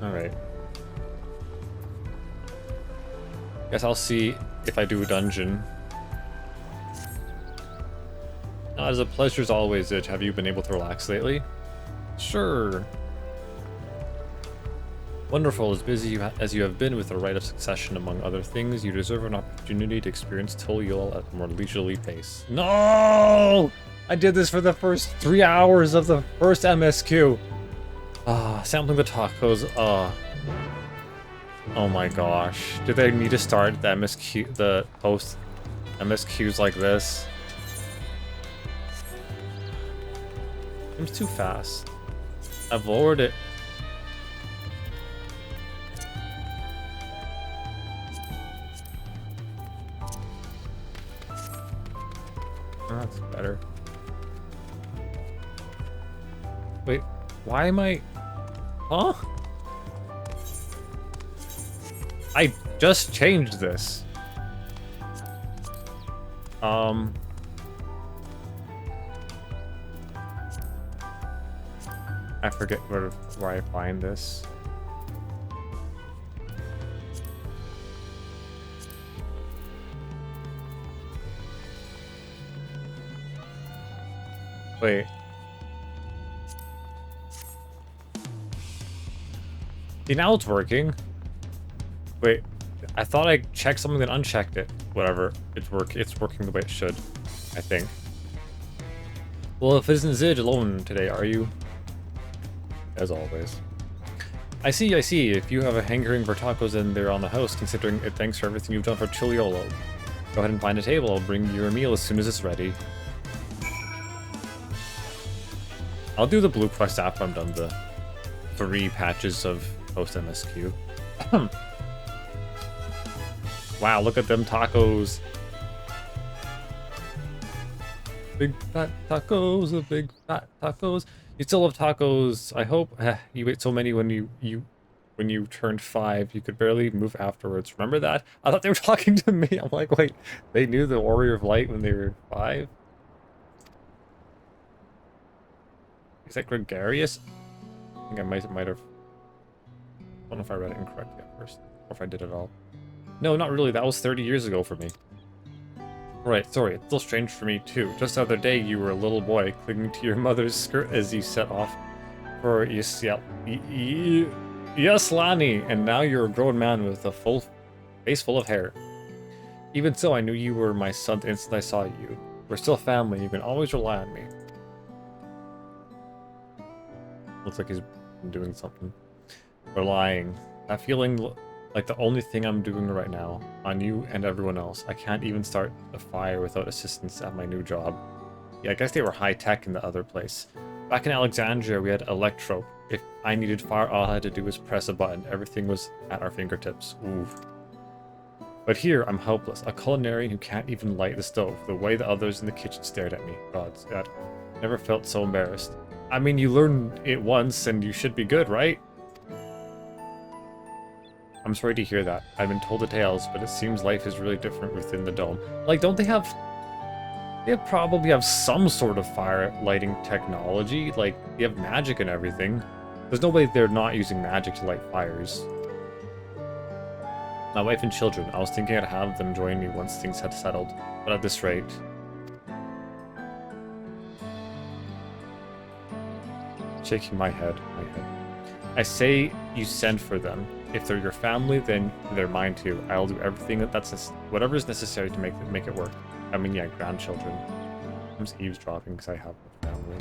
Alright. Guess I'll see if I do a dungeon. As a pleasure as always, Itch. Have you been able to relax lately? Sure. Wonderful. As busy as you have been with the rite of succession, among other things, you deserve an opportunity to experience Tuliol at a more leisurely pace. No! I did this for the first 3 hours of the first MSQ. Sampling the tacos. Oh my gosh. Did they need to start the MSQ, the post MSQs like this? Seems too fast. I've lowered it. Oh, that's better. Wait, why am I... Huh? I just changed this. I forget where I find this. Wait. See, now it's working. Wait, I thought I checked something and unchecked it. Whatever, it's working the way it should, I think. Well, if it isn't Zij alone today, are you? As always. I see. If you have a hankering for tacos and they're on the house, considering it thanks for everything you've done for Chiliolo. Go ahead and find a table. I'll bring you a meal as soon as it's ready. I'll do the blue quest after I'm done the 3 patches of post-MSQ. Wow, look at them tacos. Big fat tacos, the big fat tacos. You still love tacos, I hope. You ate so many when you turned 5, you could barely move afterwards. Remember that? I thought they were talking to me. I'm like, wait, they knew the Warrior of Light when they were 5? Is that gregarious? I think I might have. I don't know if I read it incorrectly at first, or if I did at all. No, not really. That was 30 years ago for me. Right, sorry. It's still strange for me too. Just the other day, you were a little boy clinging to your mother's skirt as you set off for Yaslani, and now you're a grown man with a full face full of hair. Even so, I knew you were my son the instant I saw you. We're still family. You can always rely on me. Looks like he's doing something. Relying. That feeling like the only thing I'm doing right now, on you and everyone else. I can't even start a fire without assistance at my new job. Yeah, I guess they were high-tech in the other place. Back in Alexandria, we had electro. If I needed fire, all I had to do was press a button. Everything was at our fingertips. Ooh. But here, I'm helpless. A culinarian who can't even light the stove. The way the others in the kitchen stared at me. God, I never felt so embarrassed. I mean, you learned it once, and you should be good, right? I'm sorry to hear that. I've been told the tales, but it seems life is really different within the dome. Like, don't they have... They probably have some sort of fire lighting technology. Like, they have magic and everything. There's no way they're not using magic to light fires. My wife and children. I was thinking I'd have them join me once things had settled. But at this rate... Shaking my head. I say you send for them. If they're your family, then they're mine too. I'll do everything whatever is necessary to make it work. I mean, yeah, grandchildren. I'm just eavesdropping because I have a family.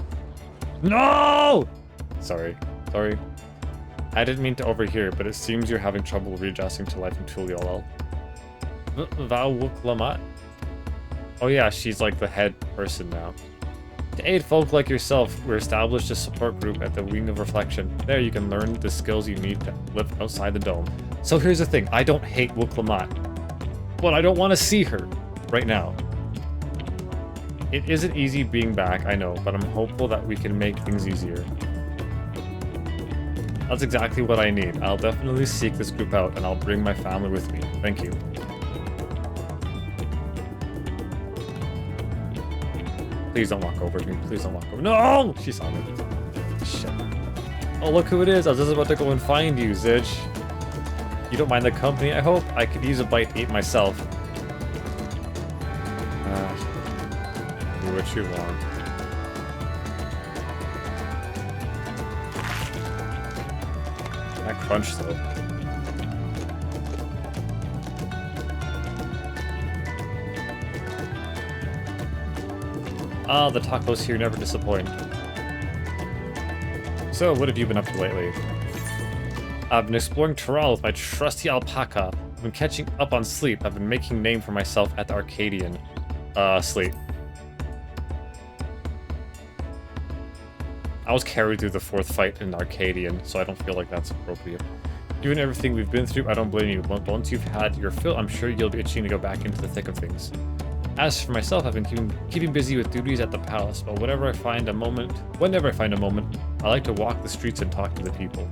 No! Sorry. I didn't mean to overhear, but it seems you're having trouble readjusting to life in Tuliol. Vawuklamat? Oh yeah, she's like the head person now. To aid folk like yourself, we're established a support group at the Wing of Reflection. There you can learn the skills you need to live outside the dome. So here's the thing, I don't hate Wuklamat, but I don't want to see her right now. It isn't easy being back, I know, but I'm hopeful that we can make things easier. That's exactly what I need. I'll definitely seek this group out, and I'll bring my family with me. Thank you. Please don't walk over me. Please don't walk over. No! She saw me. Shit. Oh, look who it is. I was just about to go and find you, Zij. You don't mind the company, I hope? I could use a bite to eat myself. Do what you want. That crunch, though. Ah, the tacos here never disappoint. So, what have you been up to lately? I've been exploring Toral with my trusty alpaca. I've been catching up on sleep. I've been making a name for myself at the Arcadian. Sleep. I was carried through the 4th fight in Arcadian, so I don't feel like that's appropriate. Given everything we've been through, I don't blame you. Once you've had your fill, I'm sure you'll be itching to go back into the thick of things. As for myself, I've been keeping busy with duties at the palace, but whenever I find a moment, I like to walk the streets and talk to the people.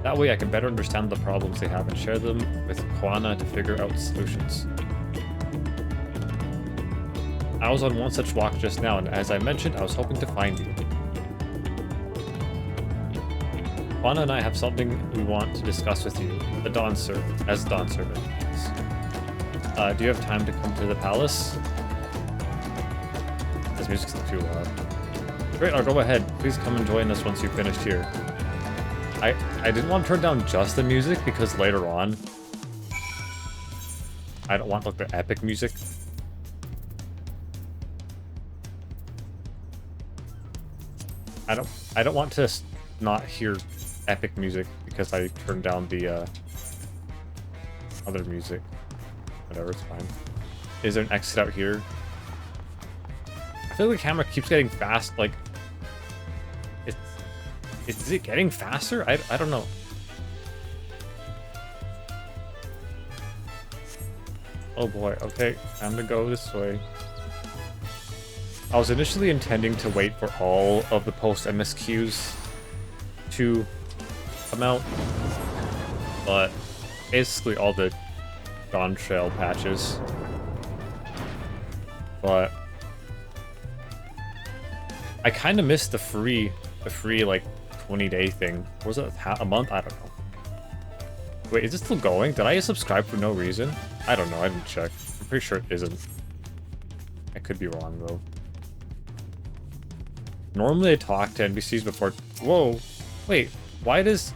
That way I can better understand the problems they have and share them with Kwana to figure out solutions. I was on one such walk just now, and as I mentioned, I was hoping to find you. Kwana and I have something we want to discuss with you, as Dawn servant. Do you have time to come to the palace? This music's not too loud. Great, I'll go ahead. Please come and join us once you've finished here. I didn't want to turn down just the music because later on, I don't want like the epic music. I don't want to not hear epic music because I turned down the other music. Whatever, it's fine. Is there an exit out here? I feel like the camera keeps getting fast, like... Is it getting faster? I don't know. Oh boy, okay, time to go this way. I was initially intending to wait for all of the post-MSQs to come out, but basically all the Dawntrail patches. But I kind of missed the free like 20-day thing. Or was it a month? I don't know. Wait, is it still going? Did I subscribe for no reason? I don't know. I didn't check. I'm pretty sure it isn't. I could be wrong though. Normally I talk to NPCs before. Whoa, wait. Why does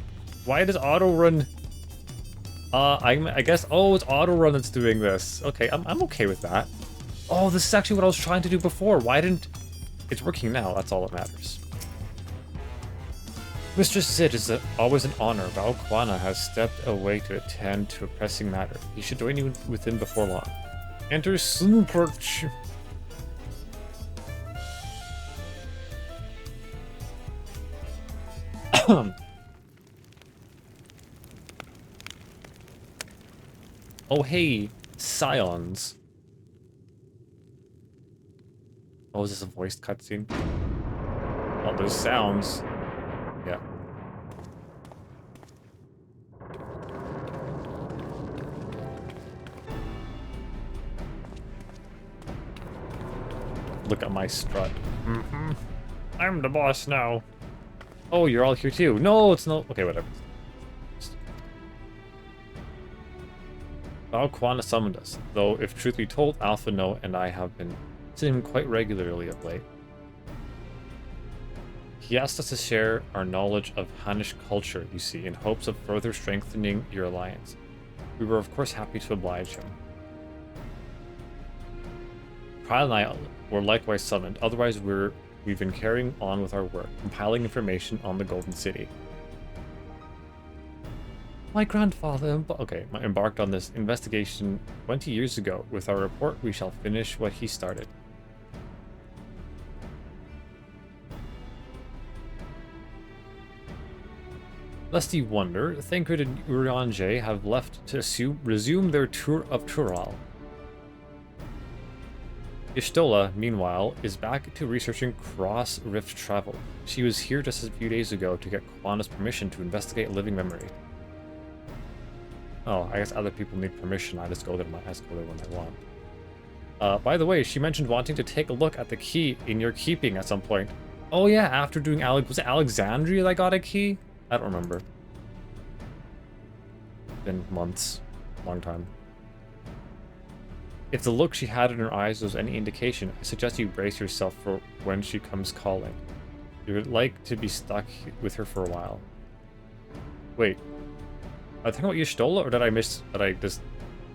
auto run? I guess. Oh, it's auto run that's doing this. Okay, I'm okay with that. Oh, this is actually what I was trying to do before. Why didn't? It's working now. That's all that matters. Mistress Sid, is always an honor. Val Kwana has stepped away to attend to a pressing matter. He should join you with him before long. Enter Slumperch. Oh hey, Scions. Oh, is this a voiced cutscene? Oh, there's sounds. Yeah. Look at my strut. Mm-hmm. I'm the boss now. Oh, you're all here too. No, it's no. Okay, whatever. Val Kwana summoned us, though if truth be told, Alpha No and I have been seeing him quite regularly of late. He asked us to share our knowledge of Hannish culture, you see, in hopes of further strengthening your alliance. We were of course happy to oblige him. Kyle and I were likewise summoned, otherwise we've been carrying on with our work, compiling information on the Golden City. My grandfather embarked on this investigation 20 years ago. With our report, we shall finish what he started. Lest you wonder, Thancred and Urianger have left to resume their tour of Tural. Ishtola, meanwhile, is back to researching cross-rift travel. She was here just a few days ago to get Kwana's permission to investigate a living memory. Oh, I guess other people need permission. I just go there when I want. By the way, she mentioned wanting to take a look at the key in your keeping at some point. Oh yeah, after doing was it Alexandria that got a key? I don't remember. Been months. Long time. If the look she had in her eyes was any indication, I suggest you brace yourself for when she comes calling. You would like to be stuck with her for a while. Wait. Are you talking about Y'shtola, or did I just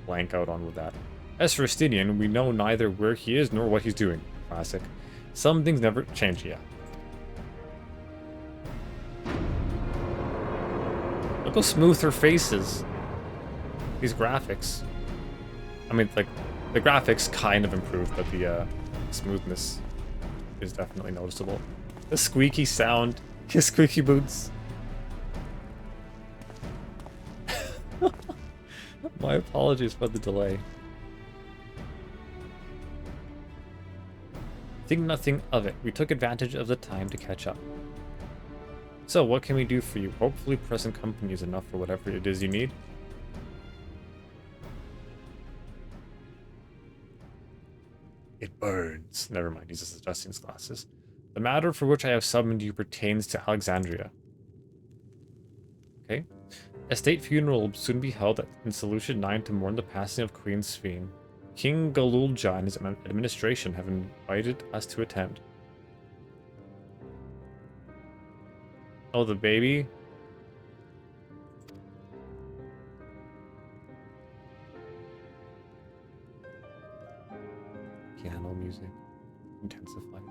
blank out on with that? As for Estinian, we know neither where he is nor what he's doing. Classic. Some things never change, yeah. Look how smooth her face is. These graphics. I mean, like, the graphics kind of improved, but the smoothness is definitely noticeable. The squeaky sound. His squeaky boots. My apologies for the delay. Think nothing of it. We took advantage of the time to catch up. So, what can we do for you? Hopefully present company is enough for whatever it is you need. It burns. Never mind, he's just adjusting his glasses. The matter for which I have summoned you pertains to Alexandria. Okay. A state funeral will soon be held in Solution 9 to mourn the passing of Queen Sphene. King Galulja and his administration have invited us to attend. Oh, the baby? Piano music intensifies.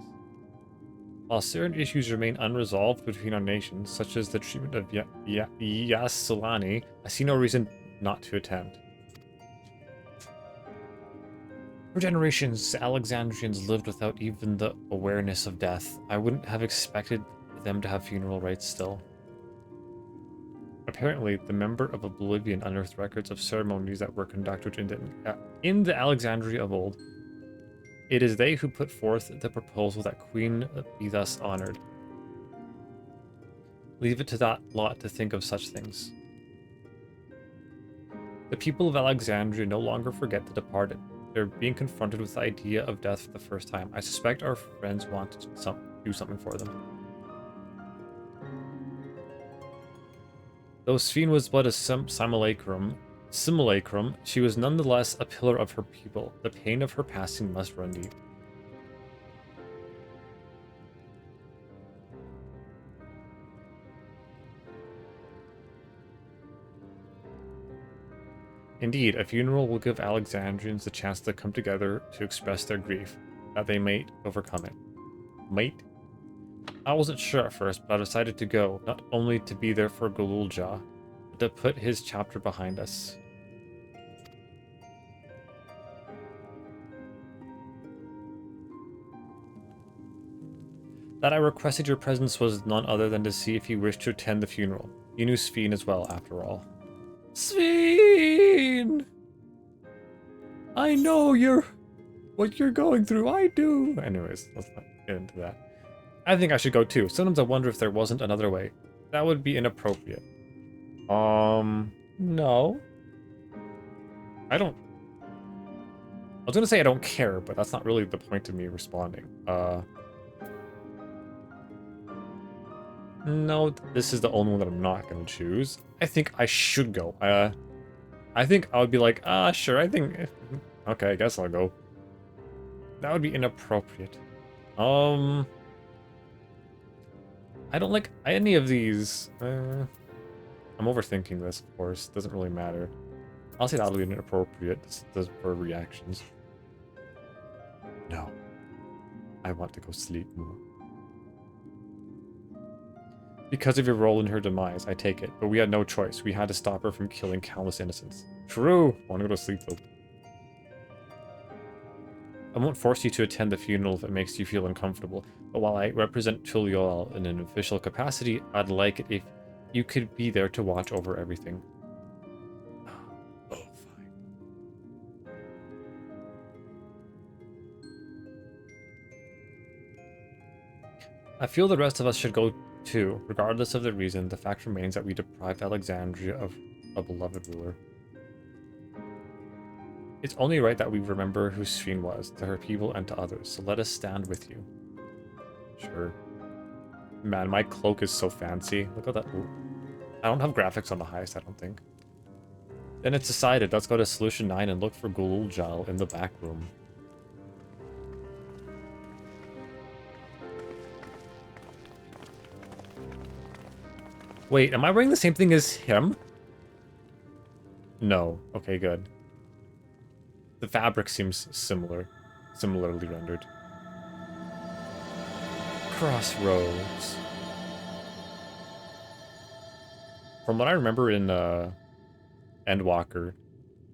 While certain issues remain unresolved between our nations, such as the treatment of Yasolani, I see no reason not to attend. For generations, Alexandrians lived without even the awareness of death. I wouldn't have expected them to have funeral rites still. Apparently, the member of Oblivion unearthed records of ceremonies that were conducted in the Alexandria of old. It is they who put forth the proposal that Queen be thus honored. Leave it to that lot to think of such things. The people of Alexandria no longer forget the departed. They're being confronted with the idea of death for the first time. I suspect our friends want to do something for them. Though Sphene was but a simulacrum, she was nonetheless a pillar of her people. The pain of her passing must run deep. Indeed, a funeral will give Alexandrians the chance to come together to express their grief, that they might overcome it. Might? I wasn't sure at first, but I decided to go, not only to be there for Galulja, but to put his chapter behind us. That I requested your presence was none other than to see if you wished to attend the funeral. You knew Sphene as well, after all. Sphene! I know what you're going through, I do! Anyways, let's not get into that. I think I should go too. Sometimes I wonder if there wasn't another way. That would be inappropriate. No. I was gonna say I don't care, but that's not really the point of me responding. No, this is the only one that I'm not gonna choose. I think I should go. I think I would be like, sure, okay, I guess I'll go. That would be inappropriate. I don't like any of these. I'm overthinking this, of course. Doesn't really matter. I'll say that'll be inappropriate for reactions. No. I want to go sleep more. Because of your role in her demise, I take it. But we had no choice. We had to stop her from killing countless innocents. True! I want to go to sleep, though. I won't force you to attend the funeral if it makes you feel uncomfortable. But while I represent Tuliol in an official capacity, I'd like it if you could be there to watch over everything. Oh, fine. I feel the rest of us should go too. Regardless of the reason, the fact remains that we deprived Alexandria of a beloved ruler. It's only right that we remember who Sphene was, to her people and to others, so let us stand with you. Sure. Man, my cloak is so fancy. Look at that. Ooh. I don't have graphics on the highest, I don't think. Then it's decided, let's go to Solution 9 and look for Ghoul Gel in the back room. Wait, am I wearing the same thing as him? No. Okay, good. The fabric seems similarly rendered. Crossroads. From what I remember in Endwalker,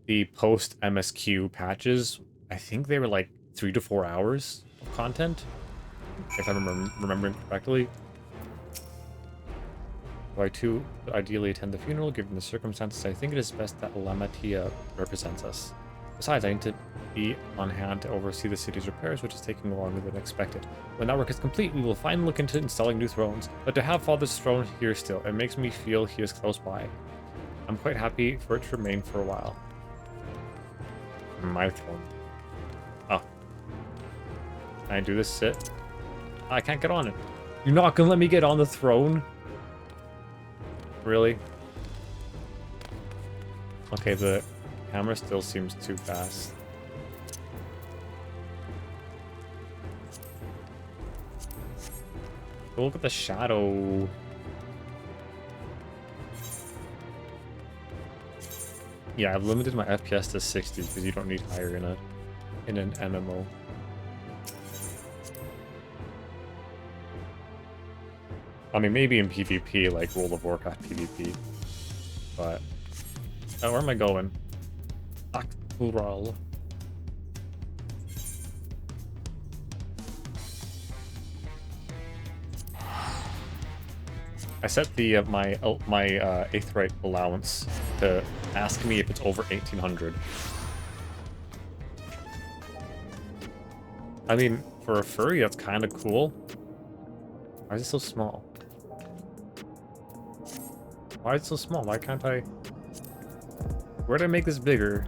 the post-MSQ patches, I think they were like 3 to 4 hours of content, if I'm remembering correctly. I too ideally attend the funeral, given the circumstances. I think it is best that Lamatia represents us. Besides, I need to be on hand to oversee the city's repairs, which is taking longer than expected. When that work is complete, we will finally look into installing new thrones. But to have Father's throne here still, it makes me feel he is close by. I'm quite happy for it to remain for a while. My throne. Oh. Can I do this sit? I can't get on it. You're not gonna let me get on the throne? Really? Okay, the camera still seems too fast. Look at the shadow. Yeah, I've limited my FPS to 60 because you don't need higher in an MMO. I mean, maybe in PvP, like World of Warcraft PvP, but oh, where am I going? Zijkrial. I set the my Aetheryte allowance to ask me if it's over 1800. I mean, for a furry, that's kind of cool. Why is it so small? Why is it so small? Why can't I... Where did I make this bigger?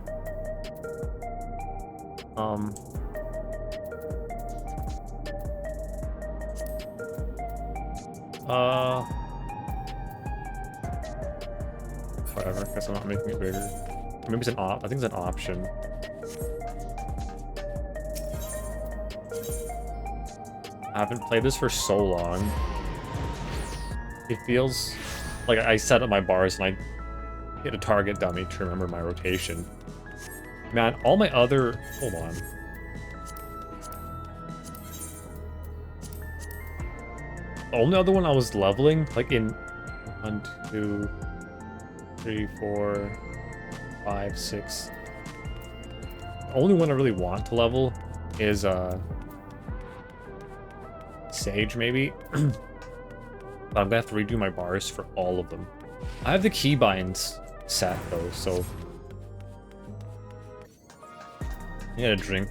Whatever, guess I'm not making it bigger. Maybe it's an I think it's an option. I haven't played this for so long. It feels like I set up my bars and I hit a target dummy to remember my rotation. Man, all my other... Hold on. The only other one I was leveling, like in 1, 2, 3, 4, 5, 6. The only one I really want to level is Sage, maybe. But I'm gonna have to redo my bars for all of them. I have the keybinds set though, so I need a drink.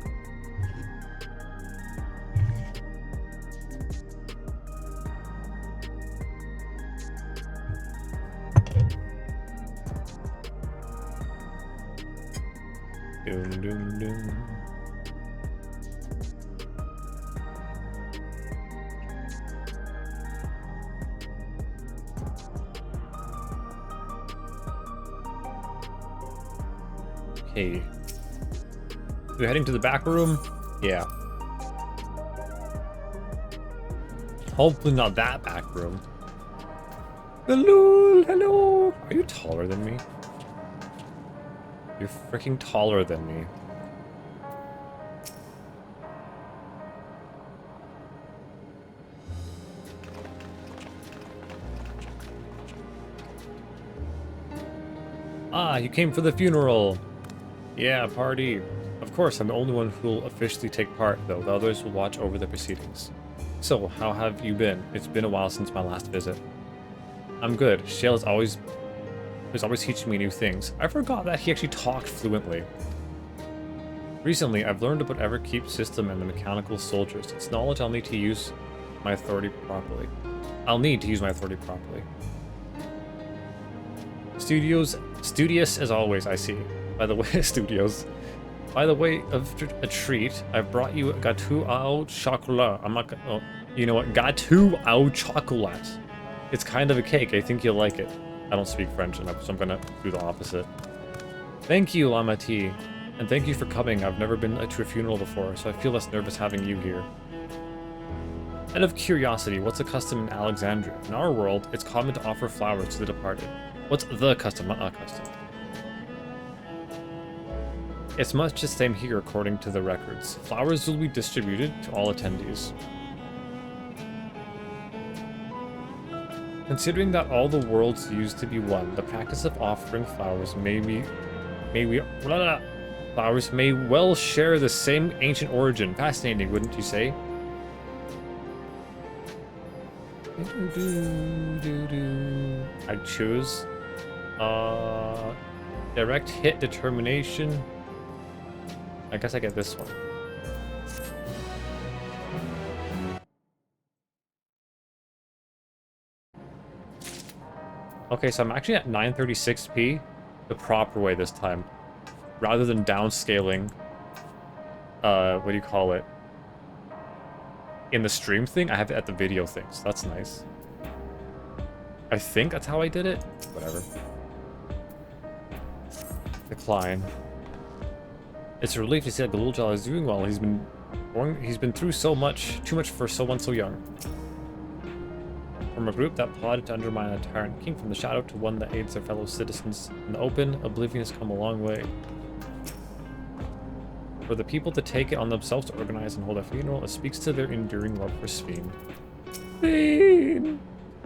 Doom, doom, doom. Okay. We're heading to the back room? Yeah. Hopefully not that back room. Hello, hello. Are you taller than me? You're freaking taller than me. Ah, you came for the funeral. Yeah, party. Of course, I'm the only one who'll officially take part, though. The others will watch over the proceedings. So, how have you been? It's been a while since my last visit. I'm good. Shale is always teaching me new things. I forgot that he actually talked fluently. Recently, I've learned about Everkeep's system and the mechanical soldiers. It's knowledge I'll need to use my authority properly. Studious as always, I see. By the way, studios. By the way of a treat, I've brought you gâteau au chocolat. I'm not gonna... Oh, you know what? Gâteau au chocolat. It's kind of a cake. I think you'll like it. I don't speak French enough, so I'm gonna do the opposite. Thank you, Lama T. And thank you for coming. I've never been to a funeral before, so I feel less nervous having you here. Out of curiosity, what's a custom in Alexandria? In our world, it's common to offer flowers to the departed. What's the custom, not a custom? It's much the same here according to the records. Flowers will be distributed to all attendees. Considering that all the worlds used to be one, the practice of offering flowers flowers may well share the same ancient origin. Fascinating, wouldn't you say? I choose direct hit determination. I guess I get this one. Okay, so I'm actually at 936p the proper way this time, rather than downscaling what do you call it, in the stream thing. I have it at the video thing, so that's nice. I think that's how I did it. Whatever. Decline. It's a relief to see that Galul'jal is doing well. He's been through so much, too much for someone so young. From a group that plotted to undermine a tyrant king from the shadow to one that aids their fellow citizens in the open, oblivion has come a long way. For the people to take it on themselves to organize and hold a funeral, it speaks to their enduring love for Sphene. Sphene!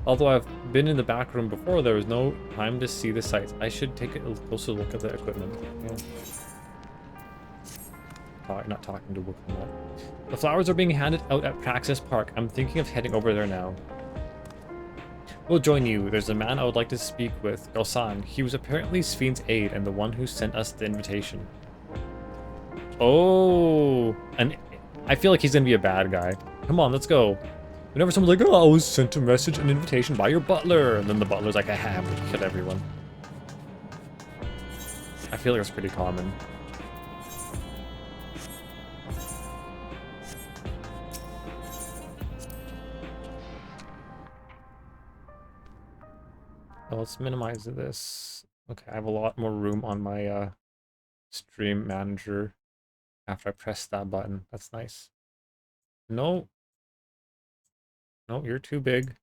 Although I've been in the back room before, there was no time to see the sights. I should take a closer look at the equipment. Yeah. Not talking to work on that. The flowers are being handed out at Praxis Park. I'm thinking of heading over there now. We'll join you. There's a man I would like to speak with, Galsan. He was apparently Sphene's aide and the one who sent us the invitation. Oh, and I feel like he's gonna be a bad guy. Come on, let's go. Whenever someone's like, oh, I was sent a message, an invitation by your butler, and then the butler's like, I have to kill everyone. I feel like it's pretty common. Well, let's minimize this. Okay, I have a lot more room on my stream manager after I press that button. That's nice. No. No, you're too big.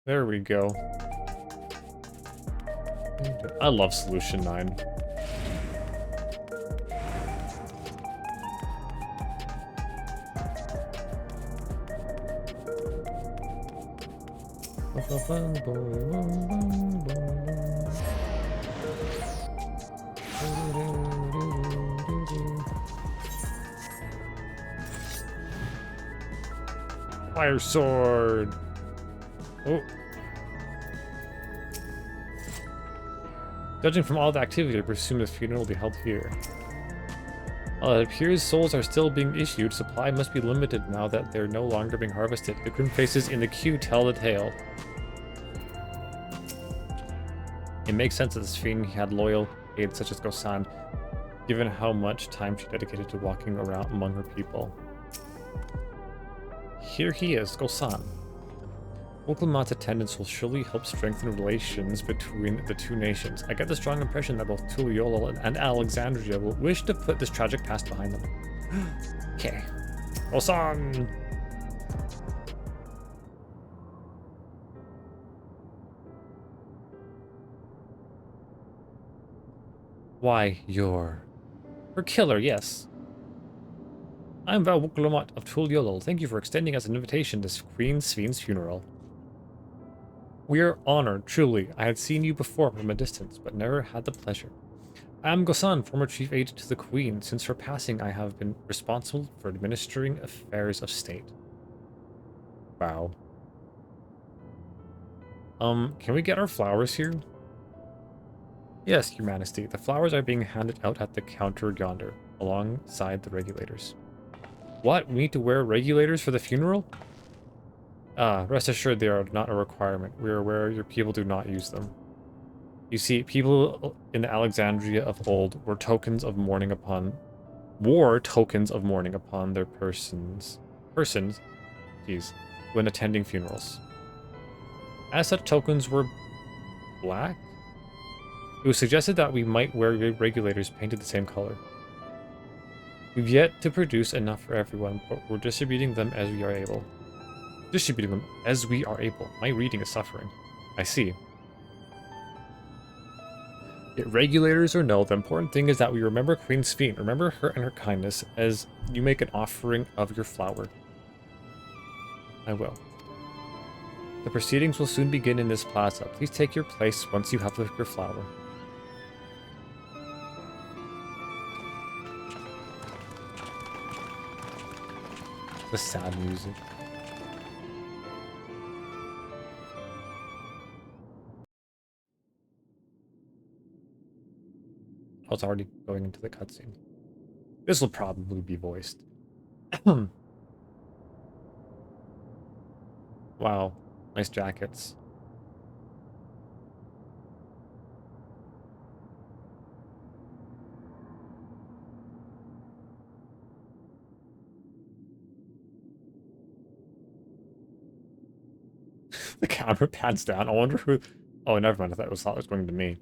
There we go. I love Solution 9. Fire sword. Oh. Judging from all the activity, I presume the funeral will be held here. It appears souls are still being issued. Supply must be limited now that they're no longer being harvested. The grim faces in the queue tell the tale. It makes sense that Sphene had loyal aides such as Gosan, given how much time she dedicated to walking around among her people. Here he is, Gosan. Wolclemont's attendance will surely help strengthen relations between the two nations. I get the strong impression that both Tuliyollal and Alexandria will wish to put this tragic past behind them. Okay. Gosan! Why, you're... Her killer, yes. I'm Val Wolclemont of Tuliyollal. Thank you for extending us an invitation to Queen Sphene's funeral. We are honored, truly. I had seen you before from a distance, but never had the pleasure. I am Gosan, former chief aide to the Queen. Since her passing, I have been responsible for administering affairs of state. Wow. Can we get our flowers here? Yes, Your Majesty. The flowers are being handed out at the counter yonder, alongside the regulators. What? We need to wear regulators for the funeral? Rest assured they are not a requirement. We are aware your people do not use them. You see, people in the Alexandria of old wore tokens of mourning upon their persons, when attending funerals. as such tokens were black. It was suggested that we might wear regulators painted the same color. We've yet to produce enough for everyone, but we're distributing them as we are able. My reading is suffering. I see. Yet regulators or no, the important thing is that we remember Queen Sphene. Remember her and her kindness as you make an offering of your flower. I will. The proceedings will soon begin in this plaza. Please take your place once you have your flower. The sad music. Oh, it's already going into the cutscene. This will probably be voiced. Wow, nice jackets. The camera pans down. I wonder who... Oh, never mind. I thought it was going to me.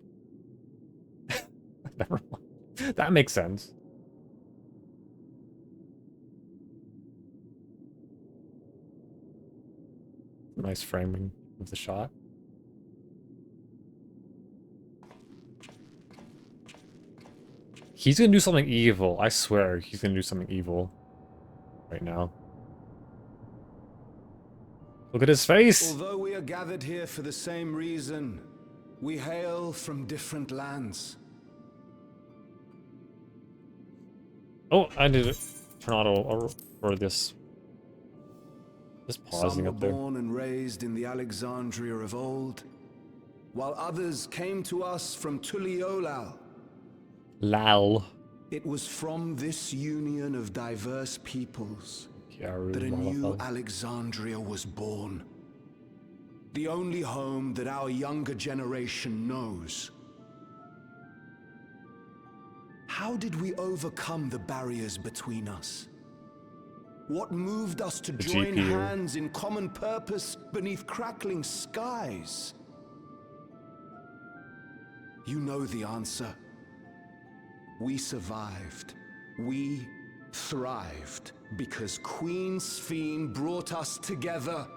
Never mind. That makes sense. Nice framing of the shot. He's gonna do something evil. I swear he's gonna do something evil. Right now. Look at his face! Although we are gathered here for the same reason, we hail from different lands. Oh, I need to turn auto for this. Just pausing up there. Some were born and raised in the Alexandria of old, while others came to us from Tuliolal. Lal. It was from this union of diverse peoples that a new Alexandria was born. The only home that our younger generation knows. How did we overcome the barriers between us? What moved us to join hands in common purpose beneath crackling skies? You know the answer. We survived. We thrived because Queen Sphene brought us together.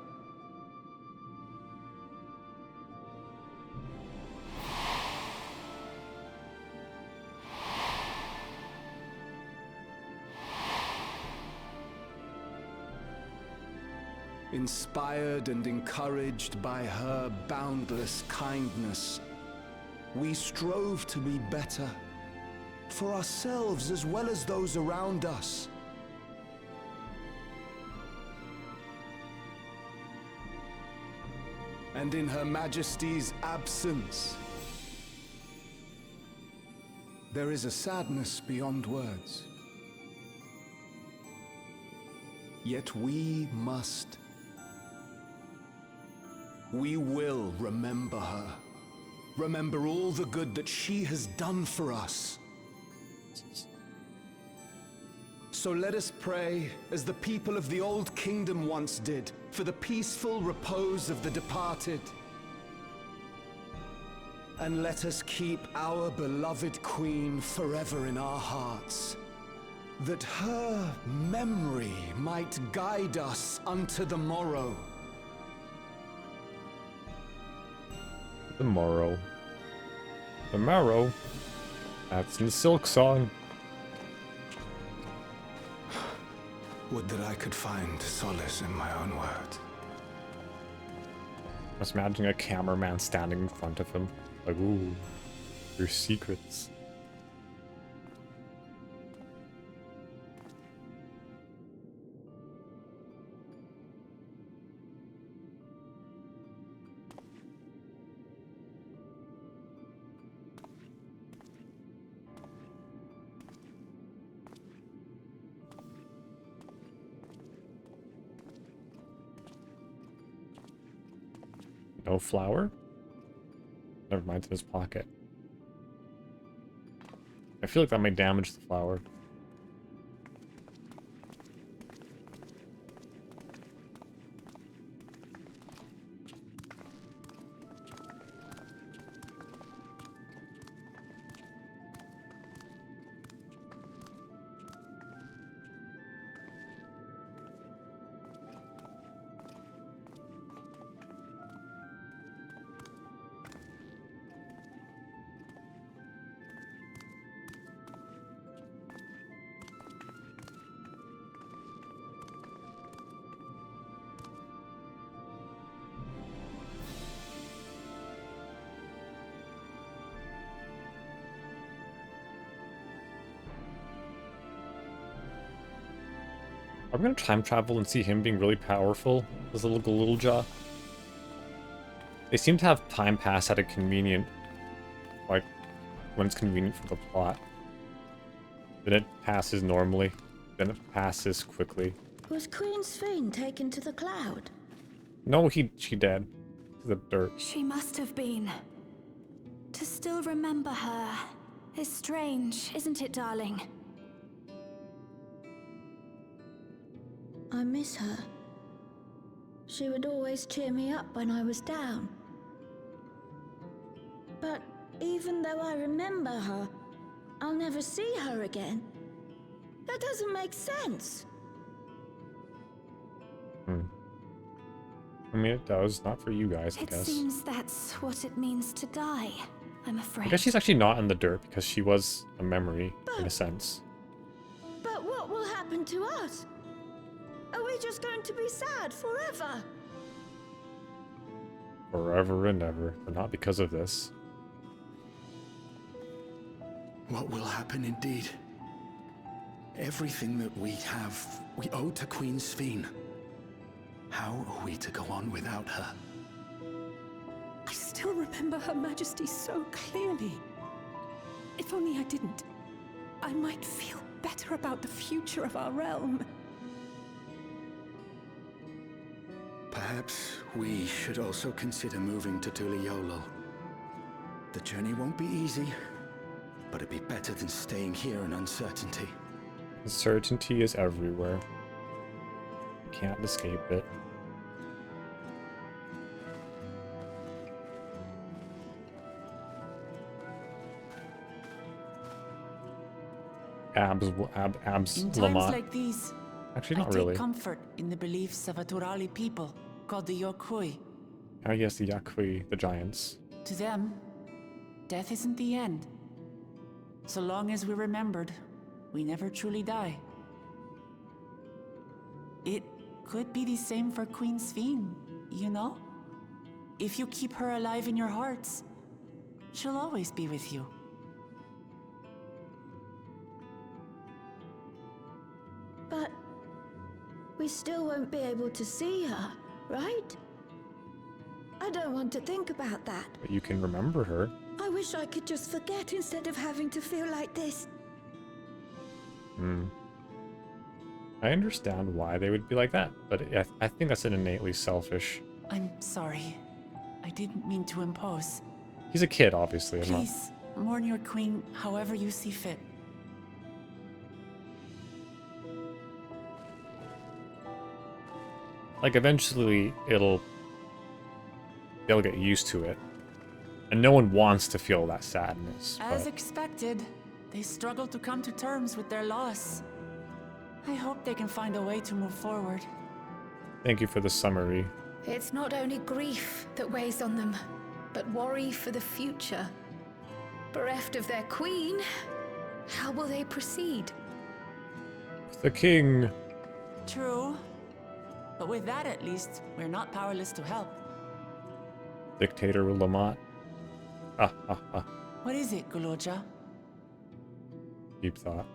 Inspired and encouraged by her boundless kindness, we strove to be better, for ourselves as well as those around us. And in Her Majesty's absence, there is a sadness beyond words. Yet we will remember her. Remember all the good that she has done for us. So let us pray, as the people of the Old Kingdom once did, for the peaceful repose of the departed. And let us keep our beloved Queen forever in our hearts, that her memory might guide us unto the morrow. The morrow. The marrow. That's in the Silk Song. Would that I could find solace in my own words. I was imagining a cameraman standing in front of him. Like, ooh, your secrets. No flower? Never mind, it's in his pocket. I feel like that might damage the flower. I'm gonna time travel and see him being really powerful. This little jaw. They seem to have time pass at a convenient, like, when it's convenient for the plot. Then it passes normally. Then it passes quickly. Was Queen Sphene taken to the cloud? No, she dead. To the dirt. She must have been. To still remember her is strange, isn't it, darling? I miss her. She would always cheer me up when I was down. But even though I remember her, I'll never see her again. That doesn't make sense. I mean, it does. Not for you guys, I guess. It seems that's what it means to die, I'm afraid. I guess she's actually not in the dirt because she was a memory, in a sense. But what will happen to us? Are we just going to be sad forever? Forever and ever, but not because of this. What will happen indeed? Everything that we have, we owe to Queen Sphene. How are we to go on without her? I still remember Her Majesty so clearly. If only I didn't, I might feel better about the future of our realm. Perhaps we should also consider moving to Tuliolo. The journey won't be easy, but it'd be better than staying here in uncertainty. Uncertainty is everywhere. You can't escape it. Abs In times Lamont. like these, Actually, I not take really. comfort in the beliefs of a Turali people called the Yokui. I guess the Yakui, the giants. To them, death isn't the end. So long as we're remembered, we never truly die. It could be the same for Queen Sphene, you know? If you keep her alive in your hearts, she'll always be with you. But we still won't be able to see her, right? I don't want to think about that. But you can remember her. I wish I could just forget instead of having to feel like this. I understand why they would be like that, but I think that's an innately selfish. I'm sorry. I didn't mean to impose. He's a kid, obviously. I'm not. Please, mourn your queen however you see fit. Like, eventually, they'll get used to it. And no one wants to feel that sadness. As But expected, they struggle to come to terms with their loss. I hope they can find a way to move forward. thank you for the summary. It's not only grief that weighs on them, but worry for the future. Bereft of their queen, how will they proceed? The king. True. But with that at least, we're not powerless to help. Dictator Lamont. What is it, Guloja? Deep thought.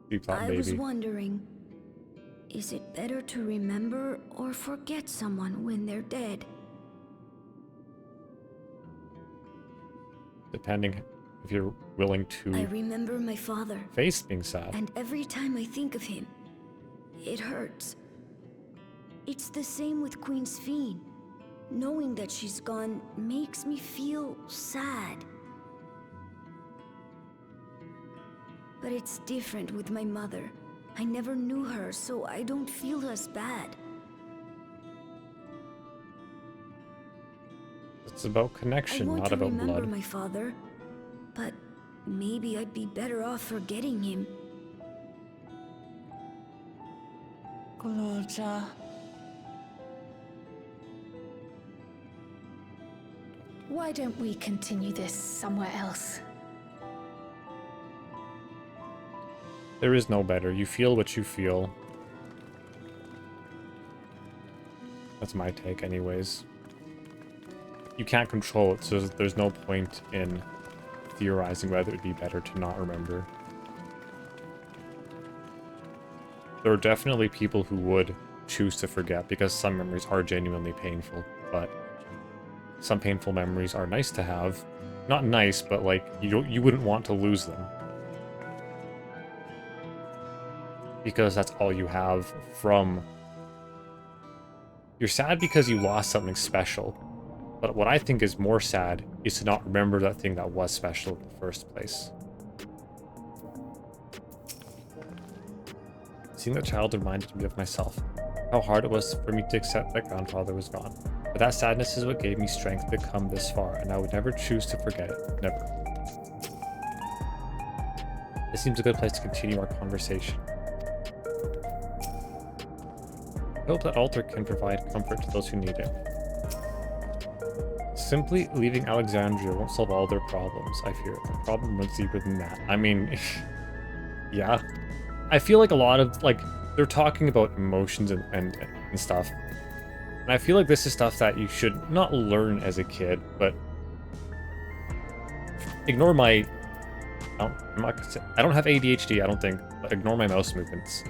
Deep thought, I was baby. wondering, is it better to remember or forget someone when they're dead? Depending if you're willing I to remember my father, face being sad. and every time I think of him, it hurts. It's the same with Queen Sphene. Knowing that she's gone makes me feel sad. But it's different with my mother. I never knew her, so I don't feel as bad. It's about I connection, want not to about remember blood. my father, but maybe I'd be better off forgetting him. Guloja. Why don't we continue this somewhere else? There is no better. You feel what you feel. That's my take anyways. You can't control it, so there's no point in theorizing whether it'd be better to not remember. there are definitely people who would choose to forget because some memories are genuinely painful, but some painful memories are nice to have. Not nice, but like you wouldn't want to lose them. Because that's all you have from... You're sad because you lost something special. But what I think is more sad is to not remember that thing that was special in the first place. Seeing that child reminded me of myself. How hard it was for me to accept that grandfather was gone. But that sadness is what gave me strength to come this far, and I would never choose to forget it. Never. This seems a good place to continue our conversation. I hope that altar can provide comfort to those who need it. Simply leaving Alexandria won't solve all their problems, I fear. The problem runs deeper than that. I mean, yeah. I feel like a lot of, like, they're talking about emotions and stuff. And I feel like this is stuff that you should not learn as a kid, but ignore my... I'm not gonna say, I don't have ADHD, I don't think, but ignore my mouse movements.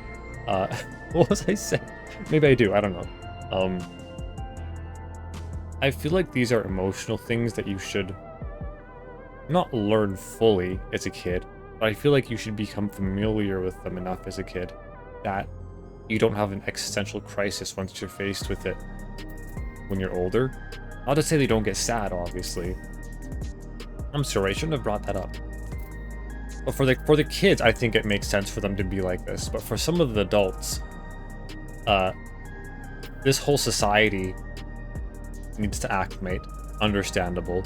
What was I saying? Maybe I do, I don't know. I feel like these are emotional things that you should not learn fully as a kid, but I feel like you should become familiar with them enough as a kid that you don't have an existential crisis once you're faced with it when you're older. Not to say they don't get sad, obviously. I'm sorry, I shouldn't have brought that up. But for the kids, I think it makes sense for them to be like this. But for some of the adults, this whole society needs to acclimate. Understandable.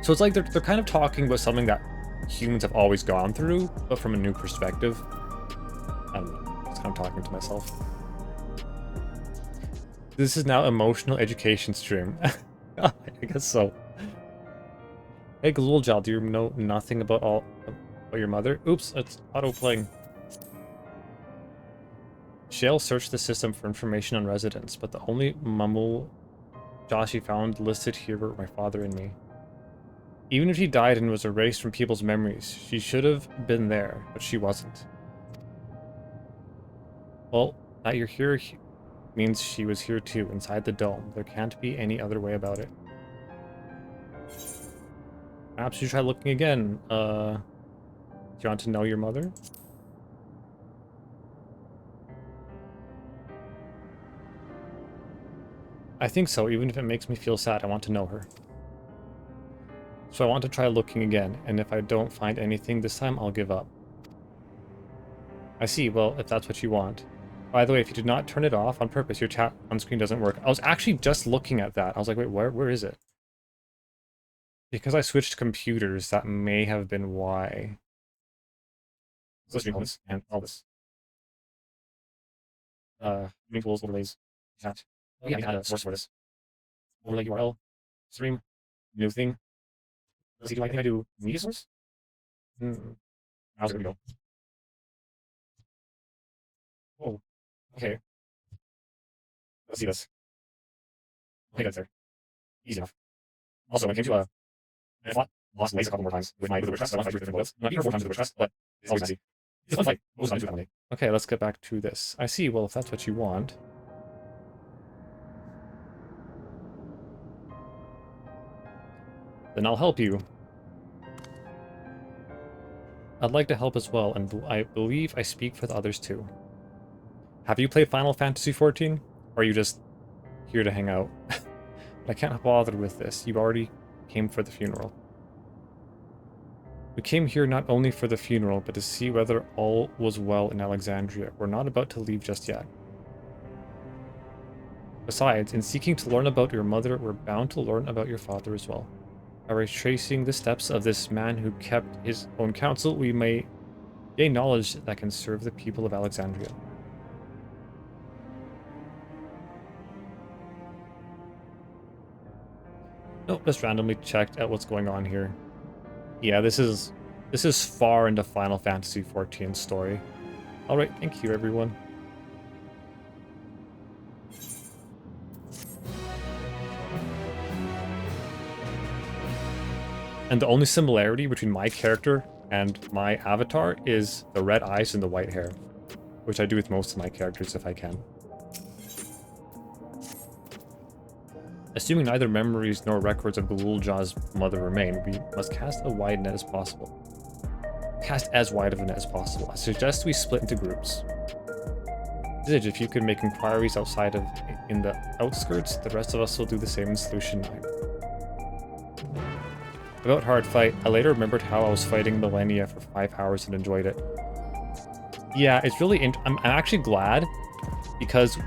So it's like they're kind of talking about something that humans have always gone through, but from a new perspective. I don't know. It's kind of talking to myself. This is now emotional education stream. I guess so. Hey, Glulja, do you know nothing about your mother? Oops, it's auto-playing. Shale searched the system for information on residents, but the only mumble Joshi found listed here were my father and me. Even if she died and was erased from people's memories, she should have been there, but she wasn't. Well, that you're here means she was here too, inside the dome. There can't be any other way about it. Perhaps you try looking again. Do you want to know your mother? I think so, even if it makes me feel sad, I want to know her. So I want to try looking again, and if I don't find anything this time, I'll give up. I see, well, if that's what you want. By the way, if you did not turn it off on purpose, your chat on screen doesn't work. I was actually just looking at that. I was like, wait, where is it? Because I switched computers, that may have been why. This and all this. New tools, overlays, chat. Oh yeah, I had a source for this. Overlay URL, stream, new thing. Let's see, do I think I do media source? How's it go? Oh, okay. Let's see this. Okay, that's there. Easy enough. Also, when it came to I lost lace a couple more times with my witch chest. I want to fight different bullets. Not even 4 times with the witch chest, but it's always messy. It's a fun fight. What was I doing that day? Okay, let's get back to this. I see. Well, if that's what you want. Then I'll help you. I'd like to help as well, and I believe I speak for the others too. Have you played Final Fantasy XIV? Or are you just here to hang out? I can't bother with this. You already came for the funeral. We came here not only for the funeral, but to see whether all was well in Alexandria. We're not about to leave just yet. Besides, in seeking to learn about your mother, we're bound to learn about your father as well. By retracing the steps of this man who kept his own counsel, we may gain knowledge that can serve the people of Alexandria. Nope, just randomly checked out what's going on here. Yeah, this is far into Final Fantasy XIV's story. Alright, thank you everyone. And the only similarity between my character and my avatar is the red eyes and the white hair. which I do with most of my characters if I can. Assuming neither memories nor records of Galulja's mother remain, we must cast a wide net as possible. Cast as wide of a net as possible. I suggest we split into groups. Zij, if you could make inquiries outside of in the outskirts, the rest of us will do the same in Solution 9. About hard fight, I later remembered how I was fighting Millennia for 5 hours and enjoyed it. Yeah, it's really I'm actually glad, because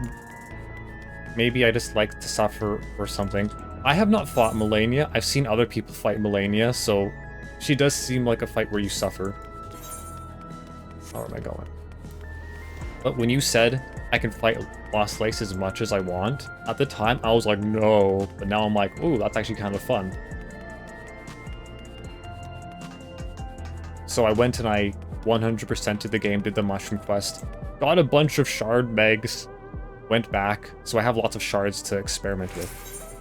maybe I just like to suffer or something. I have not fought Millennia. I've seen other people fight Millennia, so she does seem like a fight where you suffer. Oh, where am I going? But when you said I can fight Lost Lace as much as I want, at the time I was like, no. But now I'm like, ooh, that's actually kind of fun. So I went and I 100%ed the game, did the mushroom quest, got a bunch of shard megs, went back, so I have lots of shards to experiment with.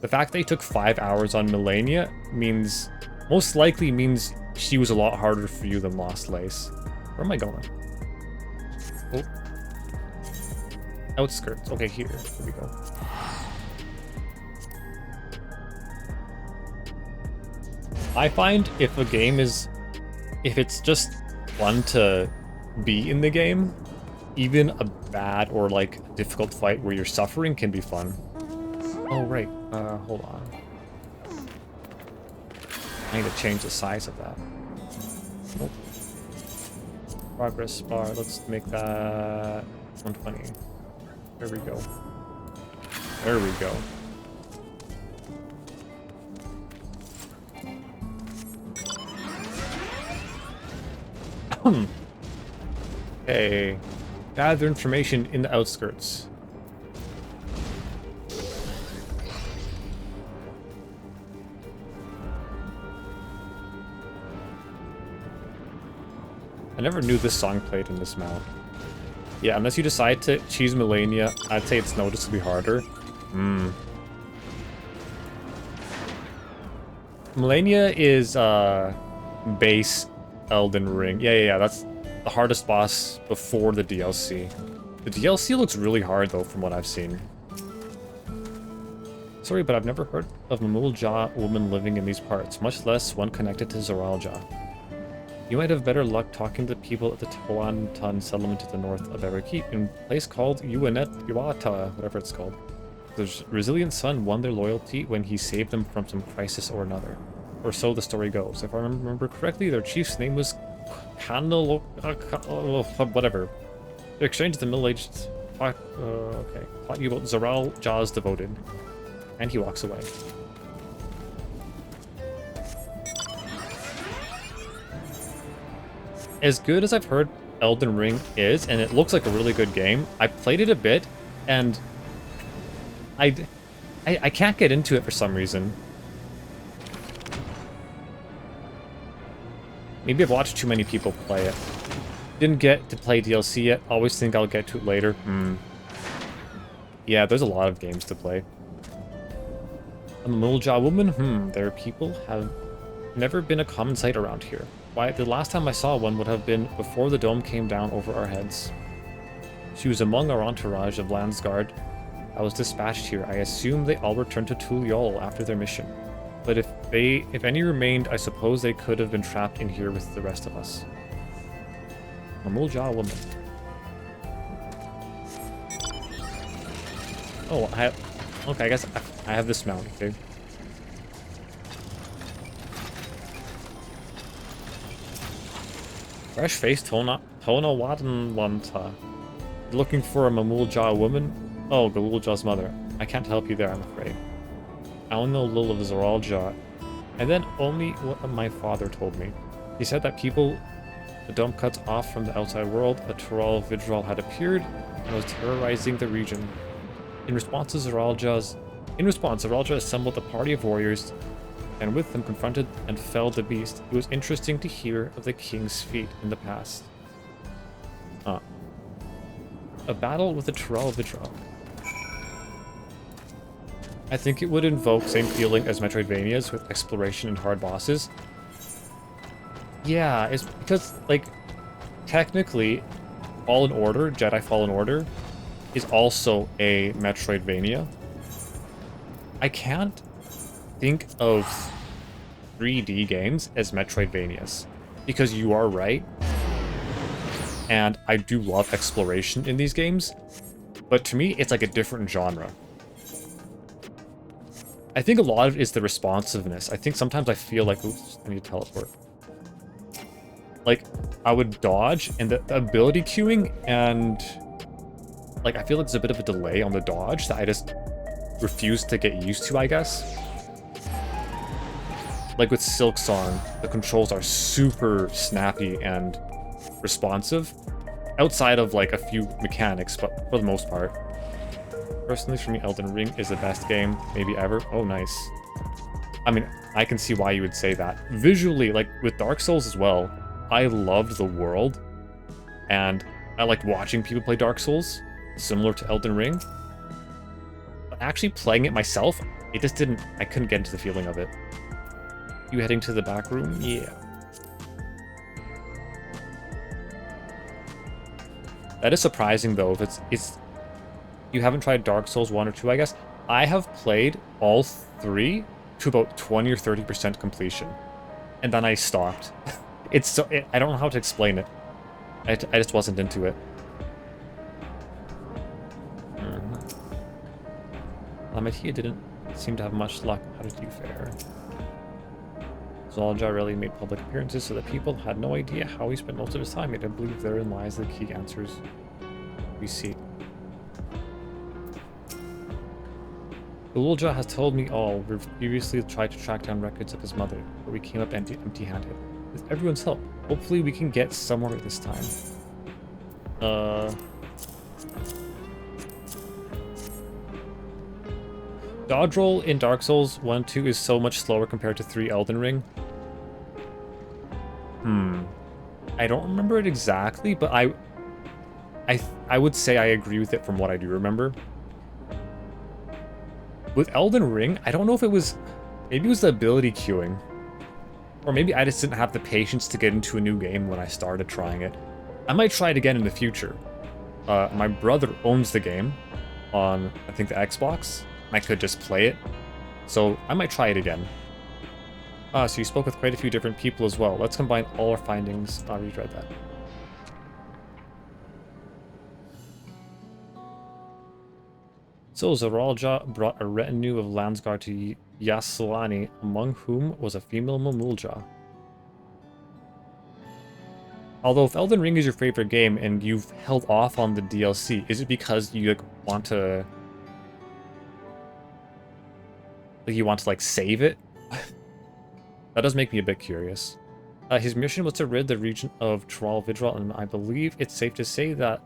The fact they took 5 hours on Millennia means, most likely means she was a lot harder for you than Lost Lace. Where am I going? Oh. Outskirts. Okay, here. Here we go. I find if a game is... if it's just fun to be in the game, even a bad or like difficult fight where you're suffering can be fun. Oh, right. Hold on. I need to change the size of that. Nope. Progress bar. Let's make that 120. There we go. There we go. Okay. Gather information in the outskirts. I never knew this song played in this map. Yeah, unless you decide to choose Millennia, I'd say it's noticeably harder. Millennia is base Elden Ring. Yeah, that's the hardest boss before the DLC. The DLC looks really hard though from what I've seen. Sorry, but I've never heard of a Mulja woman living in these parts, much less one connected to Zijkrial. You might have better luck talking to people at the Tawantan settlement to the north of Everkeep, in a place called Iwata, whatever it's called. The resilient son won their loyalty when he saved them from some crisis or another. Or so the story goes. If I remember correctly, their chief's name was whatever. They exchanged the middle-aged... okay. Taught you about Zijkrial's devoted. And he walks away. As good as I've heard Elden Ring is, and it looks like a really good game, I played it a bit, and I can't get into it for some reason. Maybe I've watched too many people play it. Didn't get to play DLC yet, always think I'll get to it later. Yeah, there's a lot of games to play. A Mulja woman? Their people have never been a common sight around here. Why, the last time I saw one would have been before the dome came down over our heads. She was among our entourage of Landsguard. I was dispatched here. I assume they all returned to Tuliol after their mission. But if any remained, I suppose they could have been trapped in here with the rest of us. A Mulja woman. Oh, okay, I guess I have this mount, okay? Fresh face, Tona Wadenwanta. Looking for a Mamulja woman? Oh, Galulja's mother. I can't help you there, I'm afraid. I only know little of Zijkrial, and then only what my father told me. He said that the dome cuts off from the outside world, a Tural Vidral had appeared and was terrorizing the region. In response, Zijkrial assembled a party of warriors, and with them confronted and felled the beast. It was interesting to hear of the king's feat in the past. A battle with a Tural Vidral. I think it would invoke same feeling as Metroidvanias with exploration and hard bosses. Yeah, it's because, like, technically, Fallen Order, Jedi Fallen Order, is also a Metroidvania. I can't think of 3D games as Metroidvanias, because you are right, and I do love exploration in these games, but to me, it's like a different genre. I think a lot of it is the responsiveness. I think sometimes I feel like, oops, I need to teleport. Like, I would dodge, and the ability queuing, and like, I feel like there's a bit of a delay on the dodge that I just refuse to get used to, I guess. Like with Silksong, the controls are super snappy and responsive, outside of like a few mechanics, but for the most part. Personally, for me, Elden Ring is the best game, maybe ever. Oh, nice. I mean, I can see why you would say that. Visually, like with Dark Souls as well, I loved the world, and I liked watching people play Dark Souls, similar to Elden Ring. But actually playing it myself, it just didn't, I couldn't get into the feeling of it. You heading to the back room? Yeah. That is surprising though, if it's you haven't tried Dark Souls 1 or 2, I guess. I have played all 3 to about 20 or 30% completion. And then I stopped. It's so... I don't know how to explain it. I just wasn't into it. Lamatia didn't seem to have much luck. How did you fare? Zolja rarely made public appearances, so that people had no idea how he spent most of his time. I don't believe therein lies the key answers we seek. Ulja has told me all. We've previously tried to track down records of his mother, but we came up empty-handed. With everyone's help, hopefully we can get somewhere this time. Dodge roll in Dark Souls 1 and 2 is so much slower compared to 3 Elden Ring. I don't remember it exactly, but I would say I agree with it from what I do remember. With Elden Ring, I don't know if it was... Maybe it was the ability queuing. Or maybe I just didn't have the patience to get into a new game when I started trying it. I might try it again in the future. My brother owns the game on, I think, the Xbox. I could just play it. So I might try it again. So you spoke with quite a few different people as well. Let's combine all our findings. I already read that. So Zaralja brought a retinue of Landsguard to Yas'lani, among whom was a female Mamulja. Although if Elden Ring is your favorite game and you've held off on the DLC, is it because you want to save it? That does make me a bit curious. His mission was to rid the region of Tral Vidral, and I believe it's safe to say that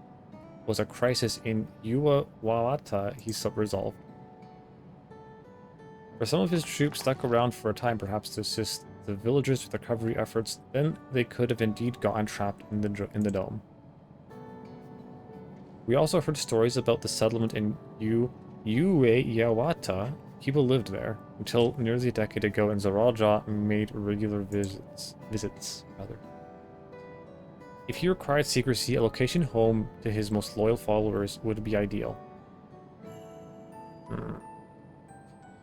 was a crisis in Uwawata he resolved. For some of his troops stuck around for a time, perhaps to assist the villagers with recovery efforts, then they could have indeed gotten trapped in the dome. We also heard stories about the settlement in Uwawata. People lived there until nearly a decade ago, and Zaralja made regular visits. If he required secrecy, a location home to his most loyal followers would be ideal.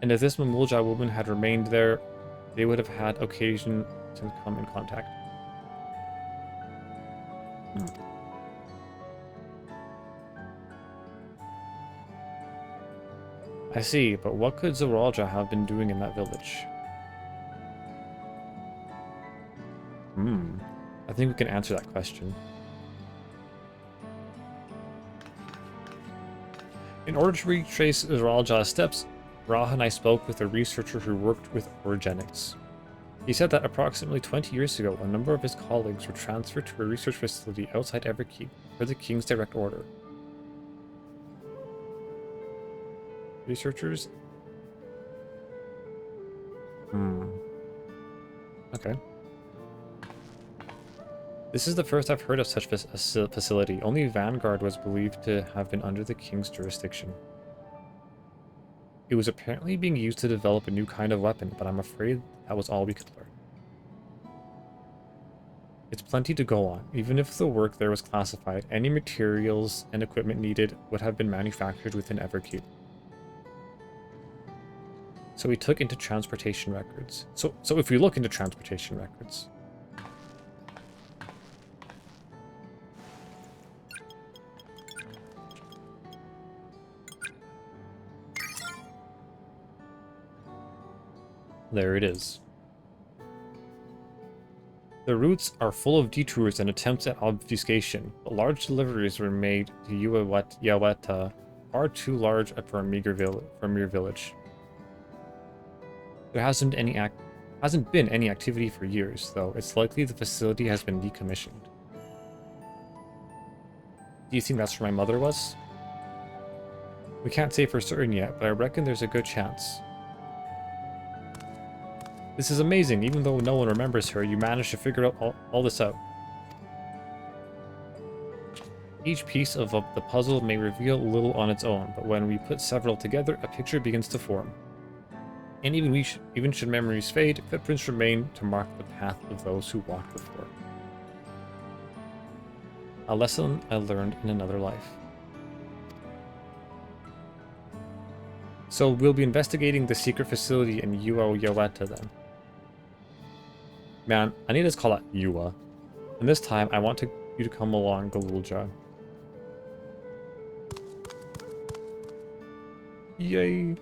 And if this Mamulja woman had remained there, they would have had occasion to come in contact. I see, but what could Zaralja have been doing in that village? I think we can answer that question. In order to retrace Zaralja's steps, Raha and I spoke with a researcher who worked with orogenics. He said that approximately 20 years ago, a number of his colleagues were transferred to a research facility outside Everkeep for the King's direct order. Researchers? Okay. This is the first I've heard of such a facility. Only Vanguard was believed to have been under the King's jurisdiction. It was apparently being used to develop a new kind of weapon, but I'm afraid that was all we could learn. It's plenty to go on. Even if the work there was classified, any materials and equipment needed would have been manufactured within Everkeep. So we took into transportation records. So if we look into transportation records, there it is. The routes are full of detours and attempts at obfuscation, but large deliveries were made to Yaweta, far too large for a mere village. There hasn't been any activity for years, though. It's likely the facility has been decommissioned. Do you think that's where my mother was? We can't say for certain yet, but I reckon there's a good chance. This is amazing. Even though no one remembers her, you managed to figure out all this out. Each piece of the puzzle may reveal little on its own, but when we put several together, a picture begins to form. And even should memories fade, footprints remain to mark the path of those who walked before. A lesson I learned in another life. So we'll be investigating the secret facility in Yaweta then. Man, I need to call it Yua. And this time, I want you to come along, Galulja. Yay!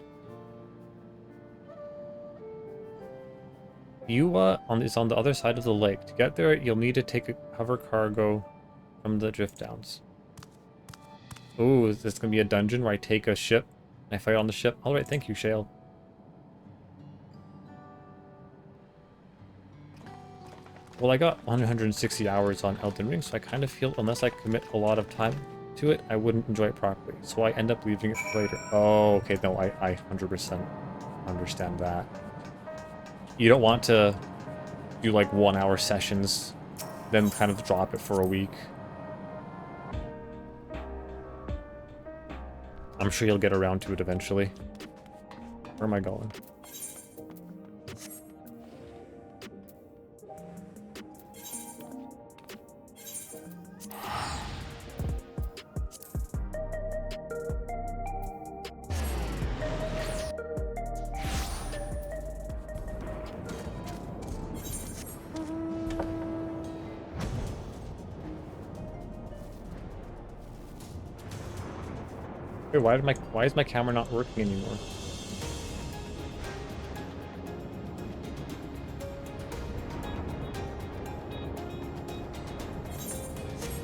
Yua is on the other side of the lake. To get there, you'll need to take a hover cargo from the drift downs. Oh, is this gonna be a dungeon where I take a ship and I fight on the ship? Alright, thank you, Shale. Well, I got 160 hours on Elden Ring, so I kind of feel unless I commit a lot of time to it, I wouldn't enjoy it properly. So I end up leaving it for later. Oh, okay, no, I 100% understand that. You don't want to do like 1 hour sessions, then kind of drop it for a week. I'm sure you'll get around to it eventually. Where am I going? Wait, why is my camera not working anymore?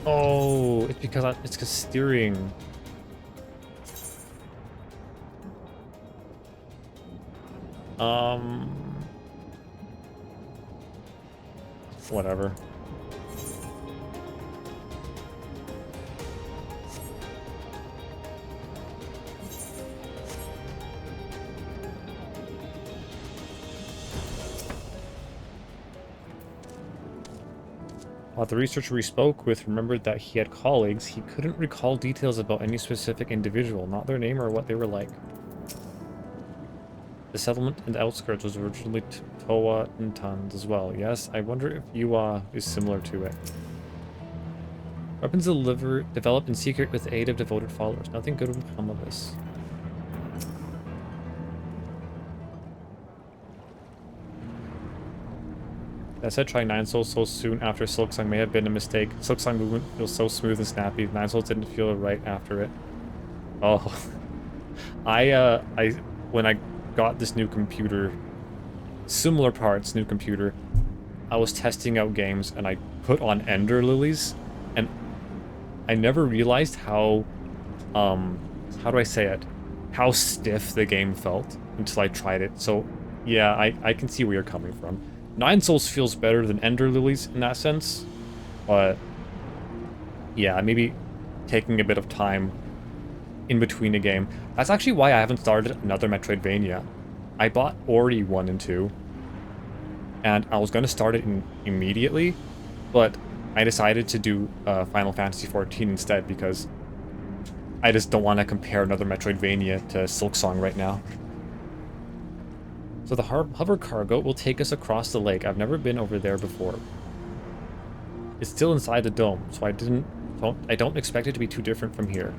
Oh, it's because it's steering. Whatever. While the researcher we spoke with remembered that he had colleagues, he couldn't recall details about any specific individual, not their name or what they were like. The settlement in the outskirts was originally Toa and Tons as well. Yes, I wonder if Yua is similar to it. Weapons developed in secret with the aid of devoted followers. Nothing good will come of this. That said, trying 9 Souls so soon after Silksong may have been a mistake. Silksong movement feels so smooth and snappy. 9 Souls didn't feel right after it. Oh. When I got this new computer, similar parts, new computer, I was testing out games and I put on Ender Lilies, and I never realized how do I say it? How stiff the game felt until I tried it. So, yeah, I can see where you're coming from. 9 Souls feels better than Ender Lilies in that sense, but yeah, maybe taking a bit of time in between a game. That's actually why I haven't started another Metroidvania. I bought Ori 1 and 2, and I was going to start it immediately, but I decided to do Final Fantasy XIV instead because I just don't want to compare another Metroidvania to Silksong right now. So the hover cargo will take us across the lake. I've never been over there before. It's still inside the dome, so I don't expect it to be too different from here.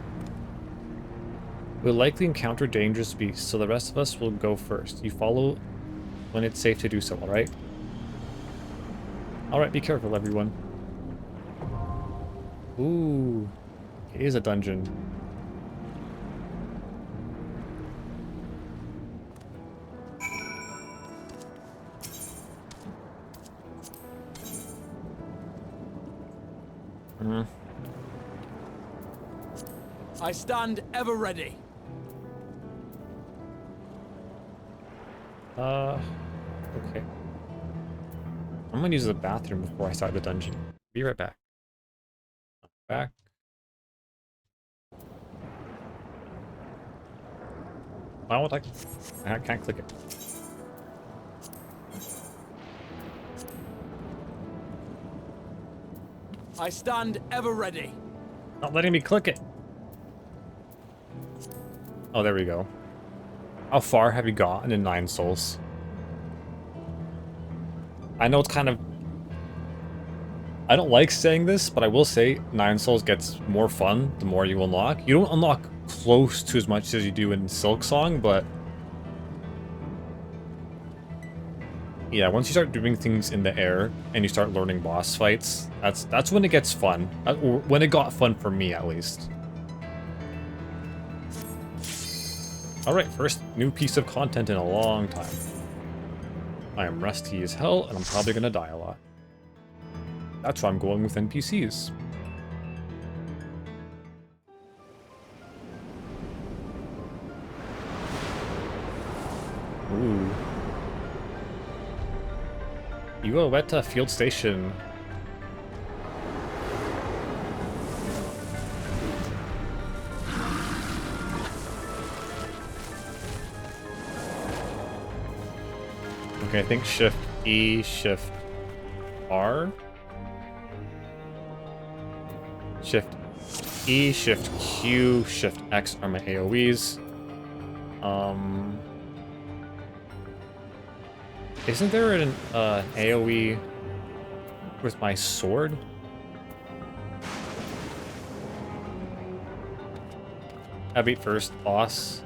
We'll likely encounter dangerous beasts, so the rest of us will go first. You follow when it's safe to do so, alright? Alright, be careful, everyone. Ooh, it is a dungeon. I stand ever ready. Okay. I'm gonna use the bathroom before I start the dungeon. Be right back. Back. I can't click it. I stand ever ready. Not letting me click it. Oh, there we go. How far have you gotten in 9 souls? I know it's kind of... I don't like saying this, but I will say 9 souls gets more fun the more you unlock. You don't unlock close to as much as you do in Silksong, but... yeah, once you start doing things in the air and you start learning boss fights, that's when it gets fun. Or when it got fun for me, at least. Alright, first new piece of content in a long time. I am rusty as hell, and I'm probably gonna die a lot. That's why I'm going with NPCs. Ooh. Uaweta Field Station. Okay, I think Shift E, Shift R. Shift E, Shift Q, Shift X are my AoEs. Isn't there an AoE with my sword? I beat first boss,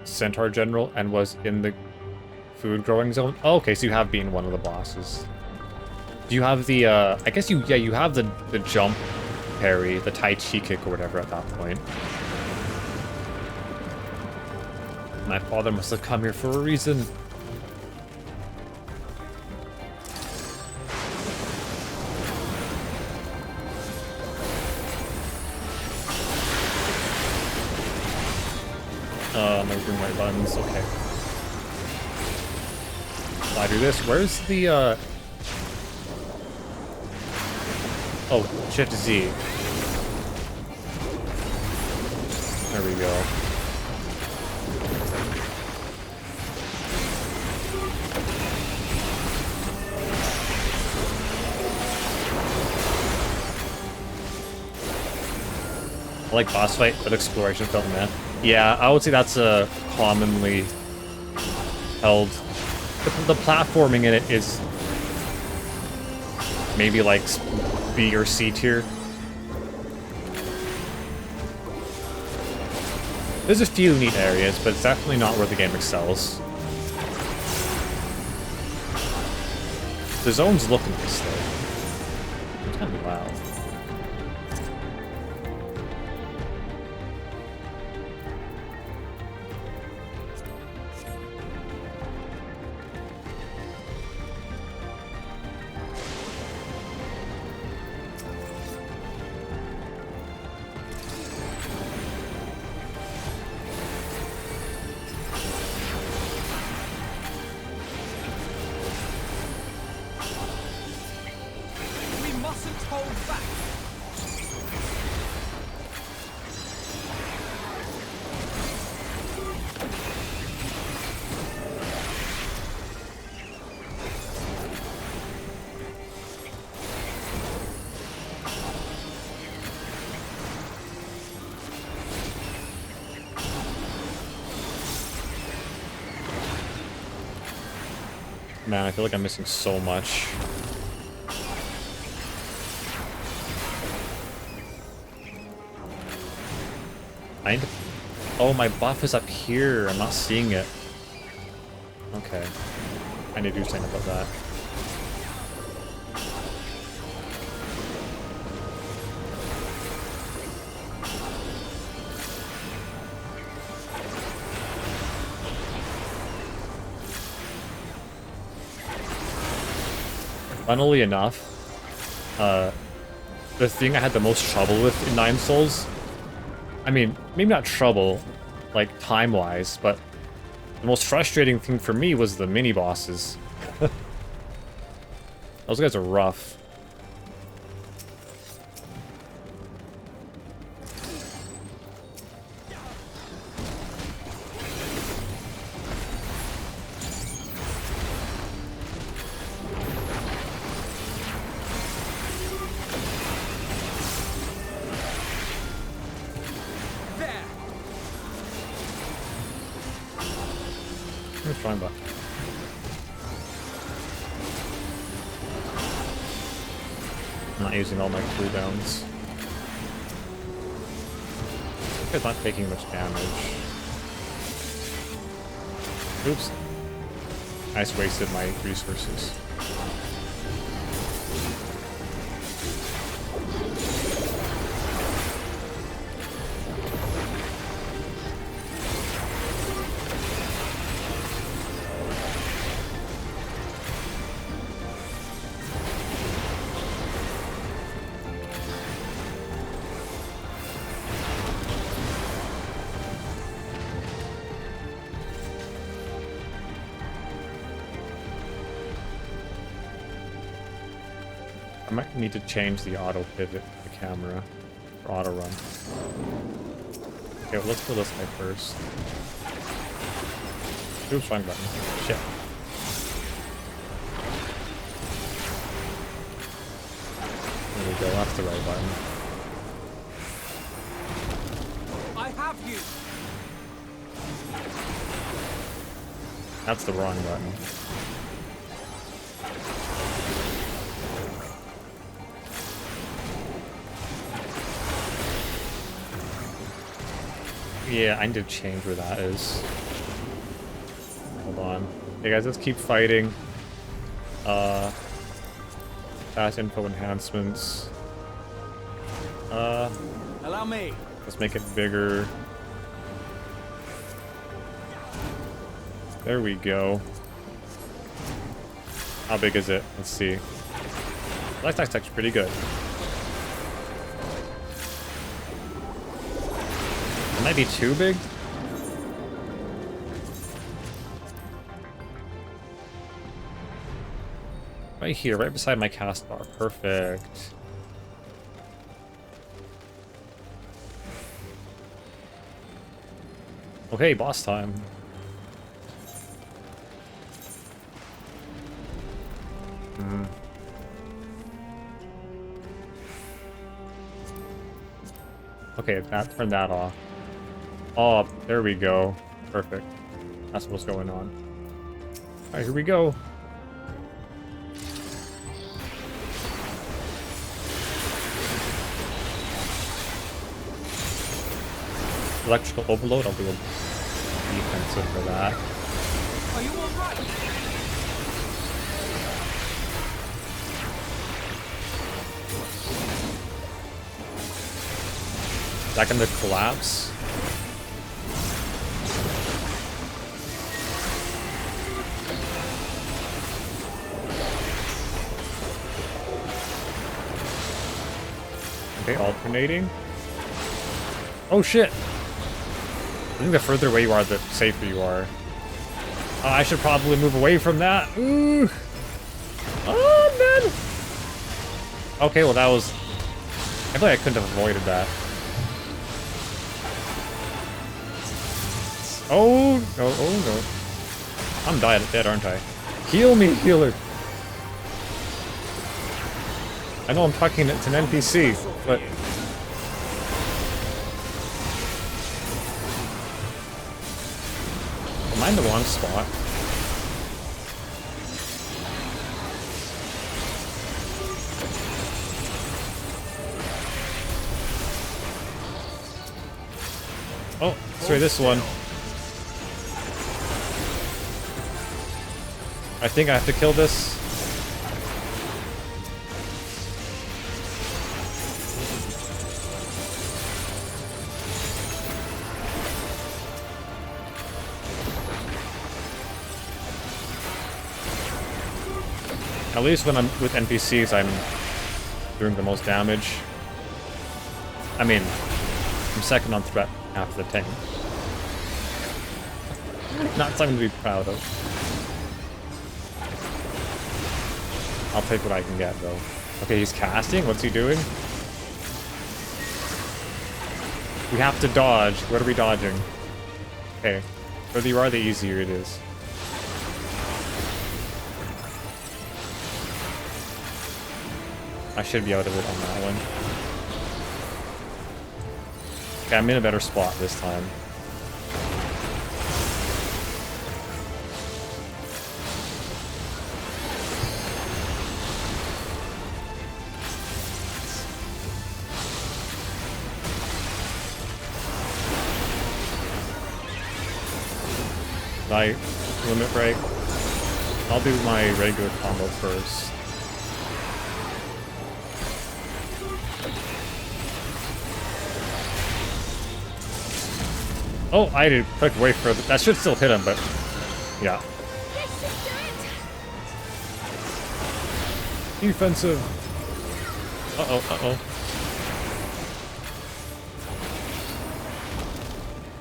Centaur General, and was in the food growing zone. Oh, okay, so you have beaten one of the bosses. Do you have the, I guess you have the jump parry, the Tai Chi kick or whatever at that point. My father must have come here for a reason. Moving my buttons, okay. I do this. Where's the, oh, Shift Z. There we go. I like boss fight, but exploration felt meh. Yeah, I would say that's a commonly held. The platforming in it is maybe like B or C tier. There's a few neat areas, but it's definitely not where the game excels. The zones look nice though. It's kind of loud. Man, I feel like I'm missing so much. I need to... Oh, my buff is up here. I'm not seeing it. Okay. I need to do something about that. Funnily enough, the thing I had the most trouble with in 9 Souls, I mean, maybe not trouble, like time-wise, but the most frustrating thing for me was the mini-bosses. Those guys are rough. Fine, but I'm not using all my cooldowns. It's not taking much damage. Oops. I just wasted my resources. I might need to change the auto pivot of the camera for auto run. Okay, well, let's kill this guy first. Oops, wrong button. Shit. There we go, that's the right button. I have you. That's the wrong button. Yeah, I need to change where that is. Hold on. Hey guys, let's keep fighting. Fast info enhancements. Allow me. Let's make it bigger. There we go. How big is it? Let's see. Light attack's pretty good. It might be too big. Right here, right beside my cast bar. Perfect. Okay, boss time. Okay, turn that off. Oh, there we go. Perfect. That's what's going on. Alright, here we go. Electrical overload, I'll do a defensive for that. Are you alright? Is that gonna collapse? Okay, alternating. Oh shit! I think the further away you are, the safer you are. I should probably move away from that. Ooh! Oh man! Okay, well that was... I feel like I couldn't have avoided that. Oh no, oh no. I'm dead, aren't I? Heal me, healer! I know I'm talking to an NPC, but... Am I in the wrong spot? Sorry, this one. I think I have to kill this. At least when I'm with NPCs, I'm doing the most damage. I mean, I'm second on threat after the tank. Not something to be proud of. I'll take what I can get, though. Okay, he's casting. What's he doing? We have to dodge. What are we dodging? Okay. The further you are, the easier it is. I should be out of it on that one. Okay, I'm in a better spot this time. I limit break. I'll do my regular combo first. Oh, I did click way further. That should still hit him, but yeah. Defensive. Uh-oh, uh-oh.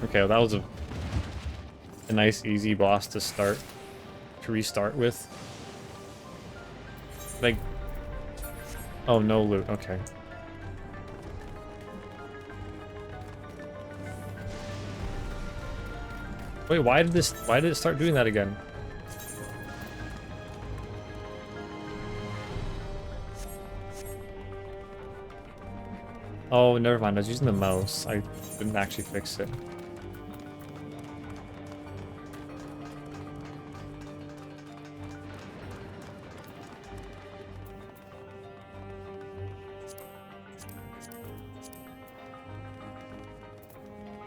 Okay, well, that was a nice, easy boss to restart with. Like, oh, no loot. Okay. Wait, why did it start doing that again? Oh, never mind. I was using the mouse. I didn't actually fix it.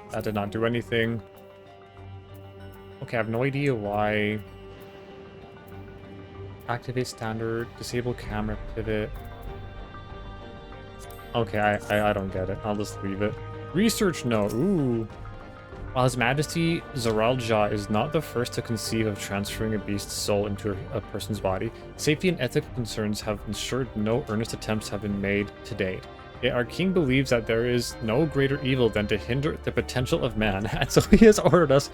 That did not do anything. Okay, I have no idea why. Activate standard, disable camera pivot. Okay, I don't get it. I'll just leave it. Research note. Ooh. While His Majesty Zijkrial is not the first to conceive of transferring a beast's soul into a person's body, safety and ethical concerns have ensured no earnest attempts have been made to date. Yet our king believes that there is no greater evil than to hinder the potential of man, and so he has ordered us.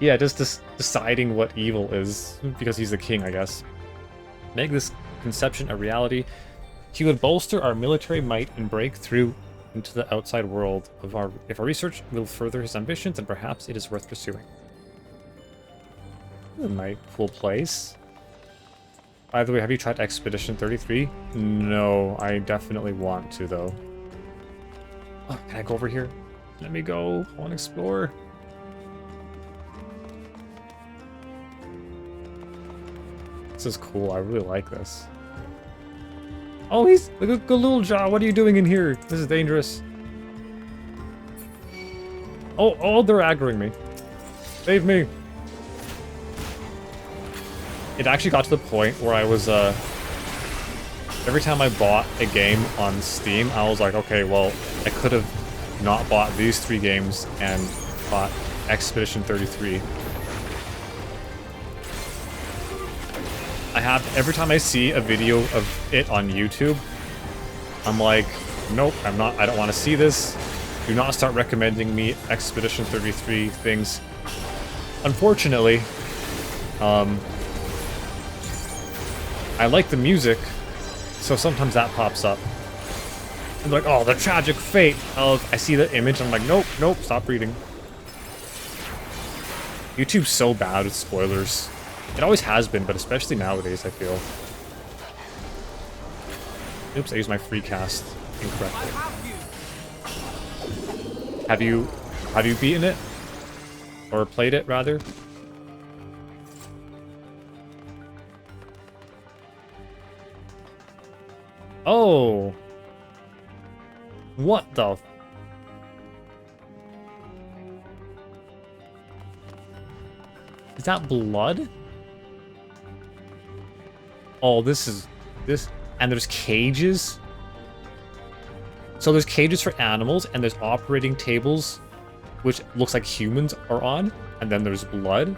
Yeah, just deciding what evil is, because he's the king, I guess. Make this conception a reality. He would bolster our military might and break through into the outside world. If our research will further his ambitions, then perhaps it is worth pursuing. A nice, cool place. By the way, have you tried Expedition 33? No, I definitely want to, though. Oh, can I go over here? Let me go. I want to explore. This is cool. I really like this. Oh, he's look at Galul Jaw. What are you doing in here? This is dangerous. Oh, they're aggroing me. Save me. It actually got to the point where I was every time I bought a game on Steam, I was like, okay, well, I could have not bought these 3 games and bought Expedition 33. Every time I see a video of it on YouTube, I'm like, nope, I don't want to see this. Do not start recommending me Expedition 33 things. Unfortunately, I like the music, so sometimes that pops up. I'm like, oh, the tragic fate of, I see the image, I'm like, nope, stop reading. YouTube's so bad with spoilers. It always has been, but especially nowadays, I feel. Oops, I used my free cast incorrectly. Have you beaten it? Or played it, rather? Oh! What the... that blood? Oh, this. And there's cages. So there's cages for animals, and there's operating tables, which looks like humans are on, and then there's blood.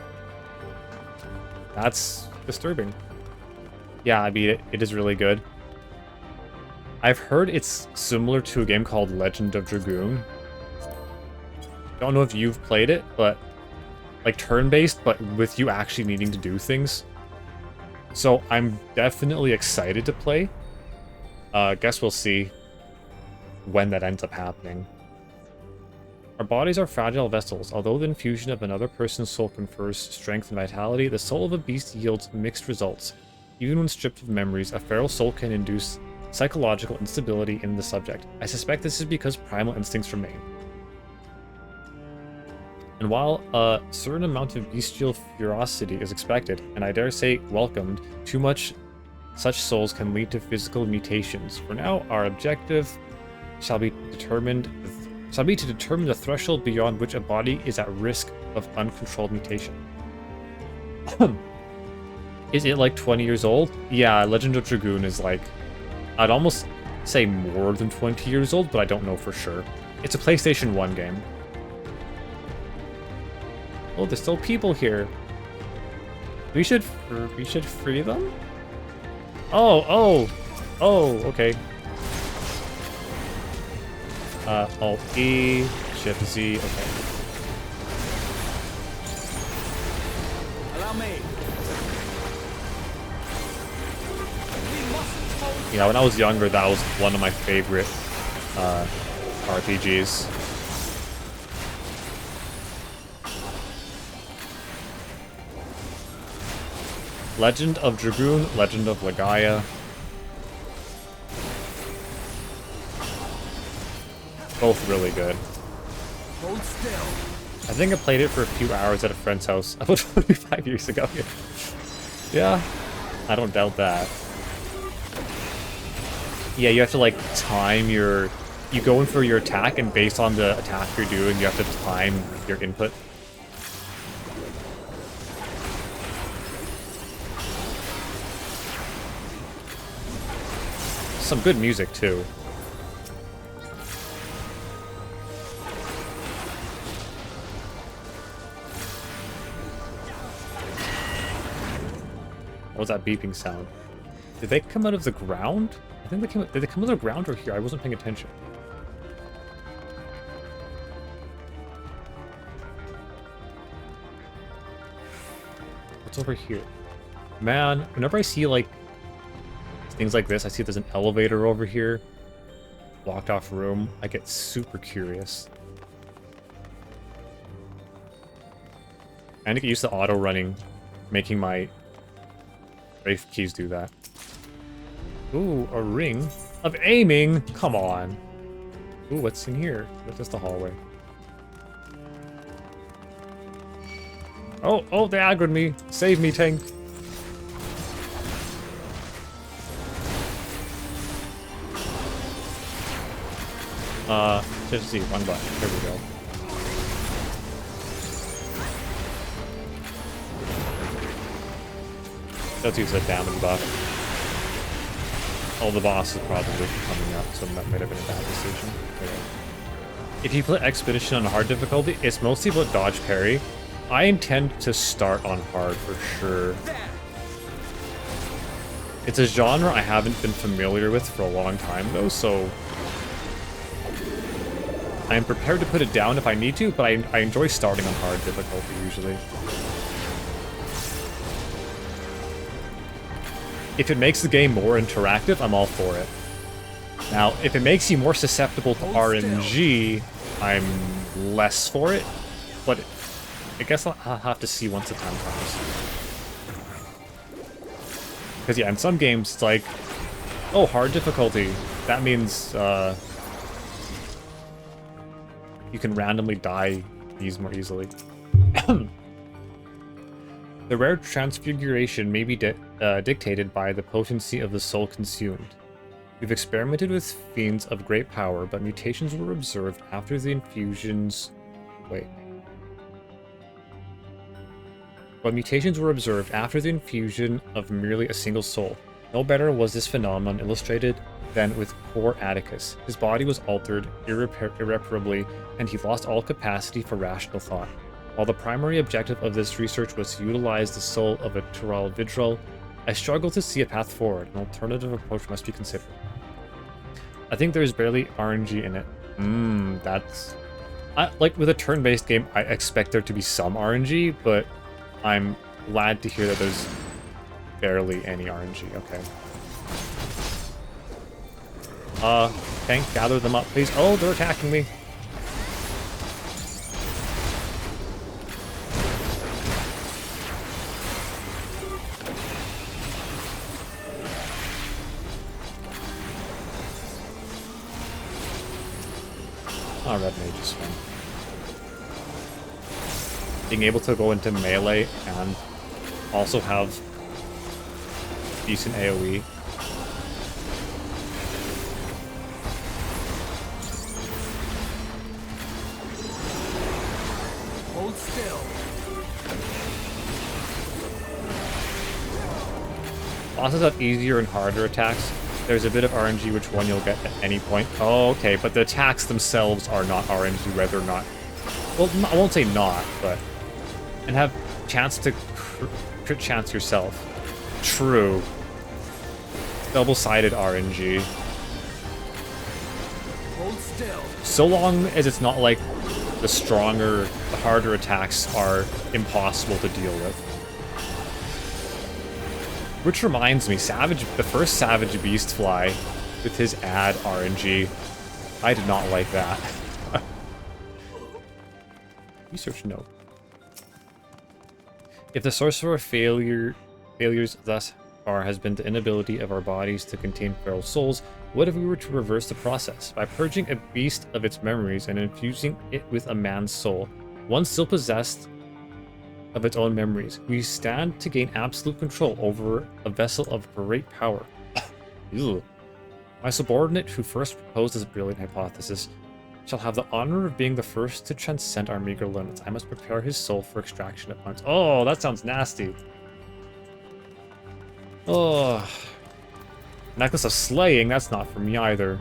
That's disturbing. Yeah, I mean, it is really good. I've heard it's similar to a game called Legend of Dragoon. Don't know if you've played it, but like turn-based, but with you actually needing to do things. So I'm definitely excited to play. Guess we'll see when that ends up happening. Our bodies are fragile vessels. Although the infusion of another person's soul confers strength and vitality, the soul of a beast yields mixed results. Even when stripped of memories, a feral soul can induce psychological instability in the subject. I suspect this is because primal instincts remain. And while a certain amount of bestial ferocity is expected, and I dare say welcomed, too much such souls can lead to physical mutations. For now, our objective shall be to determine the threshold beyond which a body is at risk of uncontrolled mutation. Is it like 20 years old? Yeah, Legend of Dragoon is like, I'd almost say more than 20 years old, but I don't know for sure. It's a PlayStation 1 game. Oh, there's still people here. We should free them? Oh, okay. Alt E, Shift Z, okay. Allow me. Yeah, when I was younger, that was one of my favorite RPGs. Legend of Dragoon, Legend of Legaia. Both really good. Hold still. I think I played it for a few hours at a friend's house about 25 years ago. Yeah, I don't doubt that. Yeah, you have to like time your... You go in for your attack, and based on the attack you're doing, you have to time your input. Some good music too. What was that beeping sound? Did they come out of the ground? I think they came. Did they come out of the ground or here? I wasn't paying attention. What's over here? Man, whenever I see like things like this, I see there's an elevator over here, blocked off room, I get super curious. I need to get used to auto running, making my Wraith keys do that. Ooh, a ring of aiming. Come on. Ooh, what's in here? What's just the hallway? Oh, they aggroed me. Save me, tank. Just see one button. Here we go. Let's use that damage buff. Oh, the boss is probably coming up, so that might have been a bad decision. Okay. If you play Expedition on hard difficulty, it's mostly about dodge parry. I intend to start on hard for sure. It's a genre I haven't been familiar with for a long time though, so I am prepared to put it down if I need to, but I enjoy starting on hard difficulty usually. If it makes the game more interactive, I'm all for it. Now, if it makes you more susceptible to RNG, I'm less for it, but I guess I'll have to see once the time comes. Because yeah, in some games, it's like, oh, hard difficulty. That means you can randomly die these more easily. The rare transfiguration may be dictated by the potency of the soul consumed. We've experimented with fiends of great power, but mutations were observed after the infusions... Wait. but mutations were observed after the infusion of merely a single soul. No better was this phenomenon illustrated than with poor Atticus. His body was altered irreparably, and he lost all capacity for rational thought. While the primary objective of this research was to utilize the soul of a Tural Vidral, I struggle to see a path forward. An alternative approach must be considered. I think there's barely RNG in it. That's... like, with a turn-based game, I expect there to be some RNG, but I'm glad to hear that there's barely any RNG. Okay. Tank, gather them up, please. Oh, they're attacking me. Oh, red mage is fine. Being able to go into melee and also have decent AoE. Hold still. Bosses have easier and harder attacks. There's a bit of RNG which one you'll get at any point. Oh, okay, but the attacks themselves are not RNG, whether or not... Well, I won't say not, but... And have chance to crit chance yourself. True. Double-sided RNG. Hold still. So long as it's not like the stronger, the harder attacks are impossible to deal with. Which reminds me, the first Savage Beast Fly with his add RNG, I did not like that. Research note. If the source of our failures thus far has been the inability of our bodies to contain feral souls, what if we were to reverse the process? By purging a beast of its memories and infusing it with a man's soul, one still possessed of its own memories, we stand to gain absolute control over a vessel of great power. Ew. My subordinate, who first proposed this brilliant hypothesis, shall have the honor of being the first to transcend our meager limits. I must prepare his soul for extraction at once. Oh, that sounds nasty. Oh. Necklace of Slaying, that's not for me either.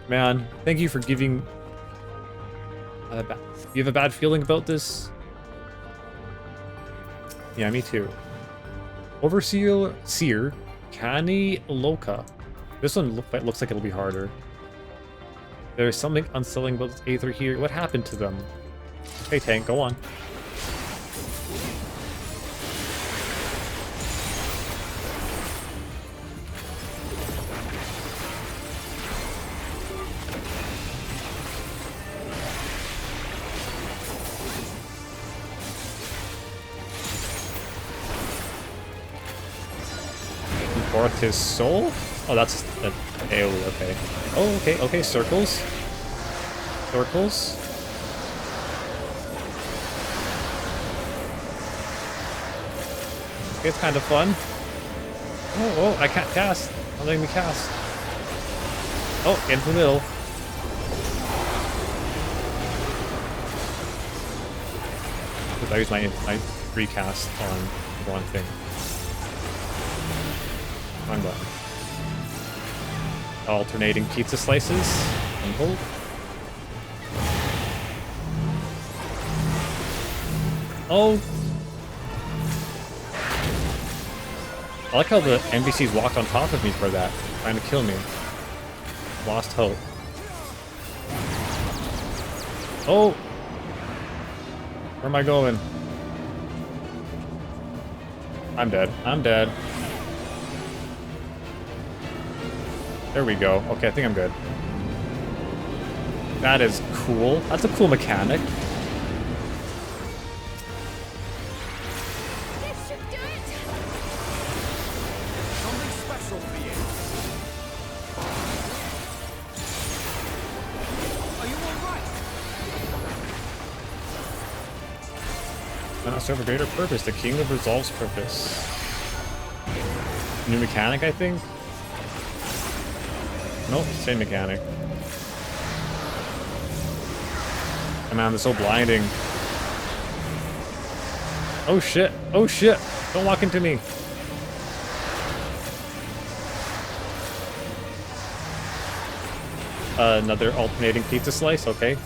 Man, thank you for giving... you have a bad feeling about this? Yeah, me too. Overseer Kani Loka. This one looks like it'll be harder. There's something unsettling about this Aether here. What happened to them? Hey, tank, go on. Forth his soul? Oh, that's an AoE, okay. Oh, okay, circles. Circles. Okay, it's kind of fun. Oh, I can't cast. I'm letting me cast. Oh, into the middle. I use my recast on one thing. Wrong button. Alternating pizza slices and hold. Oh! I like how the NPCs walked on top of me for that, trying to kill me. Lost hope. Oh! Where am I going? I'm dead. I'm dead. There we go. Okay, I think I'm good. That is cool. That's a cool mechanic. This should do it! Something special for you. Are you alright? Why not serve a greater purpose? The King of Resolve's purpose. New mechanic, I think? Nope, same mechanic. Oh man, they're so blinding. Oh shit! Oh shit! Don't walk into me! Another alternating pizza slice, okay.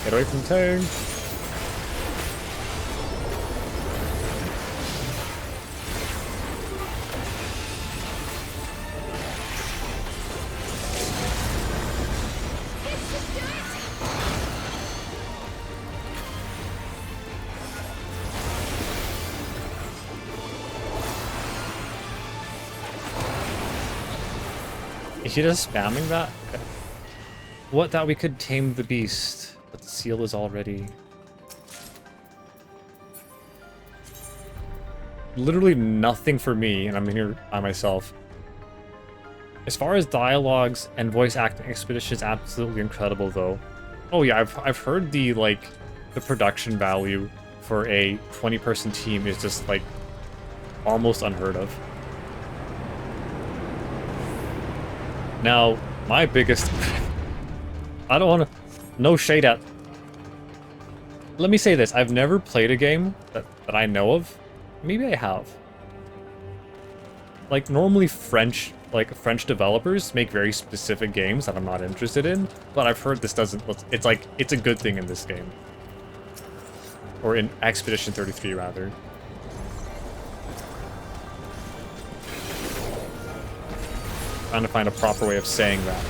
Get away from the turn. Is she just spamming that? Okay. What, that we could tame the beast, but the seal is already... Literally nothing for me, and I'm here by myself. As far as dialogues and voice acting, Expedition is absolutely incredible, though. Oh yeah, I've heard the, like, the production value for a 20-person team is just, like, almost unheard of. Now, my biggest... I don't want to... No shade at... Let me say this. I've never played a game that I know of. Maybe I have. Like, normally French developers make very specific games that I'm not interested in. But I've heard this doesn't... It's like, it's a good thing in this game. Or in Expedition 33, rather. Trying to find a proper way of saying that.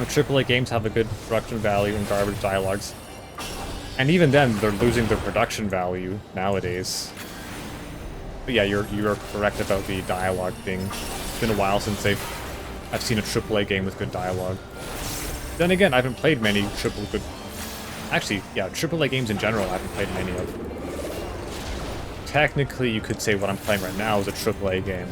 AAA games have a good production value and garbage dialogues. And even then, they're losing their production value nowadays. But yeah, you're correct about the dialogue thing. It's been a while since I've seen a AAA game with good dialogue. Then again, I haven't played many Actually, yeah, AAA games in general I haven't played many of. Technically, you could say what I'm playing right now is a AAA game.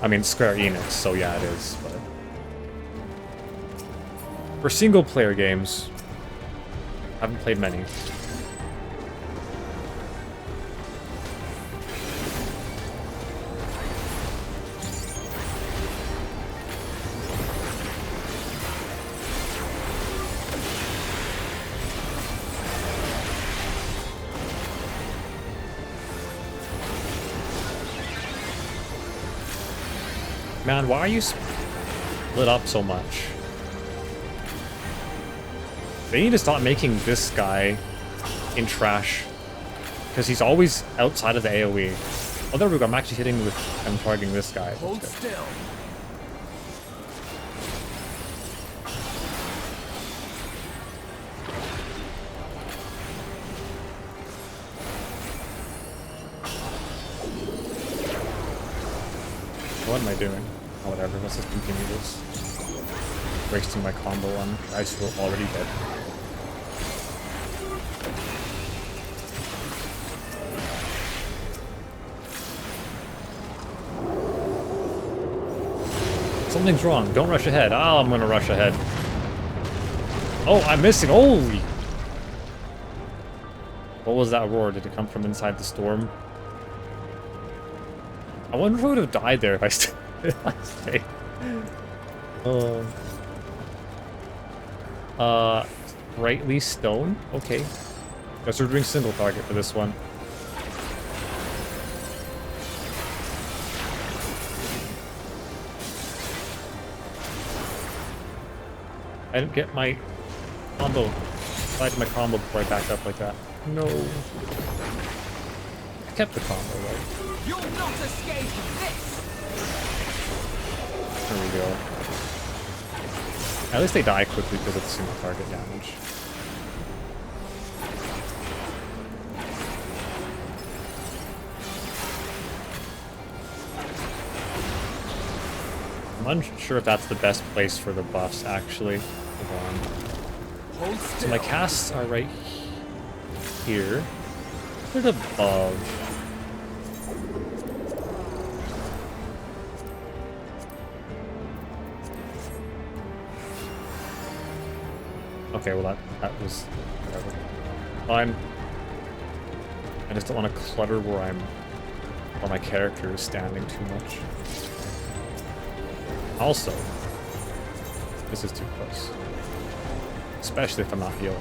I mean, Square Enix, so yeah, it is, but... For single-player games, I haven't played many. Man, why are you split up so much? They need to stop making this guy in trash. Because he's always outside of the AoE. Oh, there we go. I'm actually hitting with... I'm targeting this guy. Hold still. What am I doing? Oh, whatever. Let's just continue this. Wasting my combo on guys who are already dead. Something's wrong. Don't rush ahead. Oh, I'm gonna rush ahead. Oh, I'm missing. Holy! What was that roar? Did it come from inside the storm? I wonder if I would have died there if I stayed. Brightly stone? Okay. Guess we're doing single target for this one. I didn't get my combo. I had my combo before I backed up like that. No. I kept the combo, right? You'll not escape this! There we go. At least they die quickly because of the single target damage. I'm unsure if that's the best place for the buffs, actually. Hold on. So my casts are right here. Right above. Okay, well that was whatever. Fine. I just don't want to clutter where my character is standing too much. Also, this is too close. Especially if I'm not healing.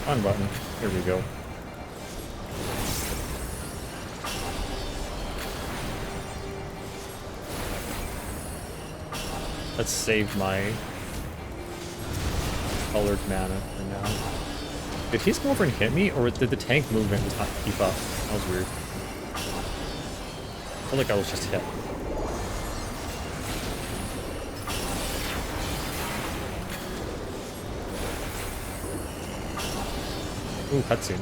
On button. Here we go. Let's save my colored mana for now. Did he come over and hit me, or did the tank move and not keep up? That was weird. I feel like I was just hit. Ooh, cutscene.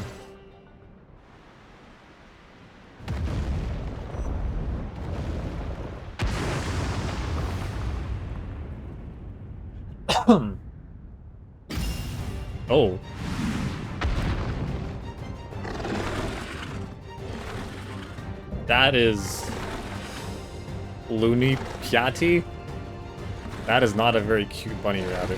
Oh. That is Looney Piatti. That is not a very cute bunny rabbit.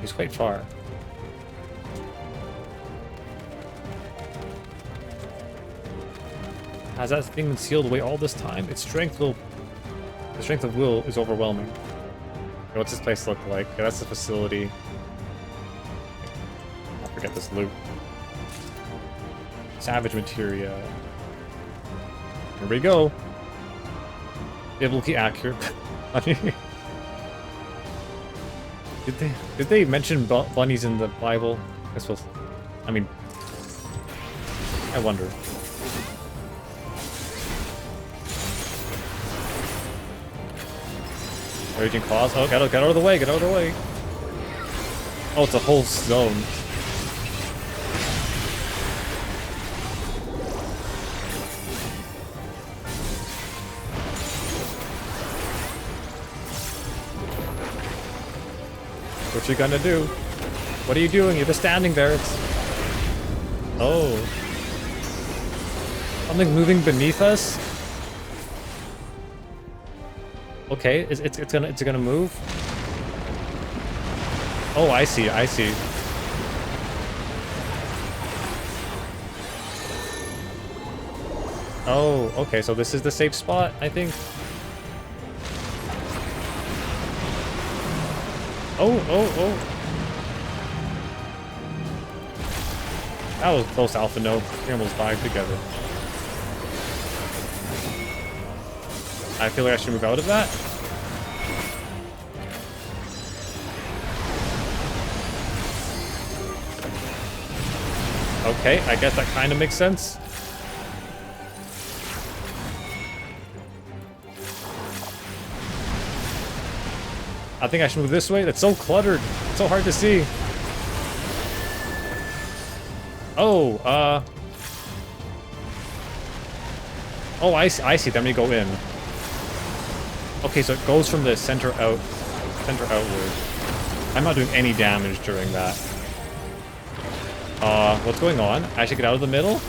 He's quite far. Has that thing been sealed away all this time? The strength of will is overwhelming. Okay, what's this place look like? Okay, that's the facility. I'll forget this loot. Savage materia. Here we go. Biblically accurate. Did they mention bunnies in the Bible? I mean, I wonder. Raging claws. Oh, get out of the way! Get out of the way! Oh, it's a whole zone. What you gonna do? What are you doing? You're just standing there. It's... Oh. Something moving beneath us? Okay, it's gonna move? Oh, I see. Oh, okay, so this is the safe spot, I think. Oh. That was close, Alpha. No, we almost died together. I feel like I should move out of that. Okay, I guess that kind of makes sense. I think I should move this way. That's so cluttered. It's so hard to see. Oh, oh, I see. Let me go in. Okay, so it goes from the center outward. I'm not doing any damage during that. What's going on? I should get out of the middle?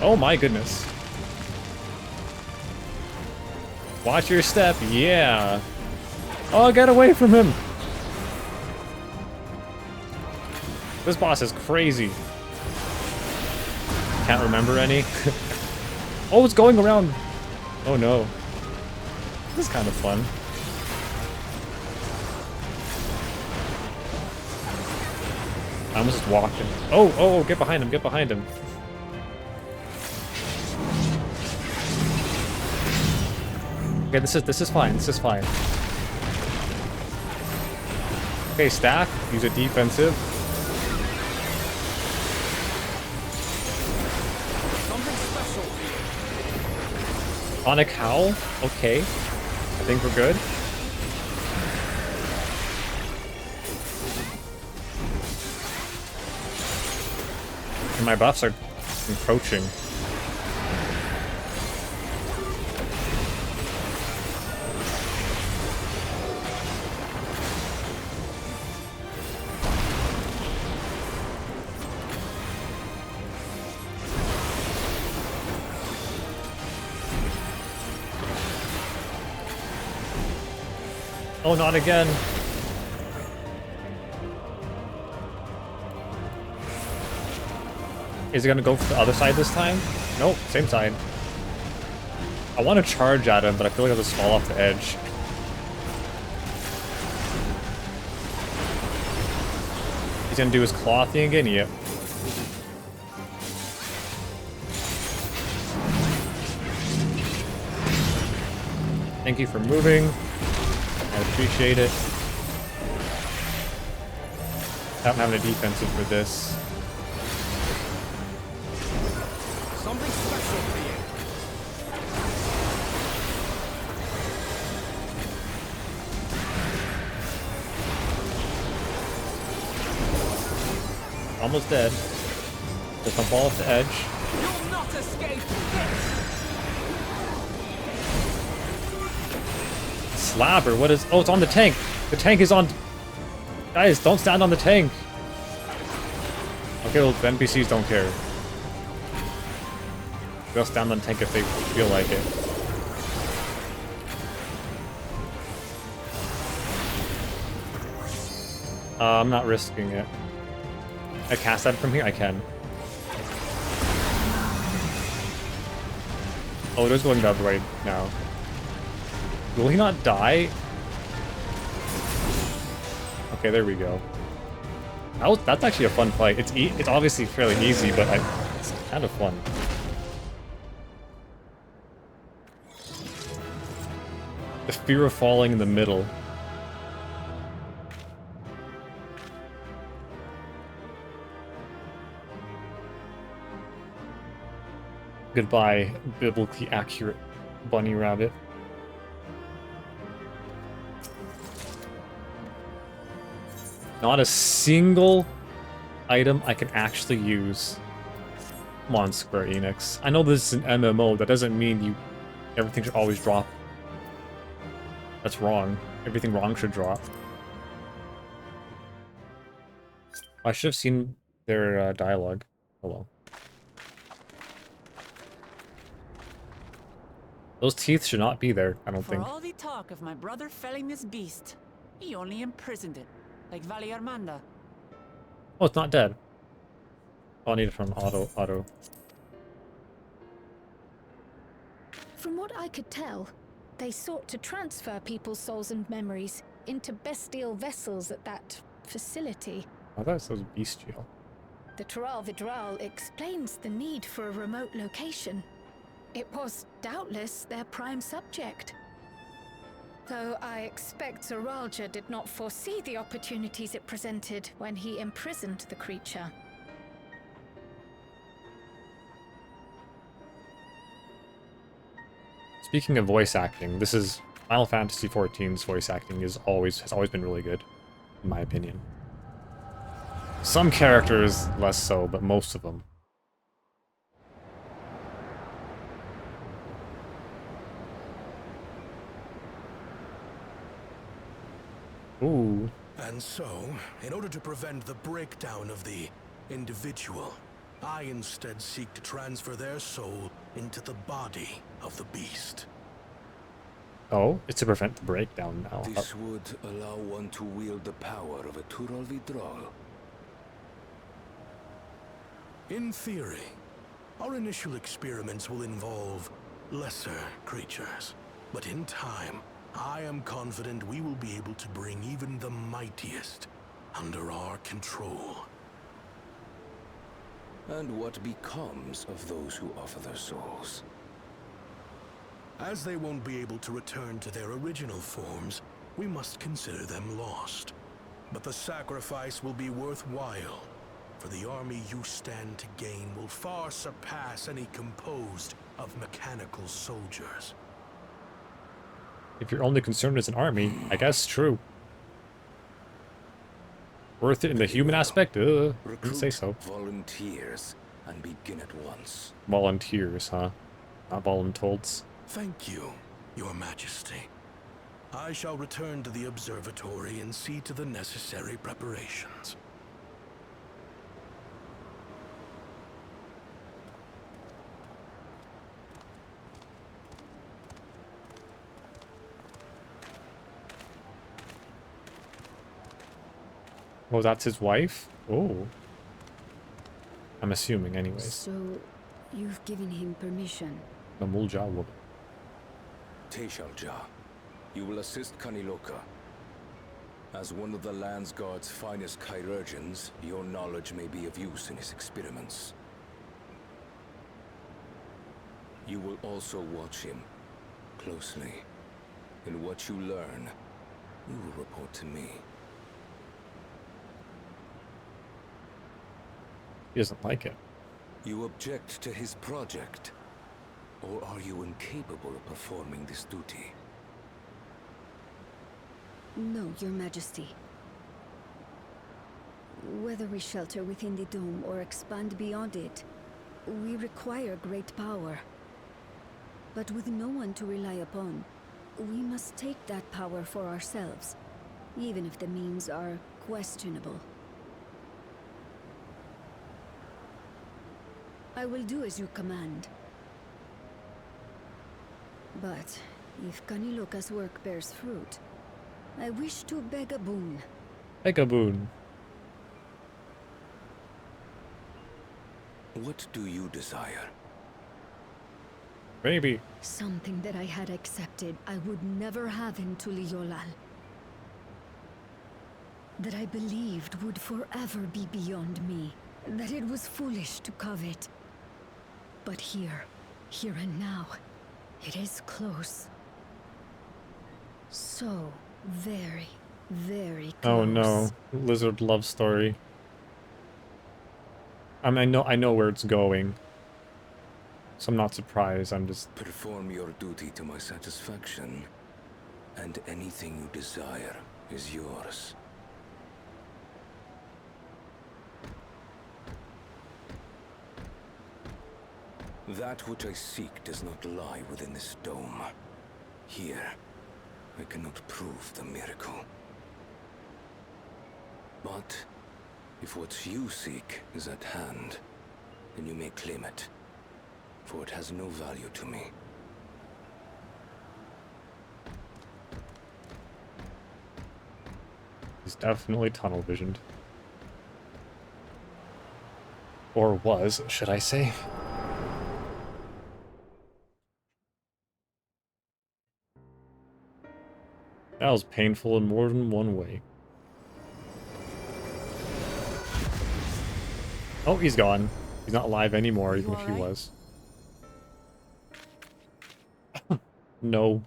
Oh my goodness. Watch your step, yeah. Oh, get away from him! This boss is crazy. Can't remember any. Oh, it's going around. Oh no. This is kind of fun. I almost just walked in. Oh, get behind him, get behind him. Okay, this is fine, this is fine. Okay, staff, use a defensive. Something special here. On a cow? Okay. I think we're good. And my buffs are encroaching. Oh, not again. Is it gonna go for the other side this time? Nope, same side. I want to charge at him, but I feel like I'll just fall off the edge. He's gonna do his claw thing again? Yep. Thank you for moving. I appreciate it. I'm having a defensive for this. Something special for you. Almost dead. Just don't fall off the edge. You'll not escape this! Slab or what is... Oh, it's on the tank. The tank is on... Guys, don't stand on the tank. Okay, well, the NPCs don't care. They'll stand on the tank if they feel like it. I'm not risking it. I cast that from here? I can. Oh, it is going the other way now. Will he not die? Okay, there we go. That's actually a fun fight. It's obviously fairly easy, but it's kind of fun. The fear of falling in the middle. Goodbye, biblically accurate bunny rabbit. Not a single item I can actually use. Come on, Square Enix. I know this is an MMO, that doesn't mean everything should always drop. That's wrong. Everything wrong should drop. I should have seen their dialogue. Oh well. Those teeth should not be there, I don't think. For all the talk of my brother felling this beast, he only imprisoned it, like Valley Armanda. Oh, it's not dead. Oh, I need it from auto. From what I could tell, they sought to transfer people's souls and memories into bestial vessels at that facility. I thought it was bestial. The Vidral explains the need for a remote location. It was doubtless their prime subject. Though I expect Zijkrial did not foresee the opportunities it presented when he imprisoned the creature. Speaking of voice acting, this is Final Fantasy XIV's voice acting has always been really good, in my opinion. Some characters less so, but most of them. Ooh. And so, in order to prevent the breakdown of the individual, I instead seek to transfer their soul into the body of the beast. Oh, it's to prevent the breakdown now. This would allow one to wield the power of a Vidral. In theory, our initial experiments will involve lesser creatures, but in time, I am confident we will be able to bring even the mightiest under our control. And what becomes of those who offer their souls? As they won't be able to return to their original forms, we must consider them lost. But the sacrifice will be worthwhile, for the army you stand to gain will far surpass any composed of mechanical soldiers. If your only concern is an army, I guess true. Worth it in the human aspect? Didn't say so. Volunteers and begin at once. Volunteers, huh? Not voluntolds. Thank you, Your Majesty. I shall return to the observatory and see to the necessary preparations. Oh, that's his wife? Oh. I'm assuming, anyways. So, you've given him permission? Namulja woman. Teishalja, you will assist Kaniloka. As one of the Land's Guard's finest chirurgeons, your knowledge may be of use in his experiments. You will also watch him closely. In what you learn, you will report to me. He doesn't like it. You object to his project? Or are you incapable of performing this duty? No, Your Majesty. Whether we shelter within the dome or expand beyond it, we require great power. But with no one to rely upon, we must take that power for ourselves, even if the means are questionable. I will do as you command. But if Kaniloka's work bears fruit, I wish to beg a boon. Beg a boon. What do you desire? Maybe. Something that I had accepted I would never have in Tuliyollal. That I believed would forever be beyond me. That it was foolish to covet. But here and now, it is close. So very, very close. Oh no, lizard love story. I mean, I know where it's going, so I'm not surprised. I'm just Perform your duty to my satisfaction, and anything you desire is yours. That which I seek does not lie within this dome. Here, I cannot prove the miracle. But if what you seek is at hand, then you may claim it, for it has no value to me. he's definitely tunnel visioned. Or was, should I say? That was painful in more than one way. Oh, he's gone. He's not alive anymore, even if he was. No.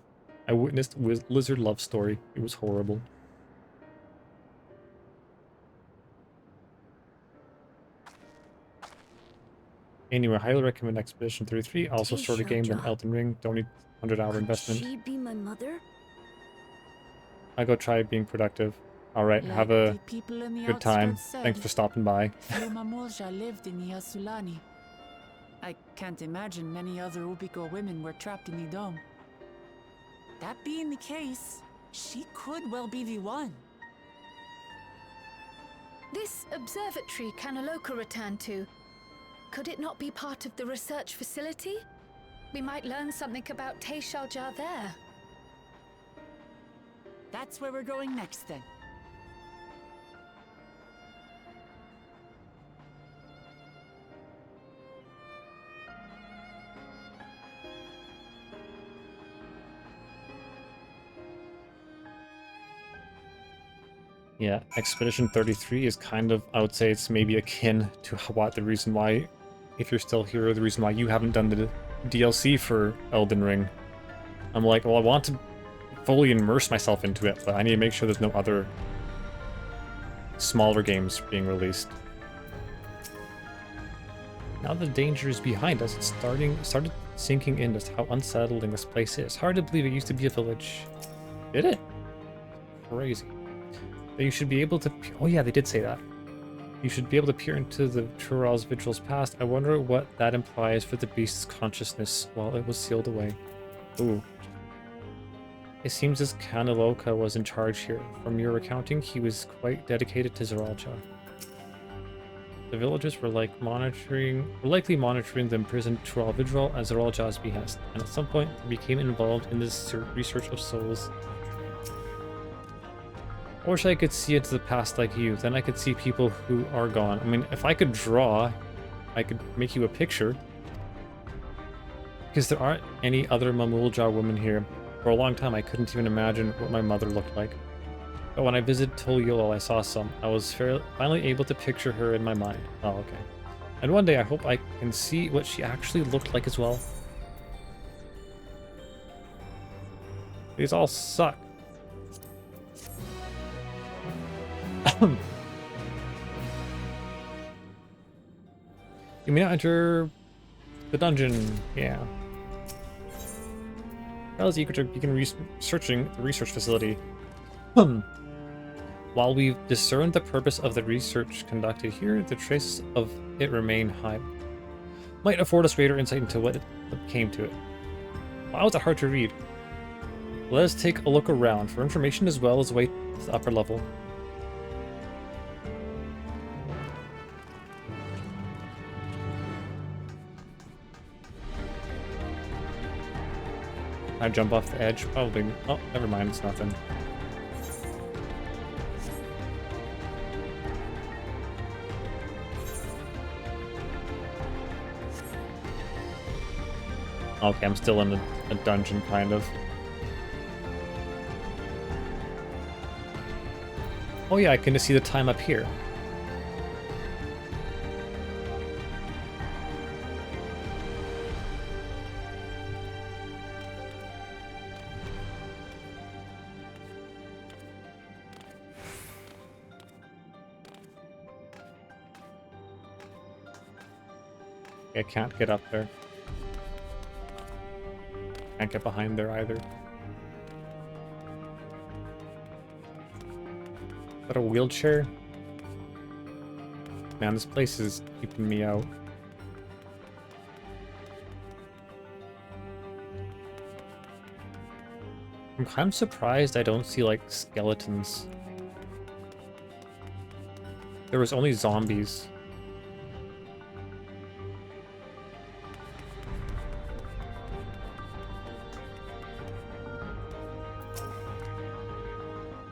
I witnessed lizard love story. It was horrible. Anyway, I highly recommend Expedition 33. Also shorter game than Elden Ring. Don't need 100-hour investment. Could she be my mother? I go try being productive. Alright, Like have a the people in the good time. outskirts said, Thanks for stopping by. Filmamolja lived in Yasulani. I can't imagine many other Ubico women were trapped in the dome. That being the case, she could well be the one. This observatory Kaniloka returned to, could it not be part of the research facility? We might learn something about Teishalja there. That's where we're going next then. Yeah, Expedition 33 is kind of, I would say it's maybe akin to what the reason why, if you're still here, the reason why you haven't done the DLC for Elden Ring. I'm like, well, I want to fully immerse myself into it, but I need to make sure there's no other smaller games being released. Now the danger is behind us, it's started sinking in just how unsettling this place is. Hard to believe it used to be a village. Did it? Crazy. But you should be able to... Oh yeah, they did say that. You should be able to peer into the Tural's vigil's past. I wonder what that implies for the beast's consciousness while it was sealed away. Ooh. It seems as Kaniloka was in charge here. From your recounting, he was quite dedicated to Zijkrial. The villagers were likely monitoring the imprisoned Tural Vigil at Zijkrial's behest, and at some point they became involved in this research of souls. I wish I could see into the past like you, then I could see people who are gone. I mean, if I could draw, I could make you a picture. Because there aren't any other Mamulja women here. For a long time, I couldn't even imagine what my mother looked like. But when I visited Toliol, I saw some. I was finally able to picture her in my mind. Oh, okay. And one day, I hope I can see what she actually looked like as well. These all suck. You may not enter the dungeon. Yeah. As you can begin researching the research facility. While we've discerned the purpose of the research conducted here, the traces of it remain high. Might afford us greater insight into what came to it. Why was it hard to read? Let us take a look around for information as well as way to the upper level. I jump off the edge? Probably. Oh, never mind, it's nothing. Okay, I'm still in a dungeon, kind of. Oh yeah, I can just see the time up here. I can't get up there. Can't get behind there either. Is that a wheelchair? Man, this place is keeping me out. I'm kind of surprised I don't see, like, skeletons. There was only zombies.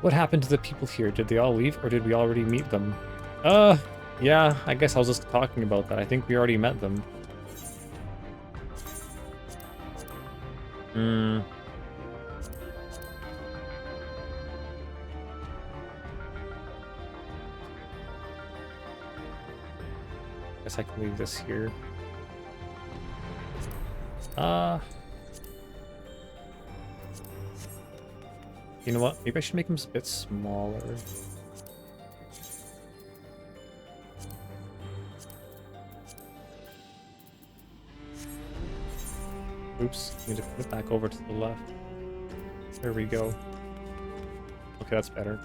What happened to the people here? Did they all leave, or did we already meet them? Yeah, I guess I was just talking about that. I think we already met them. Guess I can leave this here. You know what? Maybe I should make them a bit smaller. Oops, need to put it back over to the left. There we go. Okay, that's better.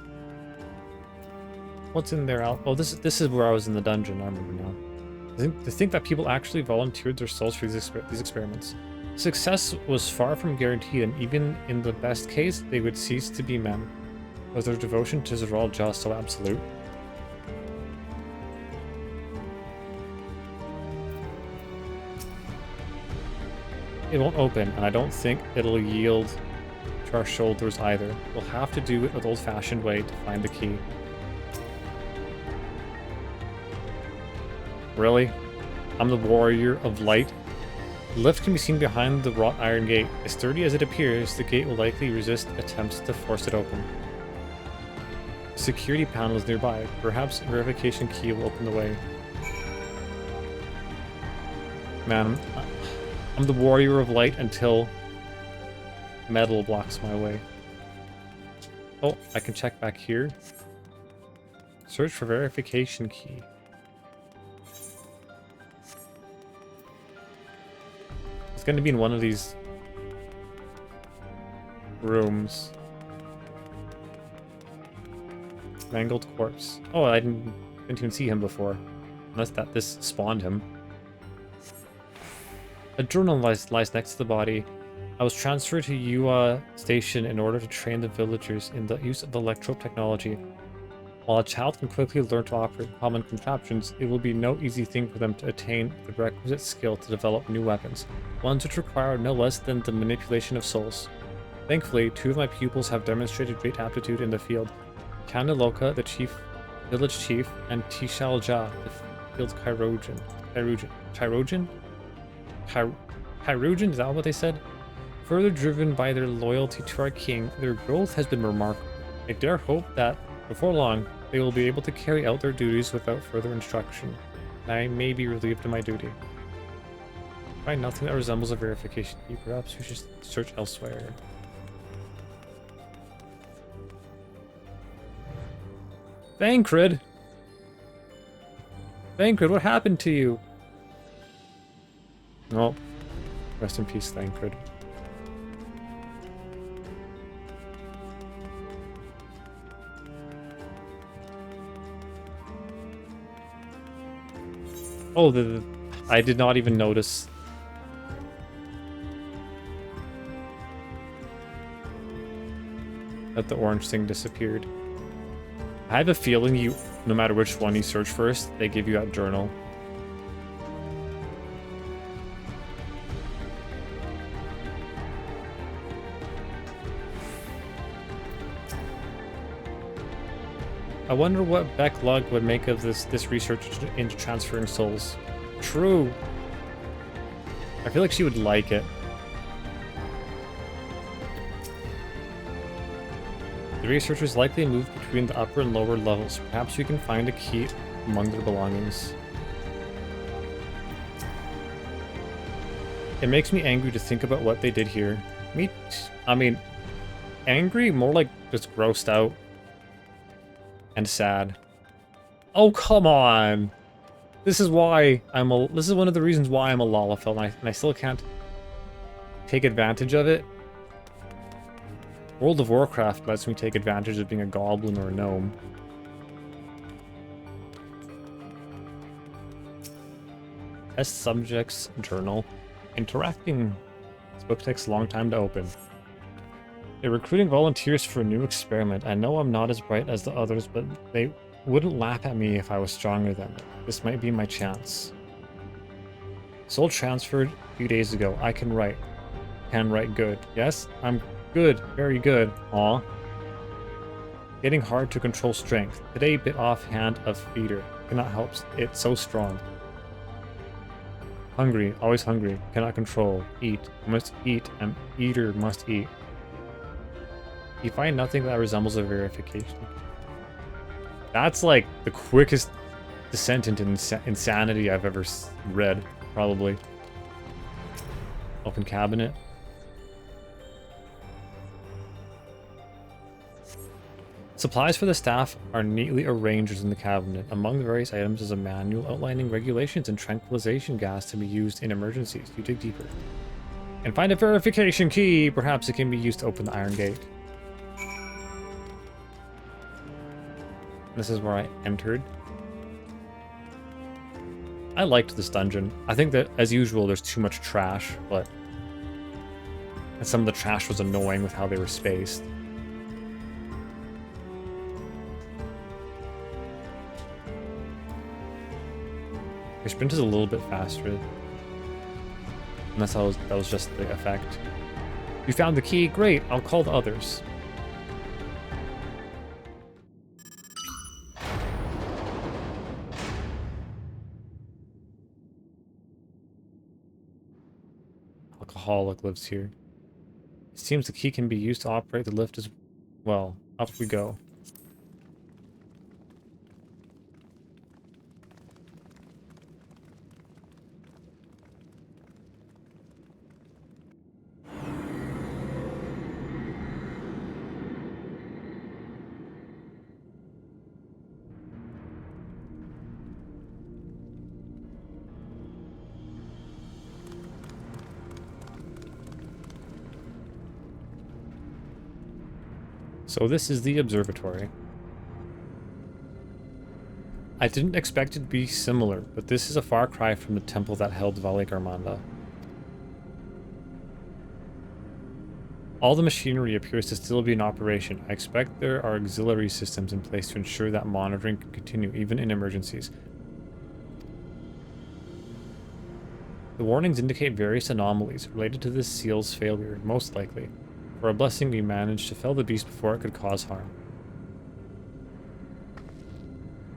What's in there? Oh, this is where I was in the dungeon. I remember now. To think that people actually volunteered their souls for these experiments. Success was far from guaranteed, and even in the best case, they would cease to be men. Was their devotion to Zijkrial so absolute? It won't open, and I don't think it'll yield to our shoulders either. We'll have to do it the old-fashioned way to find the key. Really? I'm the warrior of light? The lift can be seen behind the wrought iron gate. As sturdy as it appears, the gate will likely resist attempts to force it open. security panels nearby. Perhaps a verification key will open the way. Man, I'm the warrior of light until metal blocks my way. Oh, I can check back here. Search for verification key. It's going to be in one of these rooms. Mangled corpse. Oh, I didn't even see him before. Unless this spawned him. A journal lies next to the body. I was transferred to Yua Station in order to train the villagers in the use of electro technology. While a child can quickly learn to operate common contraptions, it will be no easy thing for them to attain the requisite skill to develop new weapons, ones which require no less than the manipulation of souls. Thankfully, 2 of my pupils have demonstrated great aptitude in the field. Kaniloka, the village chief, and Tishalja, the field's Chirurgeon. Chirurgeon, is that what they said? Further driven by their loyalty to our king, their growth has been remarkable. I dare hope that, before long, they will be able to carry out their duties without further instruction. I may be relieved of my duty. Find nothing that resembles a verification key. Perhaps we should search elsewhere. Thancred! Thancred, what happened to you? Oh. Rest in peace, Thancred. Oh, I did not even notice. That the orange thing disappeared. I have a feeling no matter which one you search first, they give you that journal. I wonder what Beck Lug would make of this research into transferring souls. True. I feel like she would like it. The researchers likely moved between the upper and lower levels. Perhaps we can find a key among their belongings. It makes me angry to think about what they did here. I mean, angry? More like just grossed out. And sad. Oh, come on! This is why this is one of the reasons why I'm a Lalafell, and I still can't take advantage of it. World of Warcraft lets me take advantage of being a goblin or a gnome. Test subjects journal. Interacting. This book takes a long time to open. They're recruiting volunteers for a new experiment. I know I'm not as bright as the others, but they wouldn't laugh at me if I was stronger than them. This might be my chance. Soul transferred a few days ago. I can write. Can write good. Yes, I'm good. Very good. Aw. Getting hard to control strength. Today bit off hand of feeder. Cannot help it. So strong. Hungry. Always hungry. Cannot control. Eat. Must eat. An eater must eat. You find nothing that resembles a verification. That's like the quickest descent into insanity I've ever read, probably. Open cabinet. Supplies for the staff are neatly arranged in the cabinet. Among the various items is a manual outlining regulations and tranquilization gas to be used in emergencies. You dig deeper. And find a verification key. Perhaps it can be used to open the iron gate. This is where I entered. I liked this dungeon. I think that, as usual, there's too much trash, but... And some of the trash was annoying with how they were spaced. Your sprint is a little bit faster. Unless that was just the effect. You found the key? Great, I'll call the others. Alcoholic lives here. It seems the key can be used to operate the lift as well. Up we go. So this is the observatory. I didn't expect it to be similar, but this is a far cry from the temple that held Valley Garmanda. All the machinery appears to still be in operation. I expect there are auxiliary systems in place to ensure that monitoring can continue even in emergencies. The warnings indicate various anomalies related to this seal's failure, most likely. For a blessing, we managed to fell the beast before it could cause harm.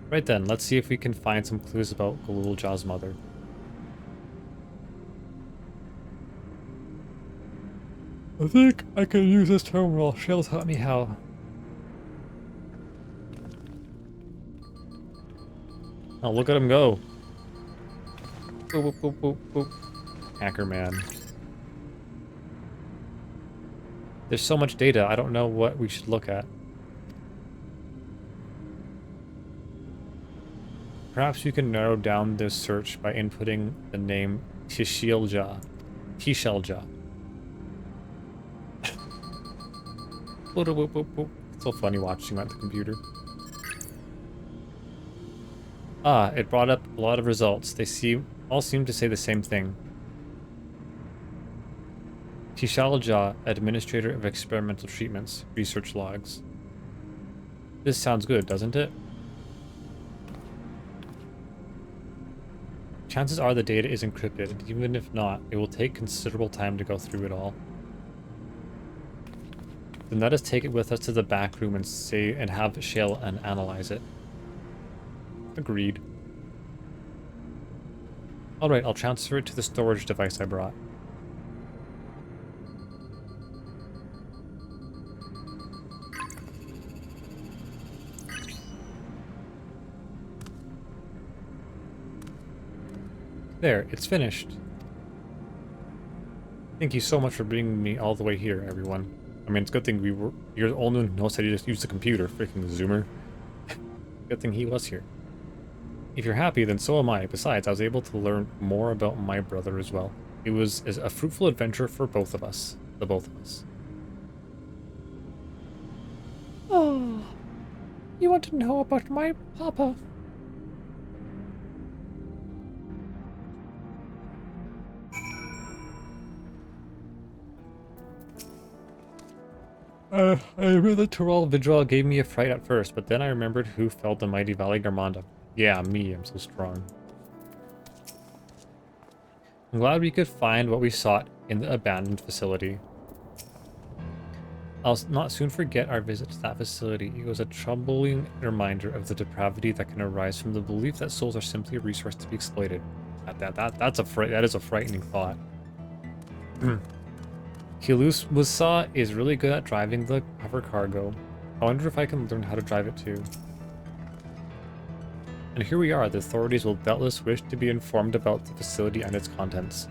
Right then, let's see if we can find some clues about Galulja's mother. I think I can use this terminal. Shell taught me how. Oh, look at him go. Boop, boop, boop, boop, boop. Hacker man. There's so much data, I don't know what we should look at. Perhaps you can narrow down this search by inputting the name Tishelja. Tishelja. It's so funny watching at the computer. Ah, it brought up a lot of results. They all seem to say the same thing. Tishelja, Administrator of Experimental Treatments, Research Logs. This sounds good, doesn't it? Chances are the data is encrypted, and even if not, it will take considerable time to go through it all. Then let us take it with us to the back room and have Shale and analyze it. Agreed. Alright, I'll transfer it to the storage device I brought. There, it's finished. Thank you so much for bringing me all the way here, everyone. I mean, it's a good thing you're the only one who knows how to just use the computer, freaking zoomer. Good thing he was here. If you're happy, then so am I. Besides, I was able to learn more about my brother as well. It was a fruitful adventure for both of us. The both of us. Oh, you want to know about my papa? I remember that Tural Vidral gave me a fright at first, but then I remembered who felled the mighty Valley Garmanda. Yeah, me, I'm so strong. I'm glad we could find what we sought in the abandoned facility. I'll not soon forget our visit to that facility. It was a troubling reminder of the depravity that can arise from the belief that souls are simply a resource to be exploited. That is a frightening thought. Kilus Musa is really good at driving the hover cargo. I wonder if I can learn how to drive it too. And here we are. The authorities will doubtless wish to be informed about the facility and its contents.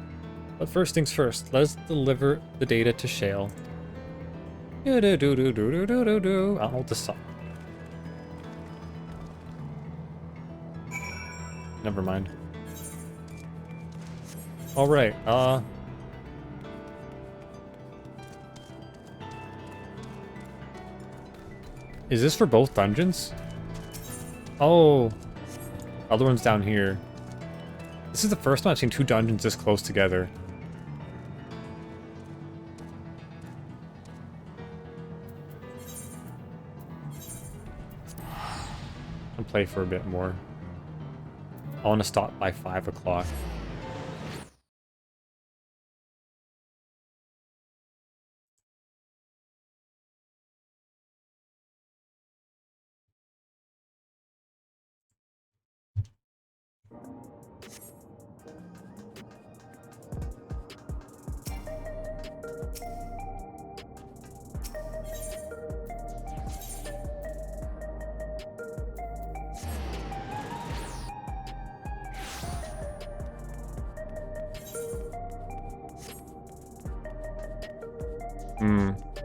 But first things first, let us deliver the data to Shale. I don't know what this song. Never mind. Alright, is this for both dungeons? Oh. Other one's down here. This is the first time I've seen two dungeons this close together. I'll play for a bit more. I want to stop by 5 o'clock.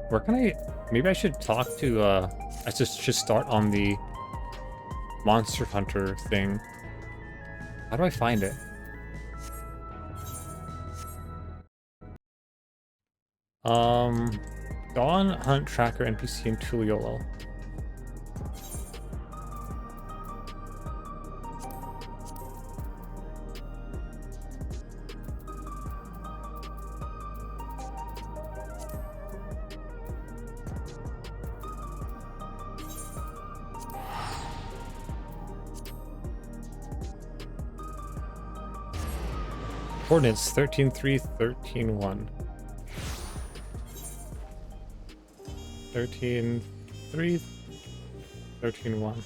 Where can I... Maybe I should talk to, I should start on the Monster Hunter thing. How do I find it? Dawn Hunt Tracker NPC in Tuliolo. Coordinates 13-3, 13-1. 13-3, 13-1.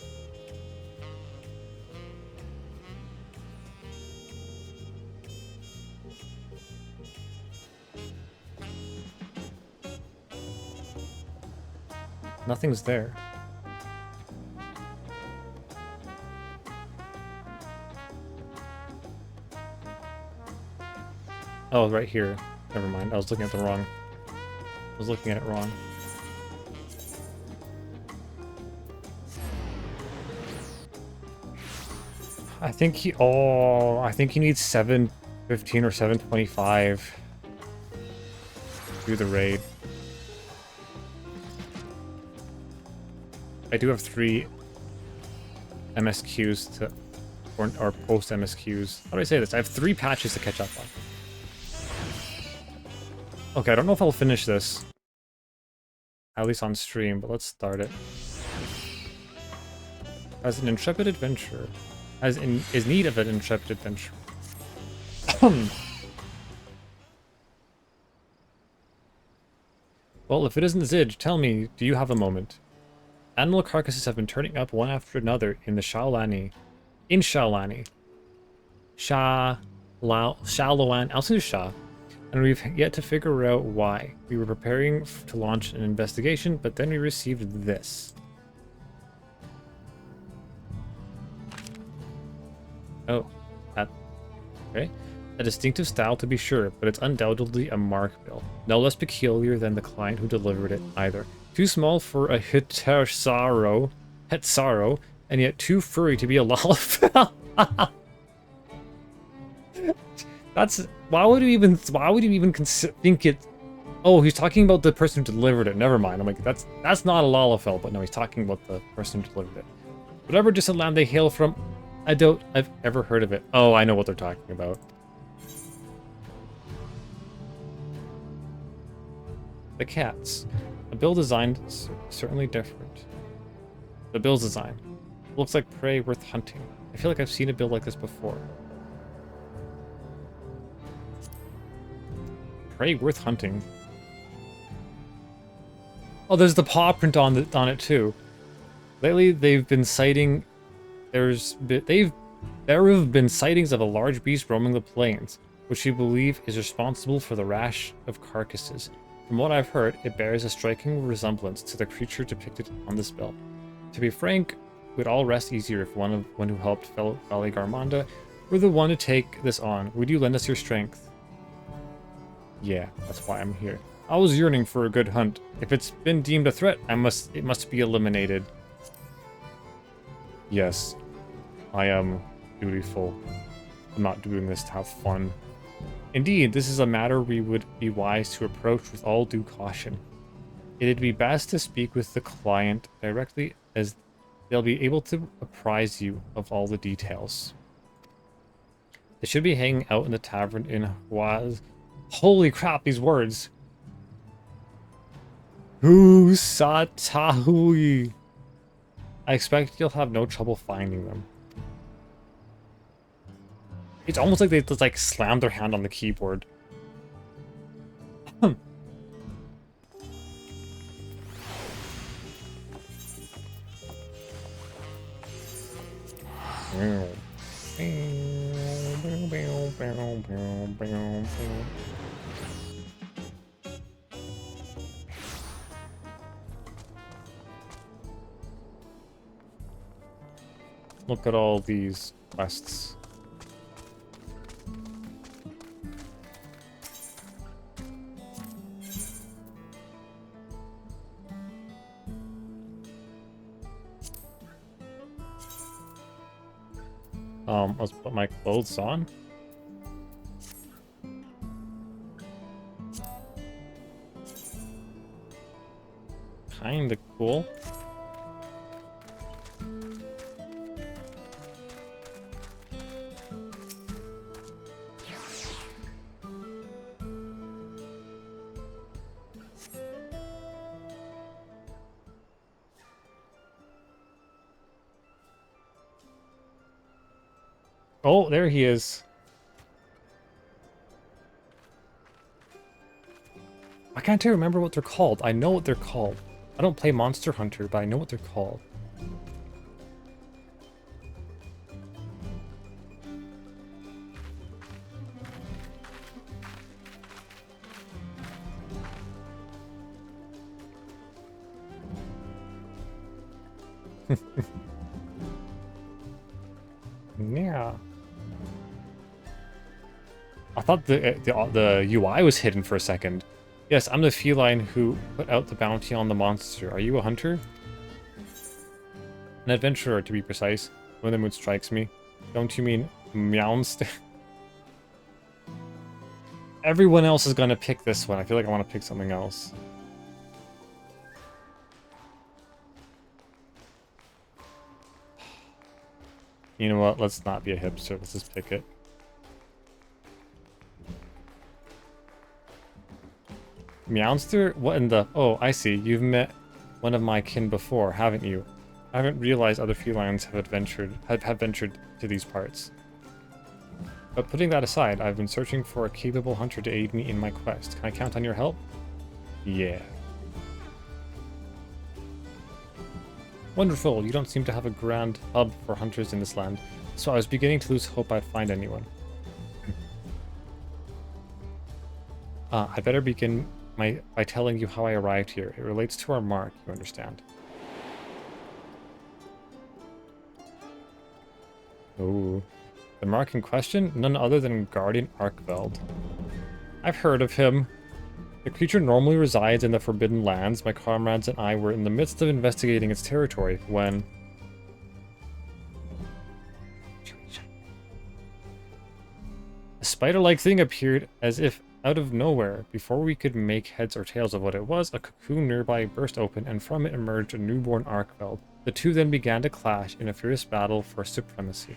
Nothing's there. Oh, right here. Never mind. I was looking at it wrong. I think he needs 715 or 725 to do the raid. I do have 3 MSQs to or post MSQs. How do I say this? I have 3 patches to catch up on. Okay, I don't know if I'll finish this, at least on stream, but let's start it. As an intrepid adventurer, is need of an intrepid adventurer. Well, if it isn't Zij, tell me, do you have a moment? Animal carcasses have been turning up one after another in the Shaolani. Shaloan, I'll say Sha. And we've yet to figure out why. We were preparing to launch an investigation, but then we received this. Oh, okay. A distinctive style to be sure, but it's undoubtedly a mark bill. No less peculiar than the client who delivered it either. Too small for a Hetsaro, and yet too furry to be a Lalafell. That's why would you even think it? Oh, he's talking about the person who delivered it. Never mind. I'm like, that's not a Lalafell, but no, he's talking about the person who delivered it. Whatever distant land they hail from, I doubt I've ever heard of it. Oh, I know what they're talking about. The cats. The build design is certainly different. The build's design looks like prey worth hunting. I feel like I've seen a build like this before. Prey worth hunting. Oh, there's the paw print on it too. Lately, they've been citing. There have been sightings of a large beast roaming the plains, which you believe is responsible for the rash of carcasses. From what I've heard, it bears a striking resemblance to the creature depicted on this bill. To be frank, we'd all rest easier if one who helped Valley Garmanda were the one to take this on. Would you lend us your strength? Yeah, that's why I'm here. I was yearning for a good hunt. If it's been deemed a threat, it must be eliminated. Yes, I am dutiful. I'm not doing this to have fun. Indeed, this is a matter we would be wise to approach with all due caution. It'd be best to speak with the client directly, as they'll be able to apprise you of all the details. They should be hanging out in the tavern in Huaz. Holy crap, these words! Husatahui. I expect you'll have no trouble finding them. It's almost like they just like slammed their hand on the keyboard. Look at all these quests. Let's put my clothes on. kinda cool. Oh, there he is. Why can't I remember what they're called? I know what they're called. I don't play Monster Hunter, but I know what they're called. Yeah. I thought the UI was hidden for a second. Yes, I'm the feline who put out the bounty on the monster. Are you a hunter? An adventurer, to be precise. When the mood strikes me. Don't you mean Meowst? Everyone else is gonna pick this one. I feel like I want to pick something else. You know what? Let's not be a hipster. Let's just pick it. Meowster? What in the... Oh, I see. You've met one of my kin before, haven't you? I haven't realized other felines have ventured to these parts. But putting that aside, I've been searching for a capable hunter to aid me in my quest. Can I count on your help? Yeah. Wonderful. You don't seem to have a grand hub for hunters in this land, so I was beginning to lose hope I'd find anyone. I better begin by telling you how I arrived here. It relates to our mark, you understand. Ooh. The mark in question? None other than Guardian Arkveld. I've heard of him. The creature normally resides in the Forbidden Lands. My comrades and I were in the midst of investigating its territory when... a spider-like thing appeared as if out of nowhere. Before we could make heads or tails of what it was, a cocoon nearby burst open, and from it emerged a newborn Arkveld. The two then began to clash in a fierce battle for supremacy.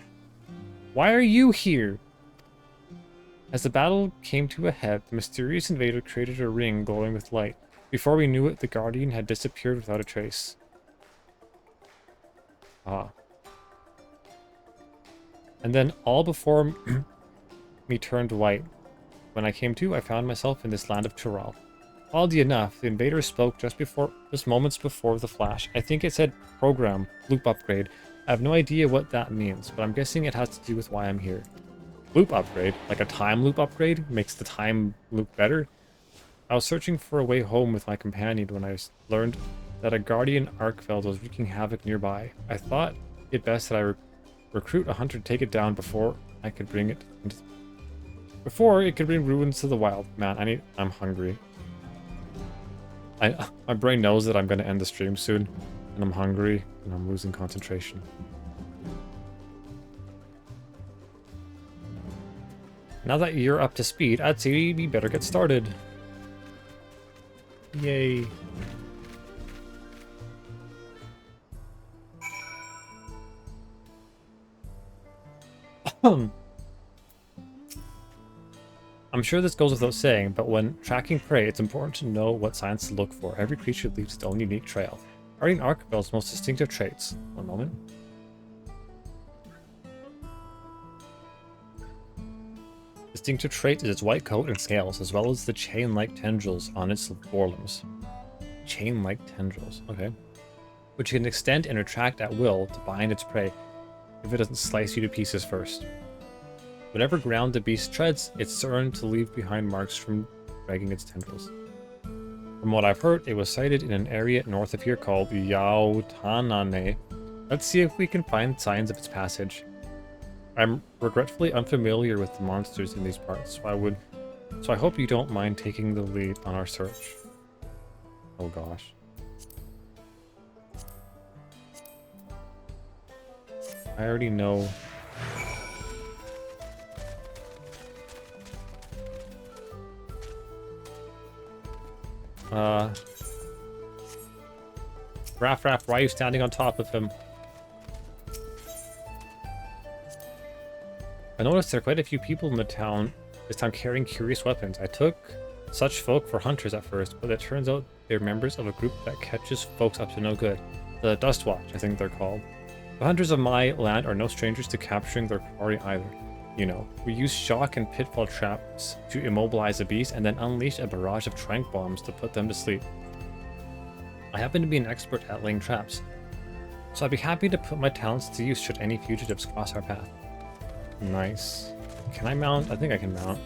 Why are you here? As the battle came to a head, the mysterious invader created a ring glowing with light. Before we knew it, the Guardian had disappeared without a trace. Ah. And then all before me turned white. When I came to, I found myself in this land of Tyrell. Oddly enough, the invader spoke just moments before the flash. I think it said program, loop upgrade. I have no idea what that means, but I'm guessing it has to do with why I'm here. Loop upgrade? Like a time loop upgrade? Makes the time loop better? I was searching for a way home with my companion when I learned that a Guardian Arkveld was wreaking havoc nearby. I thought it best that I recruit a hunter to take it down before it could bring ruins to the wild. Man, I'm hungry. My brain knows that I'm going to end the stream soon, and I'm hungry, and I'm losing concentration. Now that you're up to speed, I'd say we better get started. Yay. I'm sure this goes without saying, but when tracking prey, it's important to know what signs to look for. Every creature leaves its own unique trail. Guardian Arkveld's most distinctive traits. One moment. Distinctive trait is its white coat and scales, as well as the chain-like tendrils on its forelimbs. Chain-like tendrils, okay. Which can extend and retract at will to bind its prey if it doesn't slice you to pieces first. Whatever ground the beast treads, it's certain to leave behind marks from dragging its tendrils. From what I've heard, it was sighted in an area north of here called Yautanane. Let's see if we can find signs of its passage. I'm regretfully unfamiliar with the monsters in these parts, so I hope you don't mind taking the lead on our search. Oh gosh. I already know. Raff, why are you standing on top of him? I noticed there are quite a few people in the town this time carrying curious weapons. I took such folk for hunters at first, but it turns out they're members of a group that catches folks up to no good. The Dust Watch, I think they're called. The hunters of my land are no strangers to capturing their quarry either. You know, we use shock and pitfall traps to immobilize a beast and then unleash a barrage of tranq bombs to put them to sleep. I happen to be an expert at laying traps, so I'd be happy to put my talents to use should any fugitives cross our path. Nice. Can I mount? I think I can mount.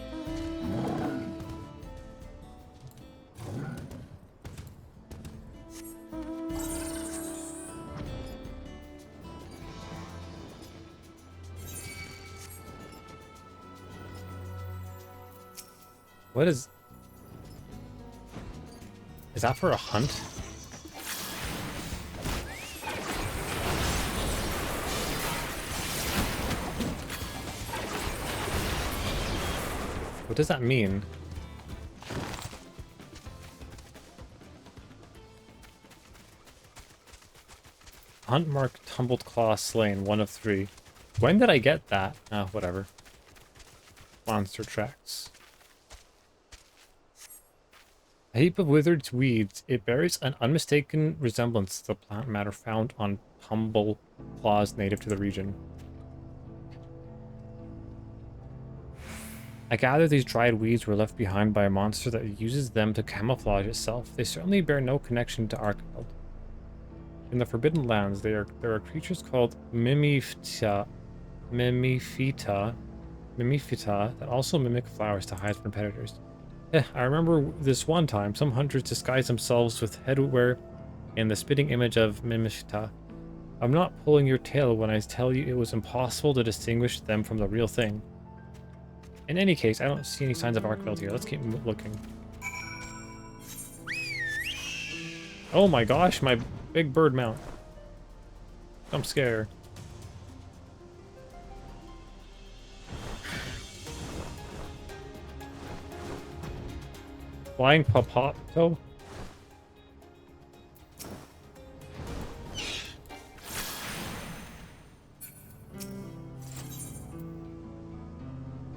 What is that for a hunt? What does that mean? Hunt mark tumbled claw slain, 1 of 3. When did I get that? Ah, whatever. Monster tracks. A heap of withered weeds. It bears an unmistaken resemblance to the plant matter found on tumble claws native to the region. I gather these dried weeds were left behind by a monster that uses them to camouflage itself. They certainly bear no connection to Arkveld. In the Forbidden Lands, there are creatures called Mimifita that also mimic flowers to hide from predators. I remember this one time, some hunters disguised themselves with headwear in the spitting image of Mimifita. I'm not pulling your tail when I tell you it was impossible to distinguish them from the real thing. In any case, I don't see any signs of Arkveld here. Let's keep looking. Oh my gosh, my big bird mount. I'm scared. Flying Papato?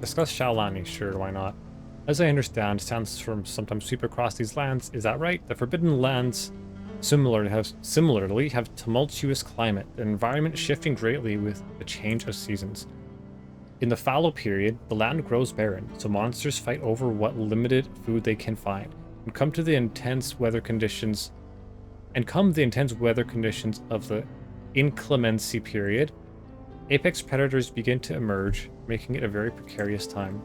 Discuss Shaolani, sure, why not? As I understand, sandstorms sometimes sweep across these lands. Is that right? The Forbidden Lands similarly have tumultuous climate, the environment shifting greatly with the change of seasons. In the fallow period, the land grows barren, so monsters fight over what limited food they can find, and come the intense weather conditions of the inclemency period, apex predators begin to emerge, making it a very precarious time.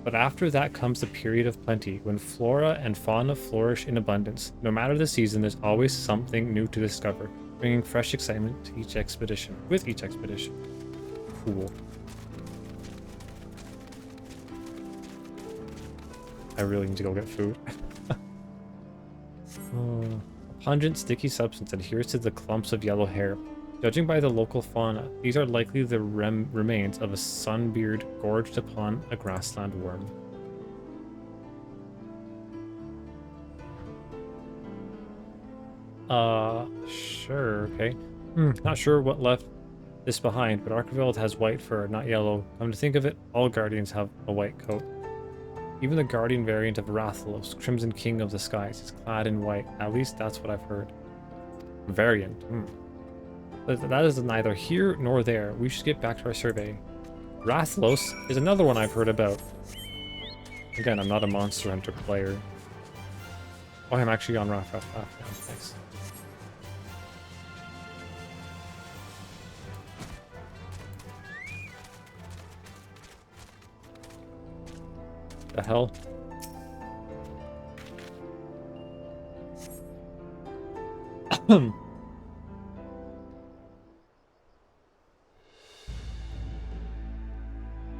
But after that comes the period of plenty, when flora and fauna flourish in abundance. No matter the season, there's always something new to discover, bringing fresh excitement to each expedition. Cool. I really need to go get food. A pungent, sticky substance adheres to the clumps of yellow hair. Judging by the local fauna, these are likely the remains of a sunbeard gorged upon a grassland worm. Sure, okay. Not sure what left this behind, but Arkveld has white fur, not yellow. Come to think of it, all guardians have a white coat. Even the guardian variant of Rathalos, Crimson King of the Skies, is clad in white. At least that's what I've heard. Variant. That is neither here nor there. We should get back to our survey. Rathalos is another one I've heard about. Again, I'm not a Monster Hunter player. Oh, I'm actually on Raff. Thanks. The hell?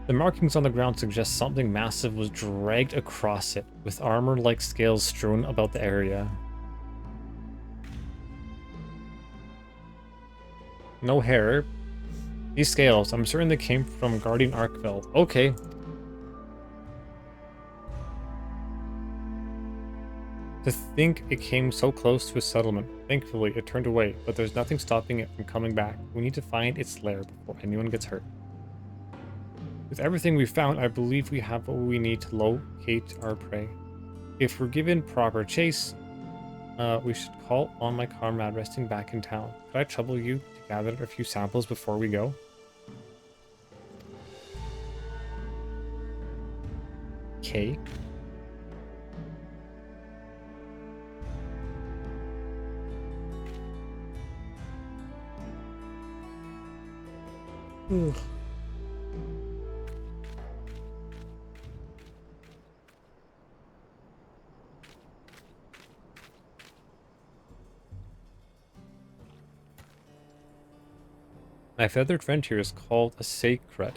The markings on the ground suggest something massive was dragged across it, with armor-like scales strewn about the area. No hair. These scales, I'm certain they came from Guardian Arkveld. Okay. To think it came so close to a settlement. Thankfully, it turned away, but there's nothing stopping it from coming back. We need to find its lair before anyone gets hurt. With everything we've found, I believe we have what we need to locate our prey. If we're given proper chase, we should call on my comrade resting back in town. Could I trouble you to gather a few samples before we go? Okay. Ugh. My feathered friend here is called a Zijkrial.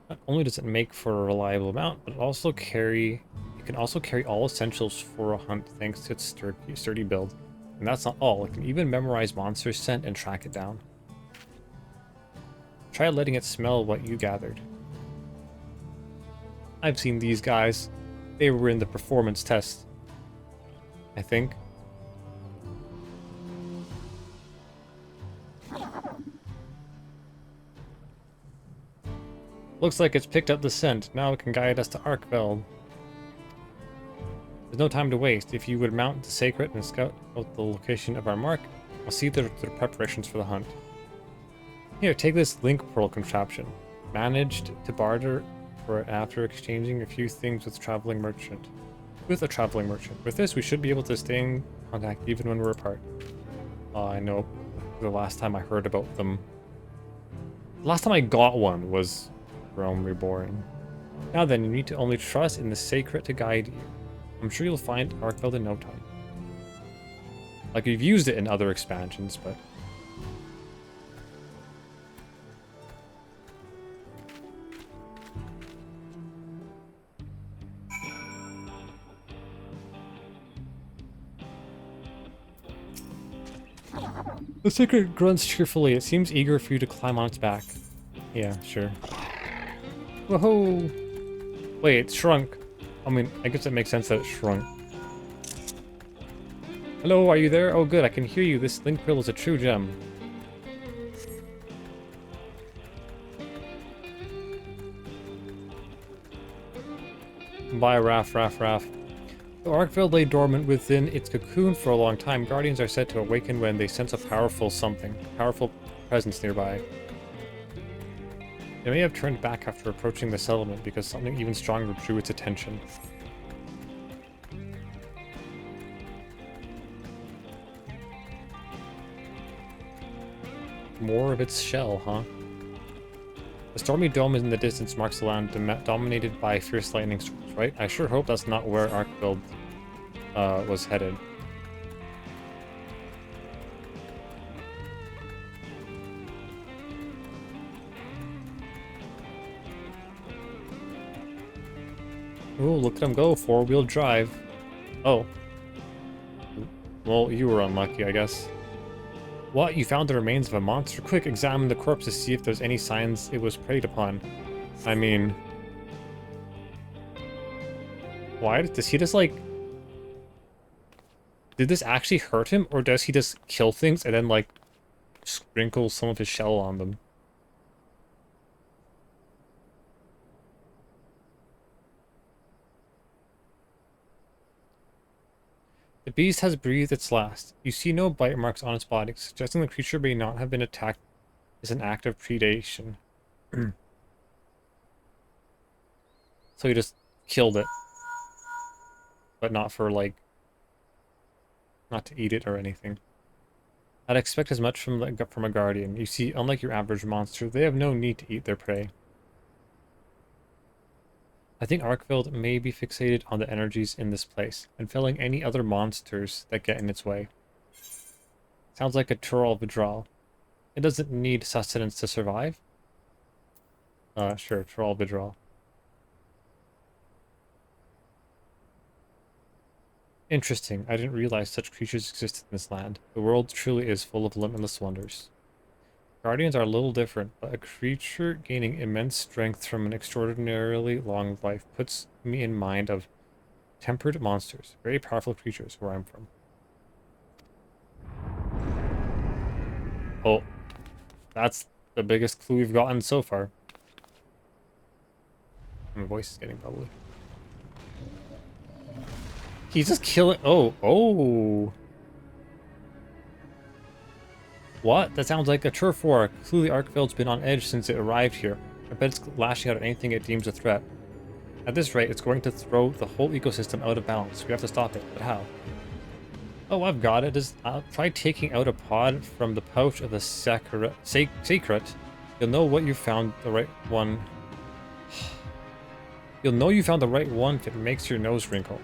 Not only does it make for a reliable mount, but it can also carry all essentials for a hunt thanks to its sturdy build. And that's not all, it can even memorize monsters' scent and track it down. Try letting it smell what you gathered. I've seen these guys. They were in the performance test, I think. Looks like it's picked up the scent. Now it can guide us to Arkveld. There's no time to waste. If you would mount the Sacred and scout out the location of our mark, I'll see the preparations for the hunt. Here, take this link pearl contraption. Managed to barter for it after exchanging a few things with a traveling merchant. With this, we should be able to stay in contact even when we're apart. I know the last time I heard about them. The last time I got one was Realm Reborn. Now then, you need to only trust in the Sacred to guide you. I'm sure you'll find Arkveld in no time. Like, you've used it in other expansions, but... The Sacred grunts cheerfully. It seems eager for you to climb on its back. Yeah, sure. Whoa! Wait, it shrunk. I mean, I guess it makes sense that it shrunk. Hello, are you there? Oh good, I can hear you. This link pearl is a true gem. Bye, Raff. The Arkveld lay dormant within its cocoon for a long time. Guardians are said to awaken when they sense a powerful presence nearby. They may have turned back after approaching the settlement because something even stronger drew its attention. More of its shell, huh? The stormy dome in the distance marks the land dominated by fierce lightning storms, right? I sure hope that's not where Arkveld was headed. Oh, look at him go, four-wheel drive. Oh. Well, you were unlucky, I guess. What? You found the remains of a monster? Quick, examine the corpse to see if there's any signs it was preyed upon. I mean... Why? Does he just, like... Did this actually hurt him? Or does he just kill things and then, like, sprinkle some of his shell on them? The beast has breathed its last. You see no bite marks on its body, suggesting the creature may not have been attacked as an act of predation. So he just killed it. But not for, like... Not to eat it or anything. I'd expect as much from a guardian. You see, unlike your average monster, they have no need to eat their prey. I think Arkveld may be fixated on the energies in this place, and felling any other monsters that get in its way. Sounds like a Troll withdrawal. It doesn't need sustenance to survive. Sure, Troll withdrawal. Interesting. I didn't realize such creatures existed in this land. The world truly is full of limitless wonders. Guardians are a little different, but a creature gaining immense strength from an extraordinarily long life puts me in mind of Tempered monsters. Very powerful creatures where I'm from. Oh, that's the biggest clue we've gotten so far. My voice is getting bubbly. He's just killing. Oh. What? That sounds like a turf war. Clearly Arkfeld's been on edge since it arrived here. I bet it's lashing out at anything it deems a threat. At this rate, it's going to throw the whole ecosystem out of balance. We have to stop it, but how? Oh, I've got it. Try taking out a pod from the pouch of the Zijkrial. You'll know what you found the right one. You'll know you found the right one if it makes your nose wrinkle.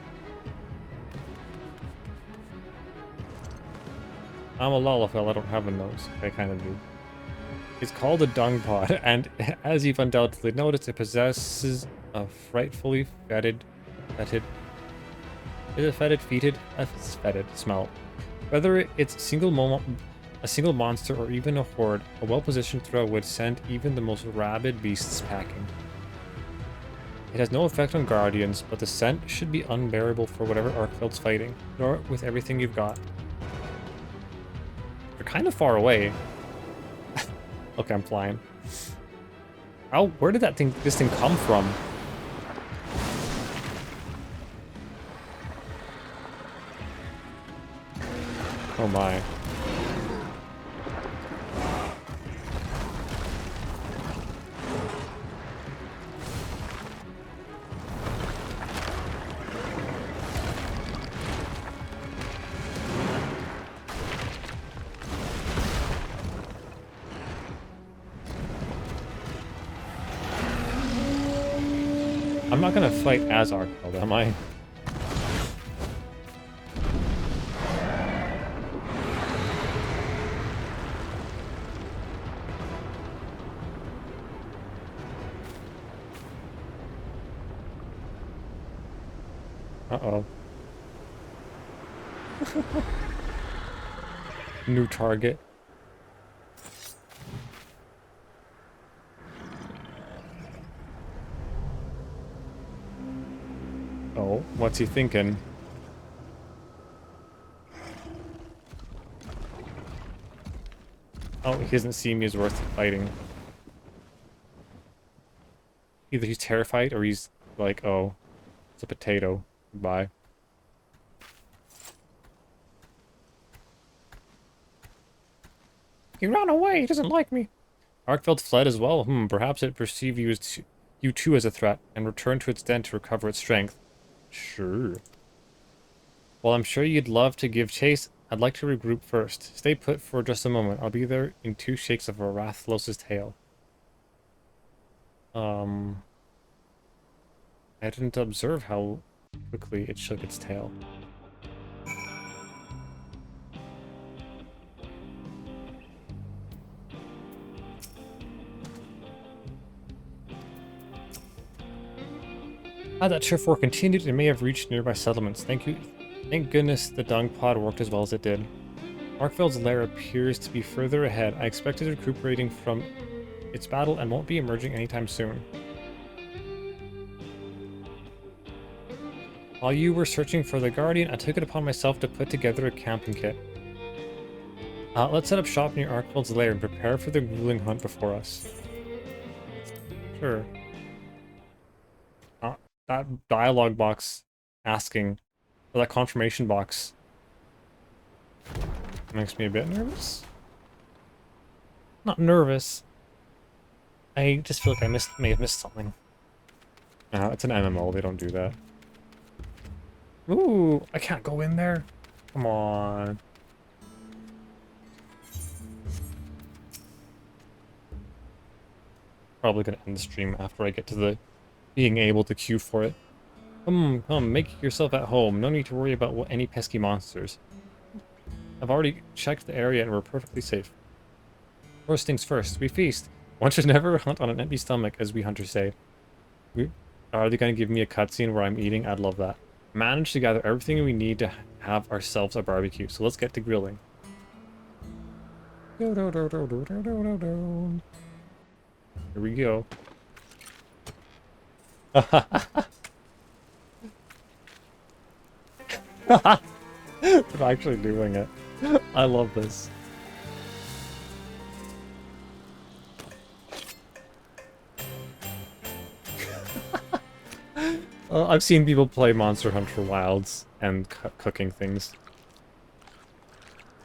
I'm a lollipop, I don't have a nose. I kind of do. It's called a dung pod, and as you've undoubtedly noticed, it possesses a frightfully fetid smell. Whether it's a single monster or even a horde, a well-positioned throw would send even the most rabid beasts packing. It has no effect on guardians, but the scent should be unbearable for whatever Arkfeld's fighting. Ignore it with everything you've got. They're kind of far away. Okay, I'm flying. Oh, where did this thing come from? Oh my. I'm not gonna fight as Arkfeld, am I? Uh-oh. New target. Oh, what's he thinking? Oh, he doesn't see me as worth fighting. Either he's terrified or he's like, oh, it's a potato. Goodbye. He ran away. He doesn't like me. Arkfeld fled as well. Perhaps it perceived you too as a threat and returned to its den to recover its strength. Sure. Well, I'm sure you'd love to give chase. I'd like to regroup first. Stay put for just a moment. I'll be there in 2 shakes of a Rathalos' tail. I didn't observe how quickly it shook its tail. Had that turf war continued, it may have reached nearby settlements. Thank goodness the dung pod worked as well as it did. Arkfeld's lair appears to be further ahead. I expect it recuperating from its battle and won't be emerging anytime soon. While you were searching for the Guardian, I took it upon myself to put together a camping kit. Let's set up shop near Arkfeld's lair and prepare for the grueling hunt before us. Sure. That dialogue box asking, or that confirmation box, makes me a bit nervous. Not nervous. I just feel like I may have missed something. It's an MMO, they don't do that. Ooh, I can't go in there. Come on. Probably gonna end the stream after I get to the being able to queue for it. Come, make yourself at home. No need to worry about any pesky monsters. I've already checked the area and we're perfectly safe. First things first, we feast. One should never hunt on an empty stomach, as we hunters say. Are they going to give me a cutscene where I'm eating? I'd love that. Managed to gather everything we need to have ourselves a barbecue, so let's get to grilling. Here we go. They're actually doing it. I love this. I've seen people play Monster Hunter Wilds and cooking things.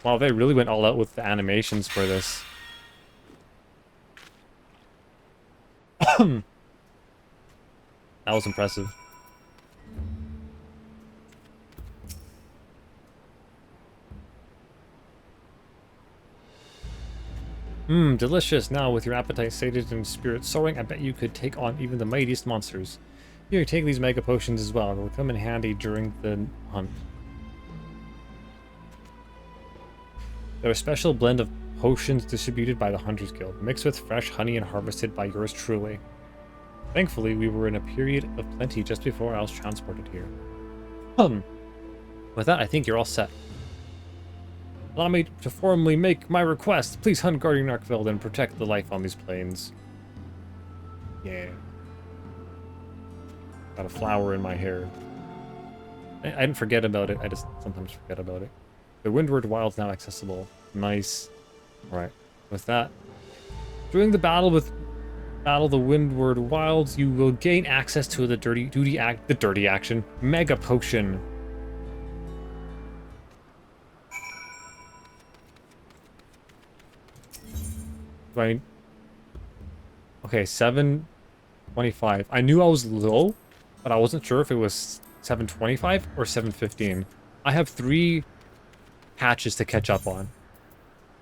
Wow, they really went all out with the animations for this. That was impressive. Delicious. Now, with your appetite sated and spirit soaring, I bet you could take on even the mightiest monsters. Here, take these mega potions as well. They'll come in handy during the hunt. They're a special blend of potions distributed by the Hunters Guild, mixed with fresh honey and harvested by yours truly. Thankfully, we were in a period of plenty just before I was transported here. With that, I think you're all set. Allow me to formally make my request. Please hunt Guardian Arkveld and protect the life on these plains. Yeah. Got a flower in my hair. I didn't forget about it. I just sometimes forget about it. The Windward Wild's now accessible. Nice. Alright. With that, during the battle the Windward Wilds, you will gain access to the dirty action Mega Potion. Right. Okay, 725. I knew I was low, but I wasn't sure if it was 725 or 715. I have 3 hatches to catch up on.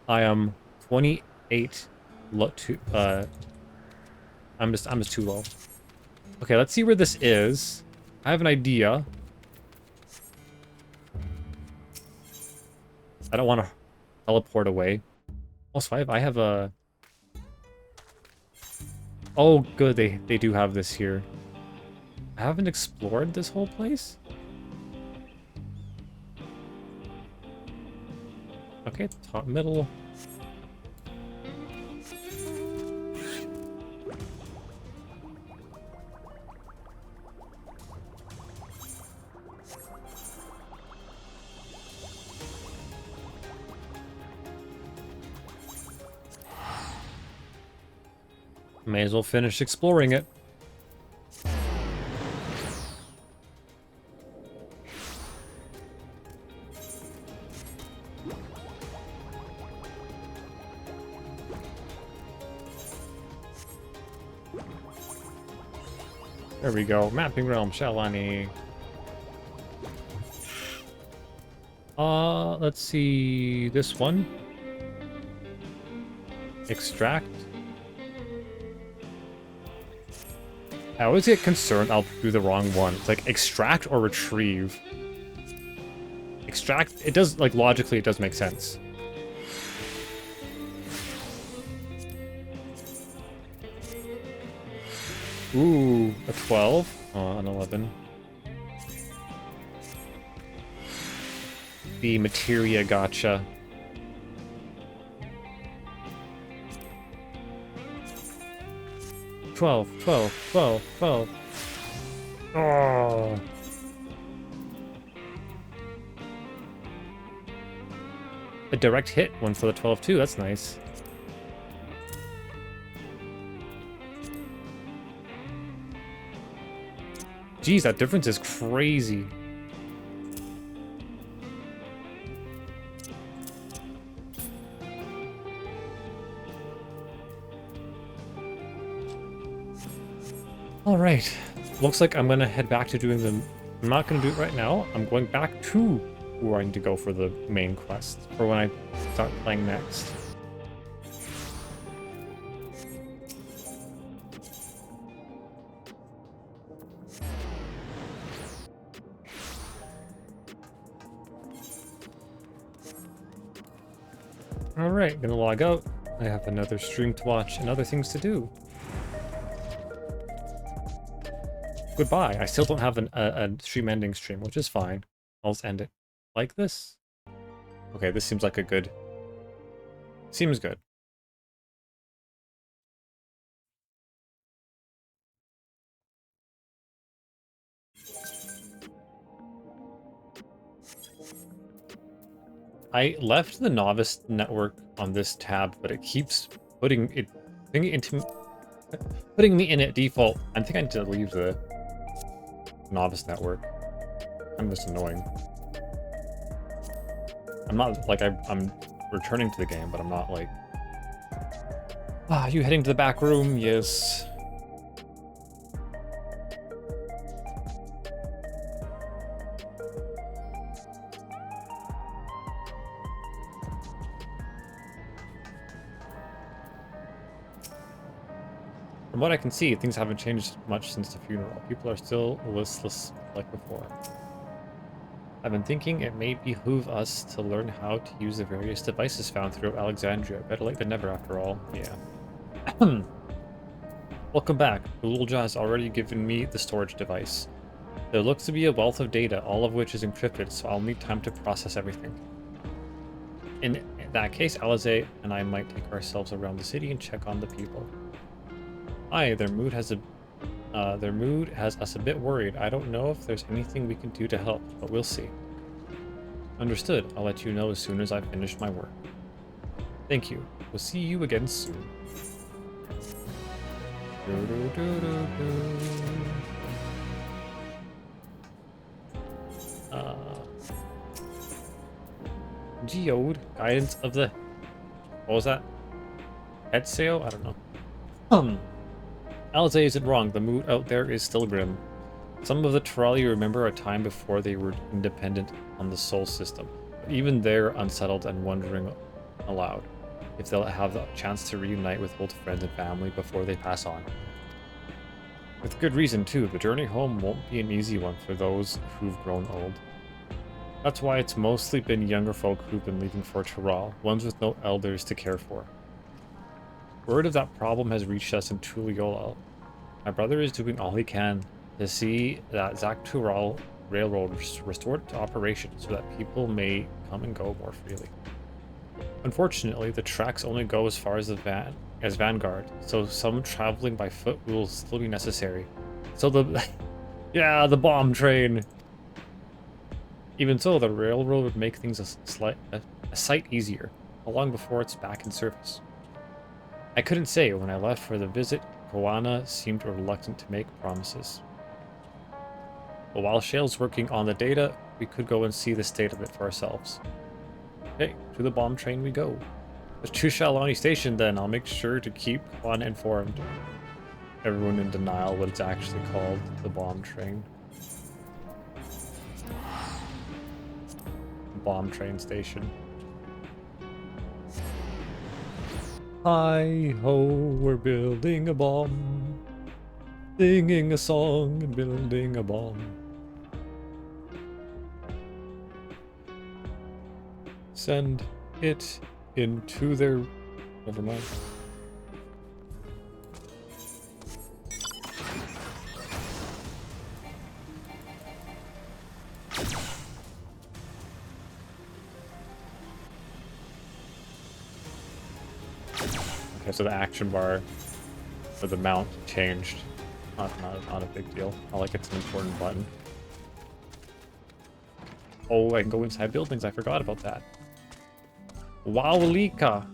I am 28 low to I'm just too low. Okay, let's see where this is. I have an idea. I don't want to teleport away. Plus 5, I have a... Oh, good, they do have this here. I haven't explored this whole place? Okay, top, middle. May as well finish exploring it. There we go. Mapping Realm, Shalani. Let's see this one. Extract. I always get concerned I'll do the wrong one. It's like extract or retrieve. Extract, it does, like, logically it does make sense. Ooh, a 12? Oh, an 11. The materia gotcha. Twelve. Oh. A direct hit one for the 12 too. That's nice. Geez, that difference is crazy. All right, looks like I'm gonna head back to doing the... I'm not gonna do it right now. I'm going back to where I need to go for the main quest, for when I start playing next. All right, gonna log out. I have another stream to watch and other things to do. Goodbye. I still don't have a stream ending stream, which is fine. I'll just end it like this. Okay, this seems like a good... Seems good. I left the novice network on this tab, but it keeps putting me in at default. I think I need to leave the novice network. I'm just annoying. I'm not like I'm returning to the game, but I'm not like, you heading to the back room? Yes. From what I can see, things haven't changed much since the funeral. People are still listless like before. I've been thinking it may behoove us to learn how to use the various devices found throughout Alexandria. Better late than never, after all. Yeah. Welcome back. Ulja has already given me the storage device. There looks to be a wealth of data, all of which is encrypted, so I'll need time to process everything. In that case, Alize and I might take ourselves around the city and check on the people. Aye, their mood has us a bit worried. I don't know if there's anything we can do to help, but we'll see. Understood. I'll let you know as soon as I've finished my work. Thank you. We'll see you again soon. Geode, guidance of the... What was that? Etseo? I don't know. Alize isn't wrong. The mood out there is still grim. Some of the Terali remember a time before they were independent on the Sol system. But even they're unsettled and wondering aloud if they'll have the chance to reunite with old friends and family before they pass on. With good reason, too. The journey home won't be an easy one for those who've grown old. That's why it's mostly been younger folk who've been leaving for Teral, ones with no elders to care for. Word of that problem has reached us in Tuliyola. My brother is doing all he can to see that Zijkrial Railroad restored to operation so that people may come and go more freely. Unfortunately, the tracks only go as far as Vanguard, so some traveling by foot will still be necessary. So yeah, the bomb train. Even so, the railroad would make things a sight easier, long before it's back in service. I couldn't say. When I left for the visit, Koana seemed reluctant to make promises. But while Shale's working on the data, we could go and see the state of it for ourselves. Okay, to the bomb train we go. Let's choose Shalani Station then. I'll make sure to keep Koana informed. Everyone in denial what it's actually called, the bomb train. Bomb train station. Hi-ho, we're building a bomb. Singing a song and building a bomb. Send it into their... Never mind. Okay, so the action bar for the mount changed. Not a big deal. Not like it's an important button. Oh, I can go inside buildings. I forgot about that. Wowlika.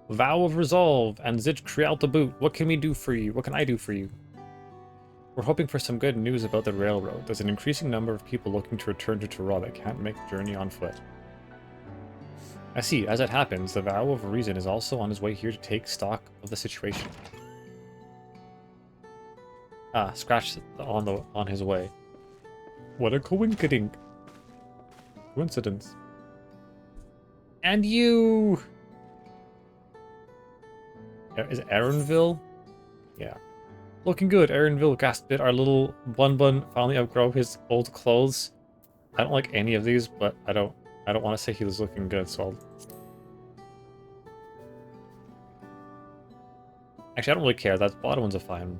Vow of Resolve and Zijkrial to boot. What can we do for you? What can I do for you? We're hoping for some good news about the railroad. There's an increasing number of people looking to return to Teral that can't make the journey on foot. I see. As it happens, the Vow of Reason is also on his way here to take stock of the situation. Ah, scratch on his way. What a coincidence. And you! Is it Aaronville? Yeah. Looking good, Aaronville gasped it. Our little Bun finally outgrow his old clothes. I don't like any of these, but I don't want to say he was looking good, so I'll... Actually, I don't really care. That bottom one's a fine one.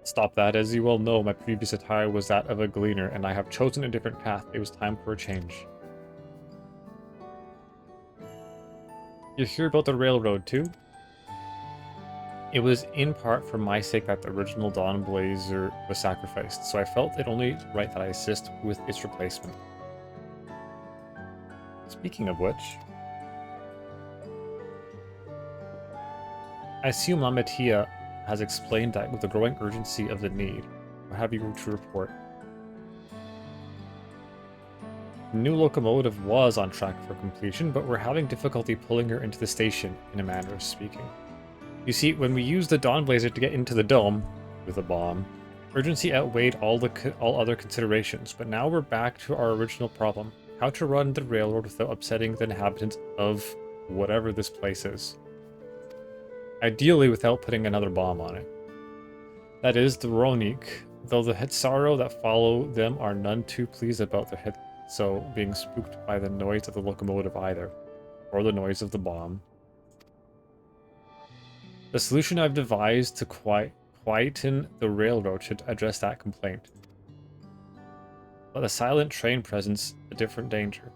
Stop that. As you well know, my previous attire was that of a gleaner, and I have chosen a different path. It was time for a change. You hear about the railroad, too? It was in part for my sake that the original Dawn Blazer was sacrificed, so I felt it only right that I assist with its replacement. Speaking of which, I assume Lamatia has explained that with the growing urgency of the need. What have you to report? The new locomotive was on track for completion, but we're having difficulty pulling her into the station, in a manner of speaking. You see, when we used the Dawn Blazer to get into the dome with a bomb, urgency outweighed all other considerations, but now we're back to our original problem: how to run the railroad without upsetting the inhabitants of whatever this place is. Ideally without putting another bomb on it. That is, the Ronik, though the Hetsaro that follow them are none too pleased about the Hetso being spooked by the noise of the locomotive either, or the noise of the bomb. The solution I've devised to quieten the railroad should address that complaint. But the silent train presents a different danger.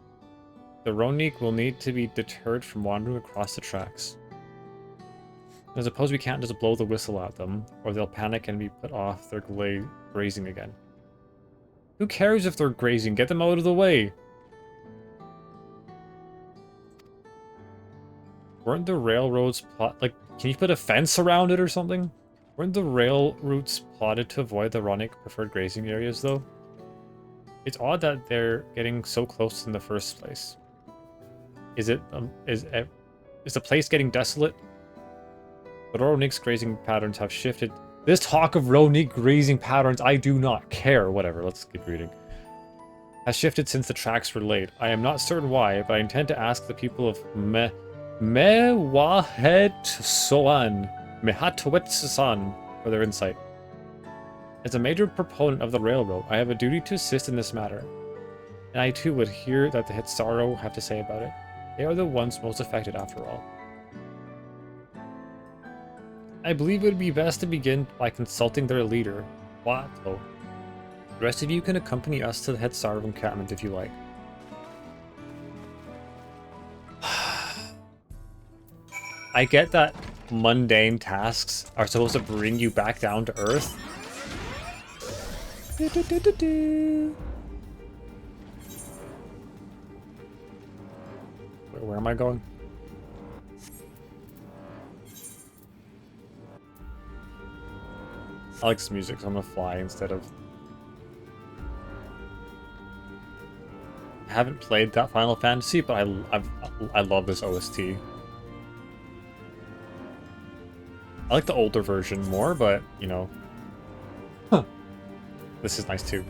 The Ronik will need to be deterred from wandering across the tracks. I suppose we can't just blow the whistle at them, or they'll panic and be put off their grazing again. Who cares if they're grazing? Get them out of the way! Weren't the railroads can you put a fence around it or something? Weren't the rail routes plotted to avoid the Ronik preferred grazing areas, though? It's odd that they're getting so close in the first place. Is the place getting desolate? But Ronik's grazing patterns have shifted. This talk of Ronik grazing patterns, I do not care. Whatever, let's keep reading. Has shifted since the tracks were laid. I am not certain why, but I intend to ask the people of Mehatwetsoan for their insight. As a major proponent of the railroad, I have a duty to assist in this matter. And I too would hear that the Hetsaro have to say about it. They are the ones most affected after all. I believe it would be best to begin by consulting their leader, Wato. The rest of you can accompany us to the Hetsaro encampment if you like. I get that mundane tasks are supposed to bring you back down to earth. Where am I going? I like this music, so I'm gonna fly instead of... I haven't played that Final Fantasy, but I love this OST. I like the older version more, but, you know... This is nice too.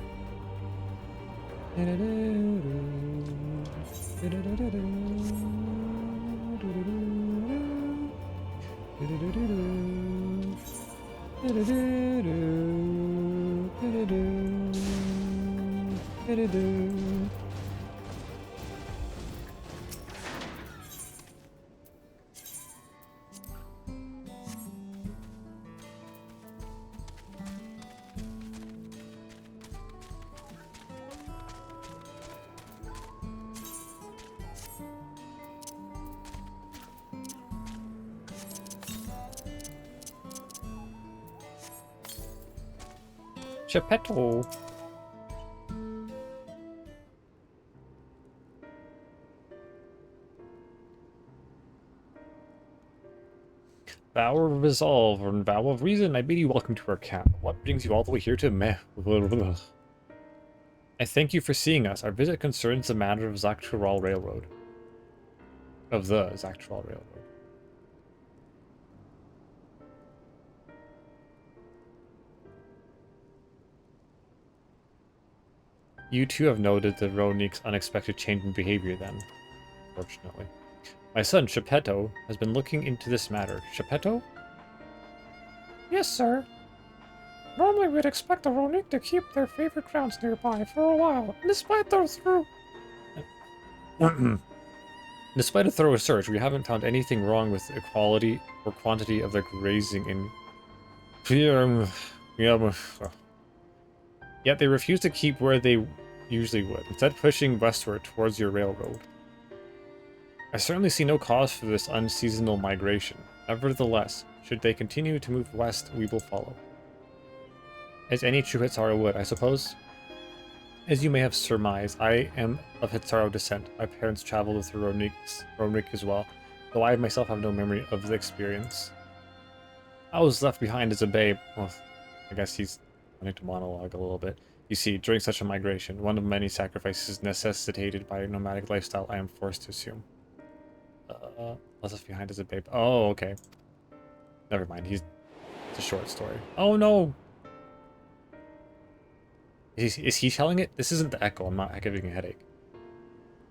Geppetto. Vow of resolve or vow of reason, I bid you welcome to our camp. What brings you all the way here to Meh? I thank you for seeing us. Our visit concerns the matter of Zijkrial Railroad. Of the Zijkrial Railroad. You too have noted the Ronik's unexpected change in behavior then, fortunately. My son, Geppetto, has been looking into this matter. Geppetto? Yes, sir. Normally we'd expect the Ronik to keep their favorite grounds nearby for a while, and despite a thorough search, we haven't found anything wrong with the quality or quantity of the grazing in... Yet they refuse to keep where they usually would, instead pushing westward towards your railroad. I certainly see no cause for this unseasonal migration. Nevertheless, should they continue to move west, we will follow. As any true Hitsaro would, I suppose. As you may have surmised, I am of Hitsaro descent. My parents traveled with the Ronik as well, though I myself have no memory of the experience. I was left behind as a babe. Well, I guess he's wanting to monologue a little bit. You see, during such a migration, one of many sacrifices necessitated by a nomadic lifestyle, I am forced to assume. I was left behind as a babe. Oh, okay. Never mind, it's a short story. Oh no! Is he telling it? This isn't the echo, I'm not giving a headache.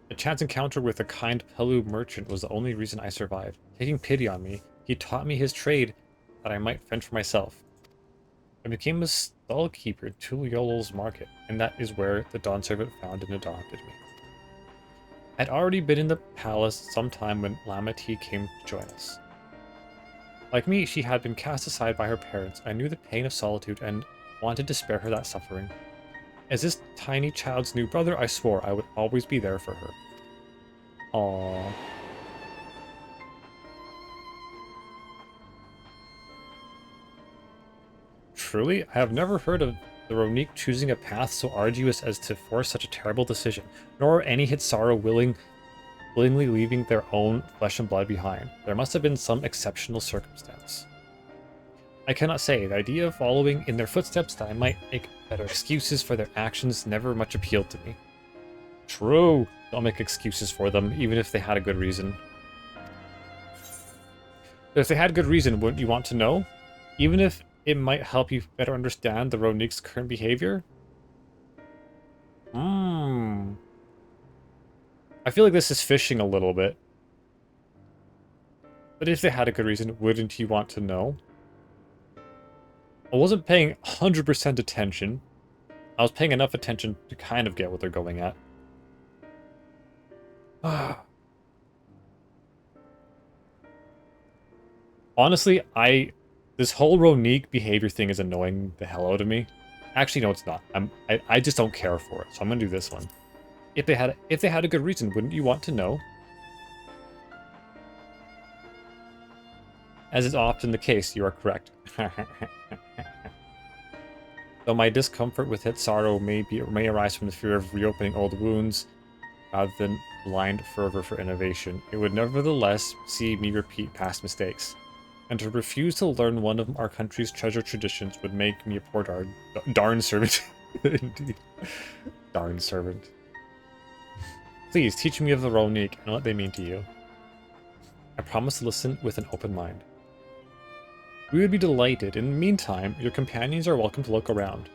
A chance encounter with a kind Pelu merchant was the only reason I survived. Taking pity on me, he taught me his trade that I might fend for myself. I became a stall keeper in Tuliolo's market, and that is where the Dawn servant found and adopted me. I'd already been in the palace some time when Lamati came to join us. Like me, she had been cast aside by her parents. I knew the pain of solitude and wanted to spare her that suffering. As this tiny child's new brother, I swore I would always be there for her. Aww. Truly, I have never heard of the Ronik choosing a path so arduous as to force such a terrible decision, nor any Hitsaro willingly leaving their own flesh and blood behind. There must have been some exceptional circumstance. I cannot say. The idea of following in their footsteps that I might make better excuses for their actions never much appealed to me. True. Don't make excuses for them, even if they had a good reason. But if they had good reason, wouldn't you want to know? Even if it might help you better understand the Ronik's current behavior? I feel like this is fishing a little bit. But if they had a good reason, wouldn't you want to know? I wasn't paying 100% attention. I was paying enough attention to kind of get what they're going at. Honestly, this whole Ronik behavior thing is annoying the hell out of me. Actually, no, it's not. I just don't care for it, so I'm gonna do this one. If they had a good reason, wouldn't you want to know? As is often the case, you are correct. Though my discomfort with Hitsaro may arise from the fear of reopening old wounds, rather than blind fervor for innovation, it would nevertheless see me repeat past mistakes. And to refuse to learn one of our country's treasured traditions would make me a poor darn servant. Indeed. Darn servant. Please, teach me of the Ronik and what they mean to you. I promise to listen with an open mind. We would be delighted. In the meantime, your companions are welcome to look around.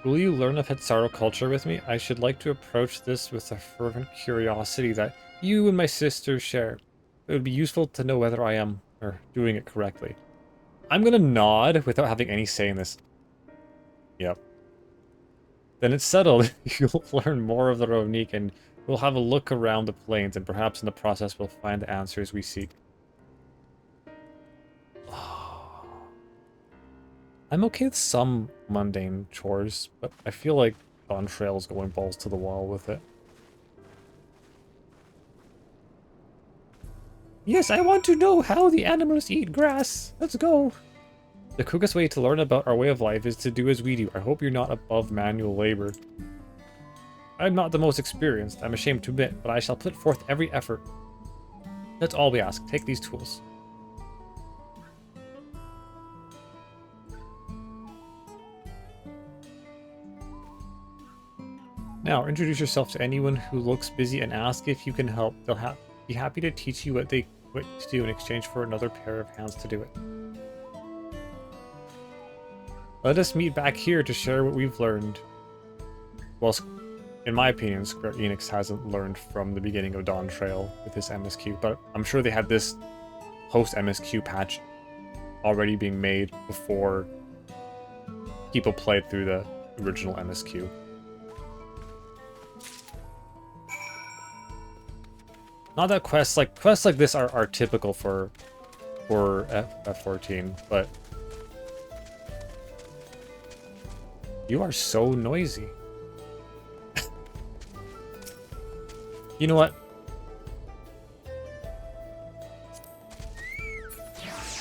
Will you learn of Hitsaro culture with me? I should like to approach this with a fervent curiosity that you and my sister share. It would be useful to know whether I am doing it correctly. I'm gonna nod without having any say in this. Yep. Then it's settled. You'll learn more of the Ronik and we'll have a look around the plains, and perhaps in the process we'll find the answers we seek. I'm okay with some mundane chores, but I feel like Dawntrail is going balls to the wall with it. Yes, I want to know how the animals eat grass. Let's go. The quickest way to learn about our way of life is to do as we do. I hope you're not above manual labor. I'm not the most experienced, I'm ashamed to admit, but I shall put forth every effort. That's all we ask. Take these tools. Now, introduce yourself to anyone who looks busy and ask if you can help. They'll be happy to teach you what to do in exchange for another pair of hands to do it. Let us meet back here to share what we've learned. Well, in my opinion, Square Enix hasn't learned from the beginning of Dawntrail with this MSQ, but I'm sure they had this post-MSQ patch already being made before people played through the original MSQ. Not that quests like this are typical for FF14, but you are so noisy. You know what?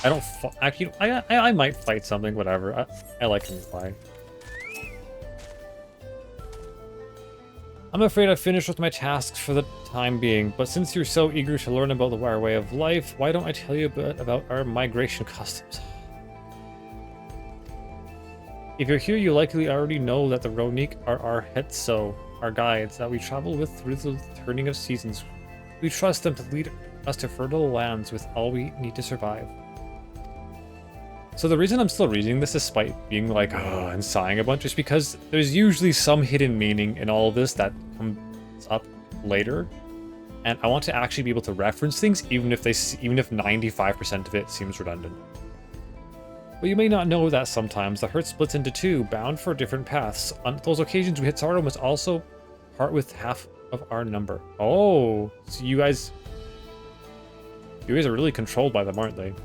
I don't actually. I might fight something. Whatever. I like him fight. I'm afraid I've finished with my tasks for the time being, but since you're so eager to learn about our way of life, why don't I tell you a bit about our migration customs? If you're here, you likely already know that the Ronik are our hetso, our guides that we travel with through the turning of seasons. We trust them to lead us to fertile lands with all we need to survive. So the reason I'm still reading this despite being like, oh, and sighing a bunch is because there's usually some hidden meaning in all of this that comes up later. And I want to actually be able to reference things even if 95% of it seems redundant. But you may not know that sometimes the herd splits into two, bound for different paths. On those occasions, we Hitsaro must also part with half of our number. Oh, so you guys are really controlled by them, aren't they?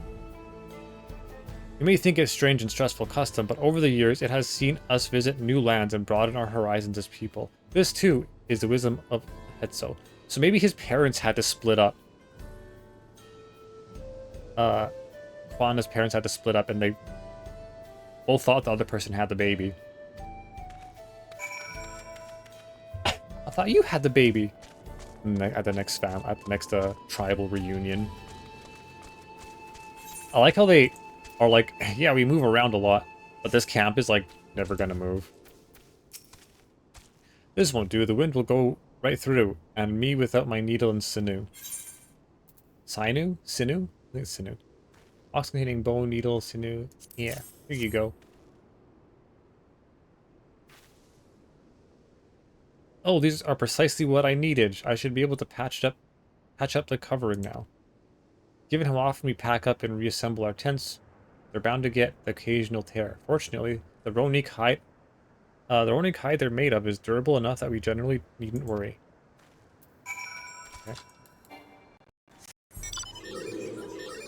You may think it's strange and stressful custom, but over the years, it has seen us visit new lands and broaden our horizons as people. This, too, is the wisdom of Hetso. So maybe his parents had to split up. Kwan's parents had to split up, and they both thought the other person had the baby. I thought you had the baby. At the next tribal reunion. I like how they are like, yeah, we move around a lot, but this camp is like never gonna move. This won't do. The wind will go right through, and me without my needle and sinew. Sinew? Sinew? I think it's sinew. Box containing bone, needle, sinew. Yeah, here you go. Oh, these are precisely what I needed. I should be able to patch up the covering now. Given how often we pack up and reassemble our tents, they're bound to get the occasional tear. Fortunately, the Ronik hide they're made of is durable enough that we generally needn't worry. Okay.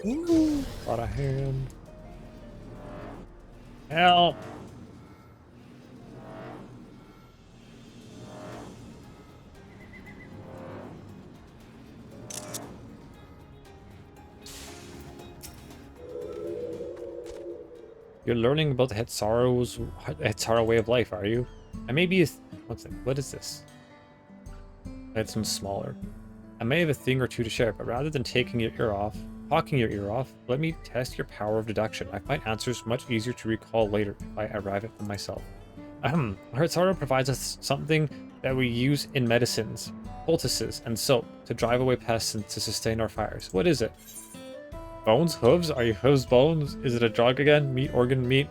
Ooh, got a hand. Help! You're learning about the Hetsaro way of life, are you? And maybe what is this? It's some smaller. I may have a thing or two to share, but rather than talking your ear off, let me test your power of deduction. I find answers much easier to recall later if I arrive at them myself. Hetsaro provides us something that we use in medicines, poultices, and soap to drive away pests and to sustain our fires. What is it? Bones? Hooves? Are you hooves bones? Is it a drug again? Meat? Organ? Meat?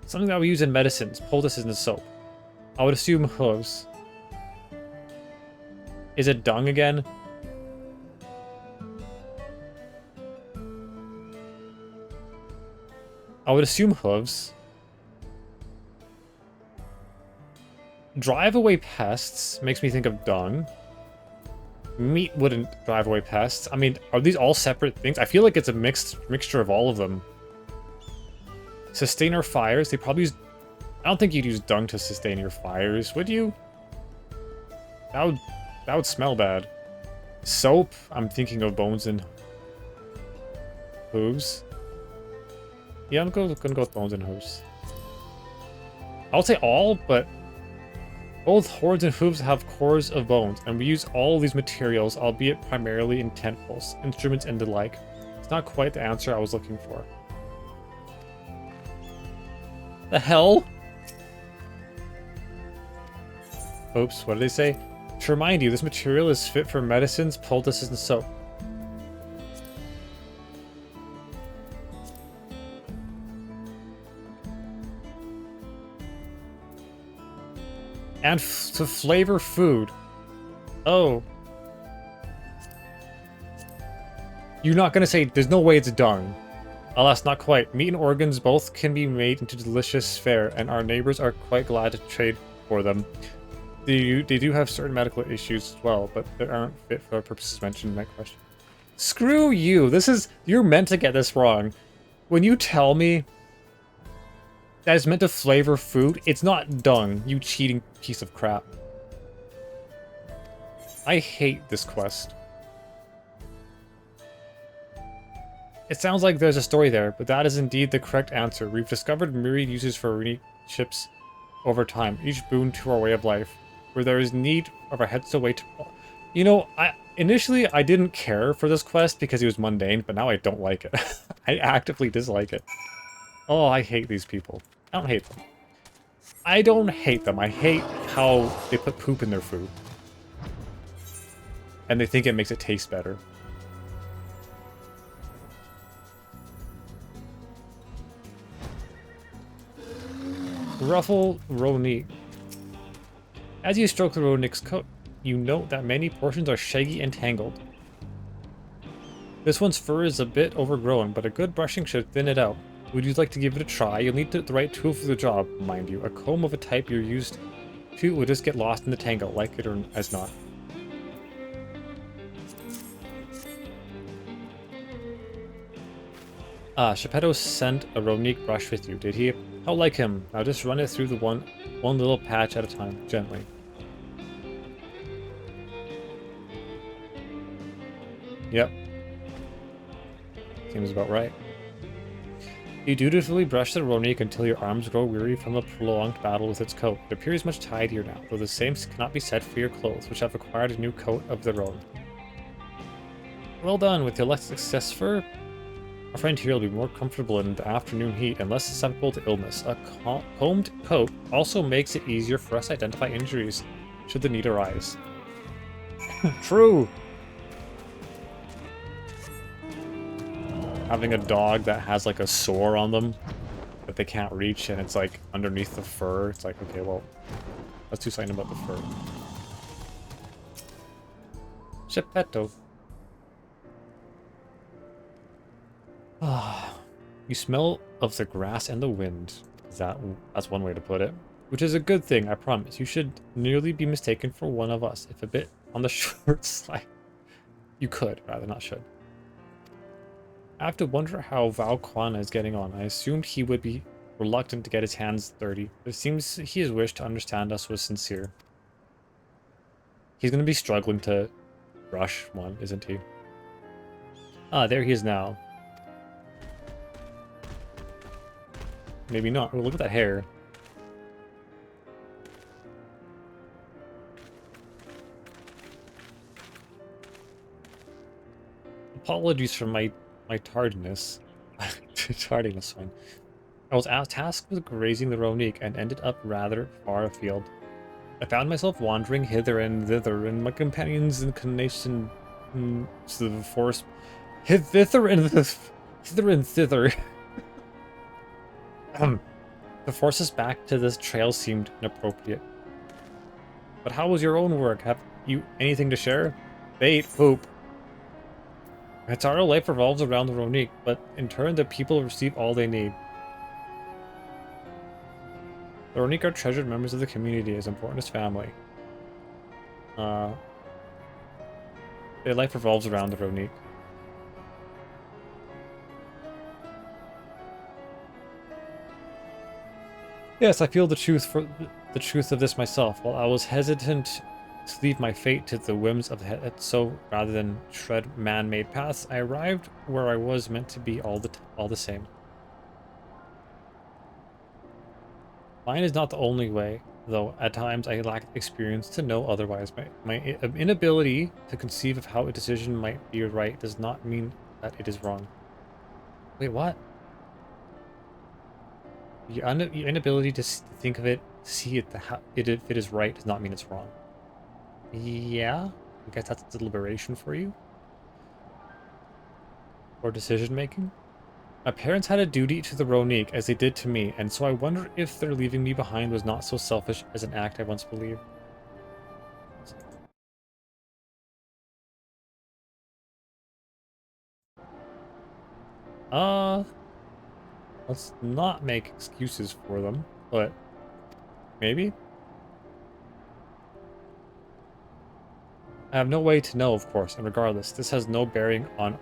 Something that we use in medicines, poultices, and soap. I would assume hooves. Is it dung again? I would assume hooves. Drive away pests makes me think of dung. Meat wouldn't drive away pests. I mean, are these all separate things? I feel like it's a mixture of all of them. Sustain our fires. They probably use... I don't think you'd use dung to sustain your fires, would you? That would smell bad. Soap. I'm thinking of bones and hooves. Yeah, I'm gonna go with bones and hooves. I would say all, but both horns and hooves have cores of bones, and we use all of these materials, albeit primarily in temples, instruments, and the like. It's not quite the answer I was looking for. The hell? Oops, what did they say? To remind you, this material is fit for medicines, poultices, and soap. And to flavor food. Oh. You're not gonna say, there's no way it's dung. Alas, not quite. Meat and organs both can be made into delicious fare, and our neighbors are quite glad to trade for them. They do have certain medical issues as well, but they aren't fit for the purposes mentioned in that question. Screw you! You're meant to get this wrong. When you tell me that is meant to flavor food, it's not dung, you cheating piece of crap. I hate this quest. It sounds like there's a story there, but that is indeed the correct answer. We've discovered myriad uses for unique ships over time, each boon to our way of life. Where there is need of our heads away to... You know, initially I didn't care for this quest because it was mundane, but now I don't like it. I actively dislike it. Oh, I hate these people. I don't hate them. I don't hate them. I hate how they put poop in their food. And they think it makes it taste better. Ruffle Ronique. As you stroke the Ronique's coat, you note that many portions are shaggy and tangled. This one's fur is a bit overgrown, but a good brushing should thin it out. Would you like to give it a try? You'll need the right tool for the job, mind you. A comb of a type you're used to will just get lost in the tangle, like it or as not. Geppetto sent a Ronique brush with you, did he? How like him. Now just run it through the one little patch at a time, gently. Yep. Seems about right. You dutifully brush the Ronique until your arms grow weary from a prolonged battle with its coat. It appears much tidier now, though the same cannot be said for your clothes, which have acquired a new coat of their own. Well done. With your less success fur, our friend here will be more comfortable in the afternoon heat and less susceptible to illness. A combed coat also makes it easier for us to identify injuries, should the need arise. True! Having a dog that has like a sore on them that they can't reach and it's like underneath the fur, it's like, okay, well, let's do something about the fur. Geppetto. You smell of the grass and the wind. That's one way to put it. Which is a good thing, I promise. You should nearly be mistaken for one of us, if a bit on the short side. You could, rather, not should. I have to wonder how Valquana is getting on. I assumed he would be reluctant to get his hands dirty. It seems his wish to understand us was sincere. He's going to be struggling to brush one, isn't he? Ah, there he is now. Maybe not. Oh, look at that hair. Apologies for my tardiness. Tardiness, fine. I was tasked with grazing the Ronique and ended up rather far afield. I found myself wandering hither and thither, and my companions' inclination to the forest hither and thither. To force us back to this trail seemed inappropriate. But how was your own work? Have you anything to share? Bait, poop. It's our life revolves around the Ronique, but in turn the people receive all they need. The Ronique are treasured members of the community, as important as family. Their life revolves around the Ronique. Yes, I feel the truth of this myself. While I was hesitant to leave my fate to the whims of the head, so rather than tread man-made paths, I arrived where I was meant to be all the same. Mine is not the only way, though at times I lack experience to know otherwise. My inability to conceive of how a decision might be right does not mean that it is wrong. Wait, what? Your inability to think of it, see it, if it is right, does not mean it's wrong. Yeah, I guess that's deliberation for you. Or decision making. My parents had a duty to the Ronique as they did to me, and so I wonder if their leaving me behind was not so selfish as an act I once believed. Let's not make excuses for them, but maybe? I have no way to know, of course, and regardless, this has no bearing on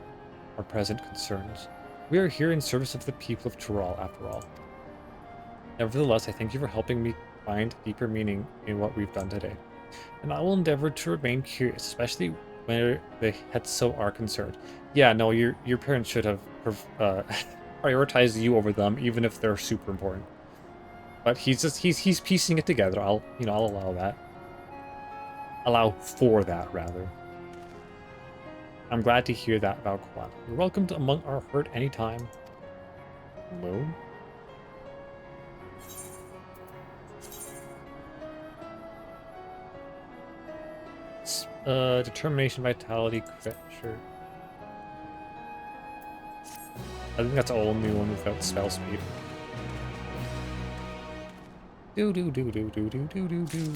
our present concerns. We are here in service of the people of Tyrol, after all. Nevertheless, I thank you for helping me find deeper meaning in what we've done today. And I will endeavor to remain curious, especially where the Hetso are concerned. Yeah, no, your parents should have prioritized you over them, even if they're super important. But he's piecing it together. I'll allow that. Allow for that, rather. I'm glad to hear that about Quan. You're welcome to among our herd anytime. Moon? Determination, vitality, crit, sure. I think that's the only one without spell speed. Do do do do do do do do do.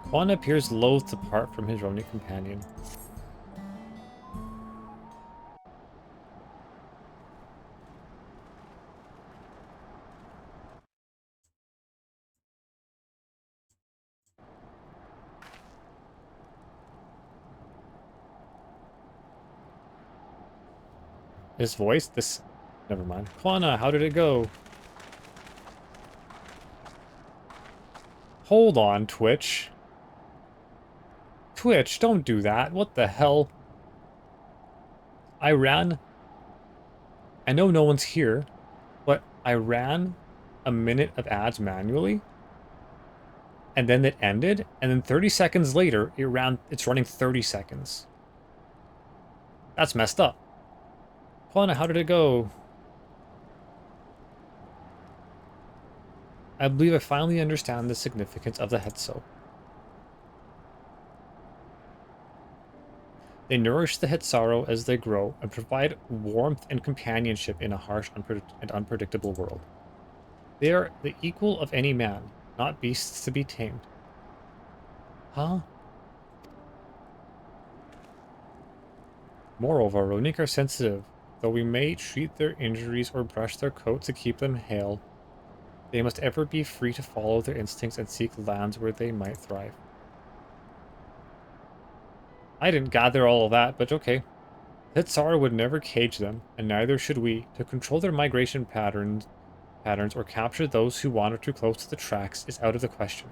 Quan appears loath to part from his Roni companion. His voice? This... Never mind. Quana, how did it go? Hold on, Twitch. Twitch, don't do that. What the hell? I ran... I know no one's here, but I ran a minute of ads manually, and then it ended, and then 30 seconds later, it's running 30 seconds. That's messed up. Quana, how did it go? I believe I finally understand the significance of the Hetso. They nourish the Hetsaro as they grow and provide warmth and companionship in a harsh and unpredictable world. They are the equal of any man, not beasts to be tamed. Huh? Moreover, Ronik are sensitive. Though we may treat their injuries or brush their coat to keep them hale, they must ever be free to follow their instincts and seek lands where they might thrive. I didn't gather all of that, but okay. Hetsara would never cage them, and neither should we. To control their migration patterns or capture those who wander too close to the tracks is out of the question.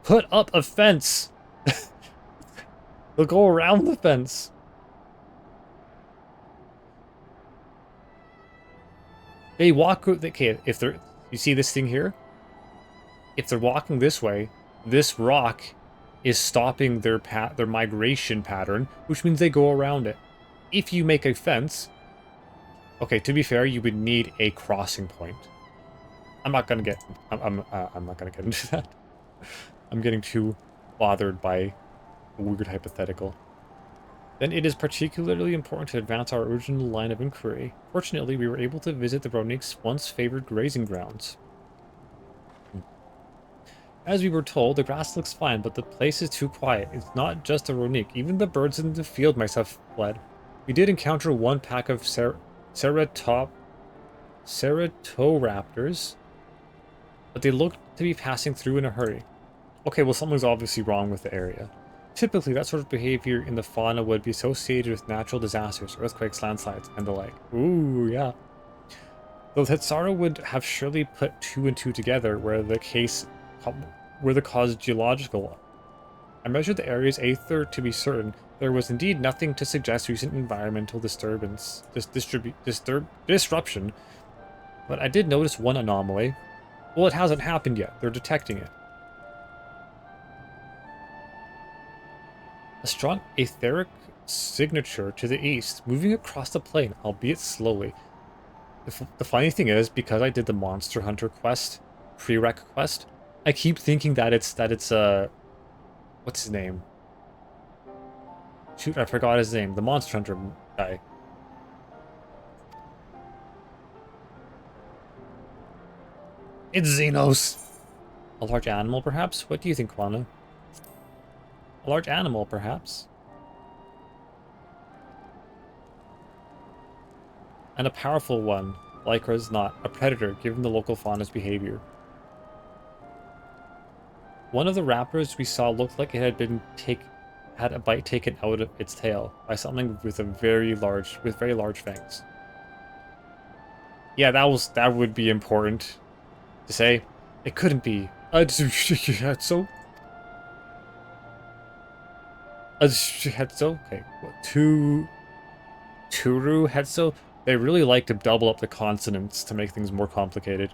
Put up a fence! They'll go around the fence. They walk... Okay, if they're... You see this thing here? If they're walking this way, this rock is stopping their migration pattern, which means they go around it. If you make a fence... Okay, to be fair, you would need a crossing point. I'm not gonna get... I'm not gonna get into that. I'm getting too bothered by a weird hypothetical. Then it is particularly important to advance our original line of inquiry. Fortunately, we were able to visit the Ronik's once favored grazing grounds. As we were told, the grass looks fine, but the place is too quiet. It's not just the Ronik. Even the birds in the field might have fled. We did encounter one pack of Ceratoraptors, but they looked to be passing through in a hurry. Okay, well, something's obviously wrong with the area. Typically, that sort of behavior in the fauna would be associated with natural disasters, earthquakes, landslides, and the like. Ooh, yeah. Though Hetsara would have surely put 2 and 2 together where the cause geological. I measured the area's aether to be certain there was indeed nothing to suggest recent environmental disruption, but I did notice one anomaly. Well, it hasn't happened yet. They're detecting it. A strong etheric signature to the east, moving across the plain, albeit slowly. The funny thing is, because I did the Monster Hunter quest, prereq quest, I keep thinking that it's what's his name? Shoot, I forgot his name. The Monster Hunter guy. It's Xenos. A large animal, perhaps? What do you think, Quana? A large animal, perhaps? And a powerful one, like or is not, a predator, given the local fauna's behavior. One of the raptors we saw looked like it had a bite taken out of its tail by something with very large fangs. Yeah, that would be important to say. It couldn't be. Hetzo? Hetzo? Okay, what? Turu Hetzo? They really like to double up the consonants to make things more complicated.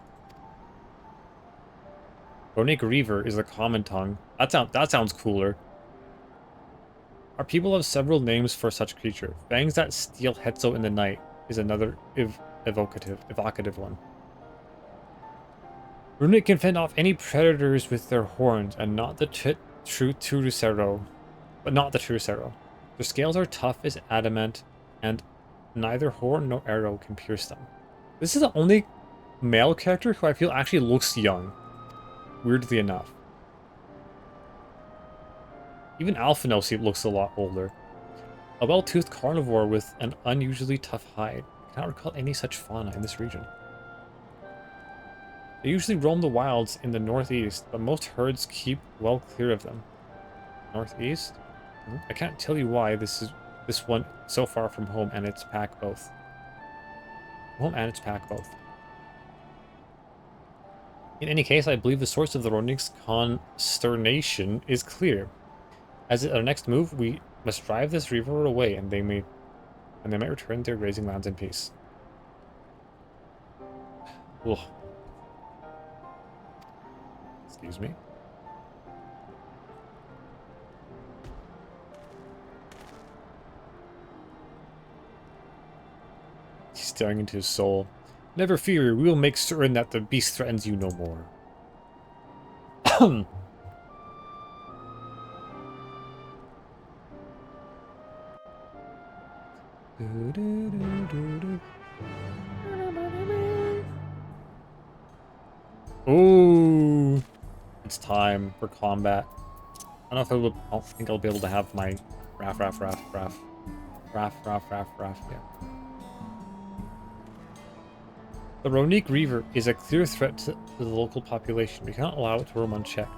Ronic Reaver is a common tongue. That sounds cooler. Our people have several names for such creature. Fangs that steal Hetzo in the night is another evocative one. Runic can fend off any predators with their horns, and not the true Turusero. But not the Turusero. Their scales are tough as adamant, and neither horn nor arrow can pierce them. This is the only male character who I feel actually looks young. Weirdly enough. Even Alphino looks a lot older. A well-toothed carnivore with an unusually tough hide. I cannot recall any such fauna in this region. They usually roam the wilds in the northeast, but most herds keep well clear of them. Northeast? I can't tell you why this one so far from home and its pack both. Home and its pack both. In any case, I believe the source of the Ronik's consternation is clear. As our next move, we must drive this reaver away, and they may return to their grazing lands in peace. Ugh. Excuse me. He's staring into his soul. Never fear, we will make certain that the beast threatens you no more. Ooh, it's time for combat. I don't know if I don't think I'll be able to have my raff. Yeah. The Ronique Reaver is a clear threat to the local population. We cannot allow it to roam unchecked.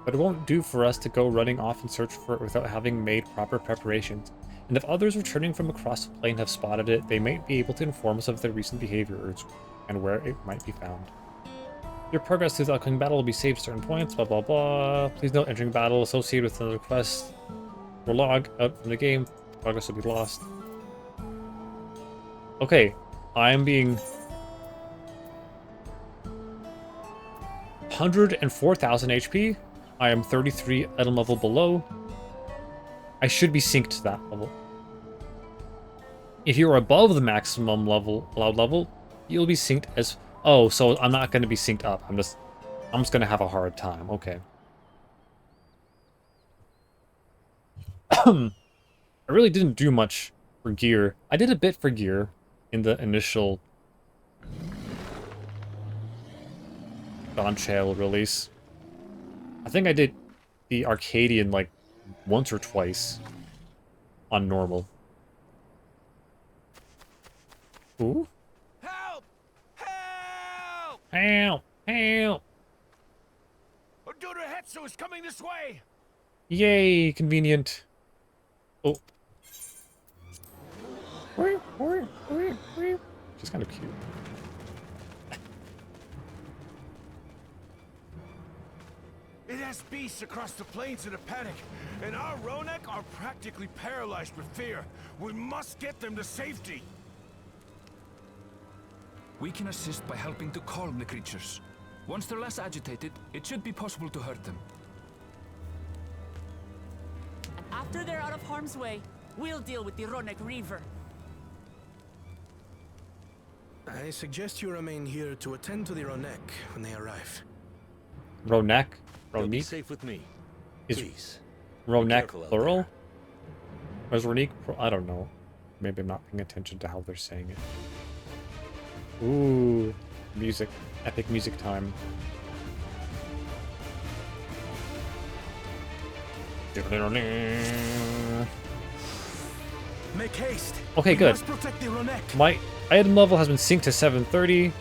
But it won't do for us to go running off and search for it without having made proper preparations. And if others returning from across the plain have spotted it, they might be able to inform us of their recent behavior and where it might be found. Your progress through the upcoming battle will be saved certain points, blah blah blah. Please note entering battle associated with another quest will log out from the game. Progress will be lost. Okay, I am being 104,000 HP. I am 33 item level below. I should be synced to that level. If you're above the maximum allowed level, you'll be synced as... Oh, so I'm not going to be synced up. I'm just going to have a hard time. Okay. I really didn't do much for gear. I did a bit for gear in the initial Dawntrail release. I think I did the Arcadian like once or twice on normal. Ooh. Help! Help! Help! Help! Odura Hetsu is coming this way! Yay, convenient. Oh. She's kind of cute. It has beasts across the plains in a panic, and our Ronek are practically paralyzed with fear. We must get them to safety. We can assist by helping to calm the creatures. Once they're less agitated, it should be possible to hurt them. And after they're out of harm's way, we'll deal with the Ronek Reaver. I suggest you remain here to attend to the Ronek when they arrive. Ronek? You'll be Ronique? safe with me. Is Please. Ronek careful out plural? there. Or is Ronique I don't know. Maybe I'm not paying attention to how they're saying it. Ooh, music. Epic music time. Make haste. Okay, We good. must protect the Ronek. My item level has been synced to 730.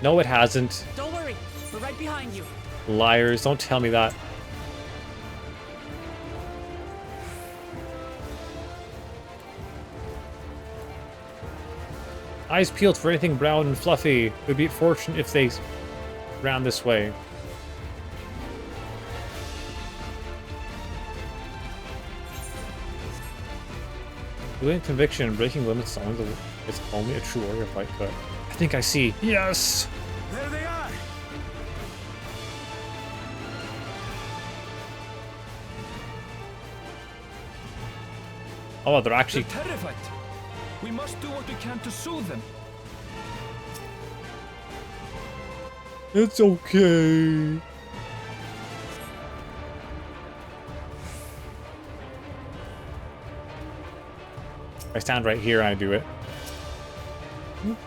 No, it hasn't. Don't worry, we're right behind you. Liars, don't tell me that. Eyes peeled for anything brown and fluffy. It would be fortunate if they ran this way. Feeling conviction, breaking limits is only a true warrior fight could. I think I see. Yes! There they are! Oh, they're actually... They're terrified. We must do what we can to soothe them. It's okay. I stand right here and I do it.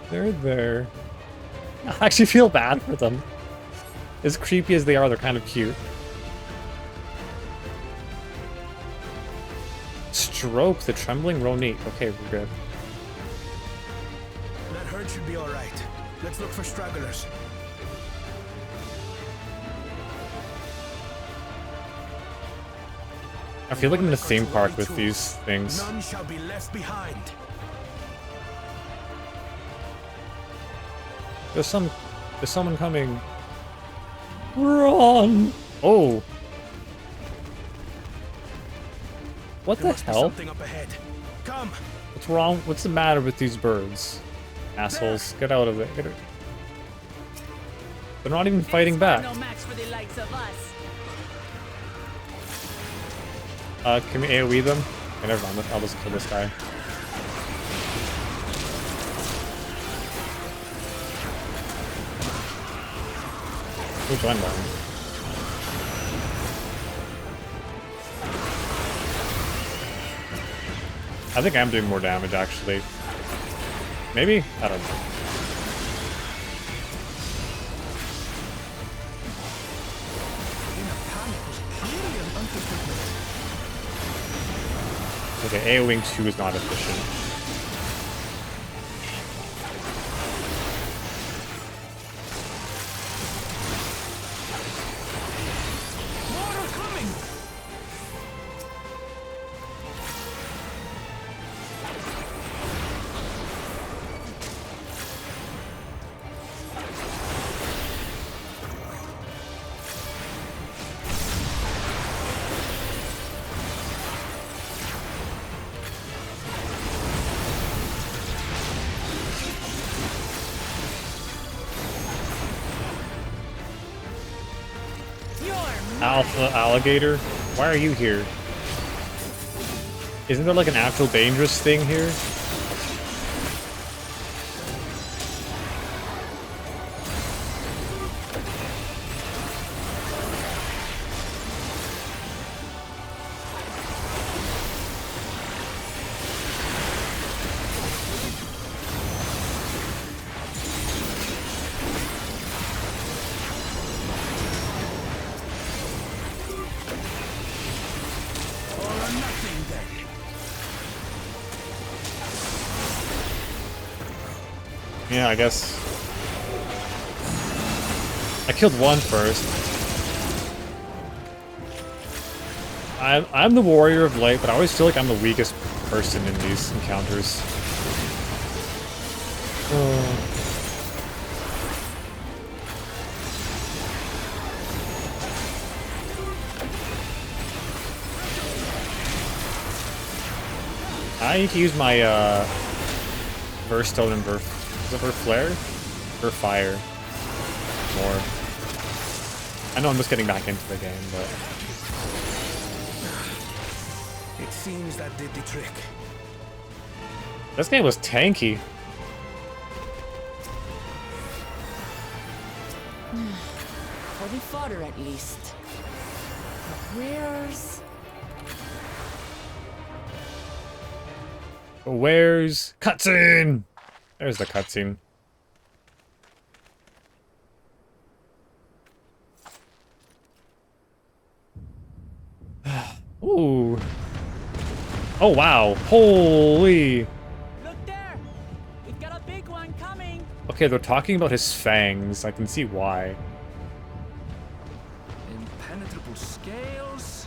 They're there. I actually feel bad for them. As creepy as they are, they're kind of cute. Stroke the trembling Roneat. Okay, we're good. That herd should be alright. Let's look for stragglers. I feel like I'm in the theme park with these things. None shall be left behind. There's someone coming. Run! Oh. What the hell? Something up ahead. Come. What's wrong? What's the matter with these birds? Assholes, get out of it. Get it. They're not even fighting back. No match for the likes of us. Can we AoE them? Okay, never mind. I'll just kill this guy. Which one down? I think I'm doing more damage, actually. Maybe? I don't know. Okay, AoEing 2 is not efficient. Alpha alligator? Why are you here? Isn't there like an actual dangerous thing here? Yeah, I guess. I killed one first. I'm the warrior of light, but I always feel like I'm the weakest person in these encounters. I need to use my Burst Stone and Burst. Is it Burst Flare? Or Fire? More. I know I'm just getting back into the game, but. It seems that did the trick. This game was tanky. For the fodder, at least. Where's cutscene? There's the cutscene. Ooh. Oh wow. Holy. Look there. We've got a big one coming. Okay, they're talking about his fangs. I can see why. Impenetrable scales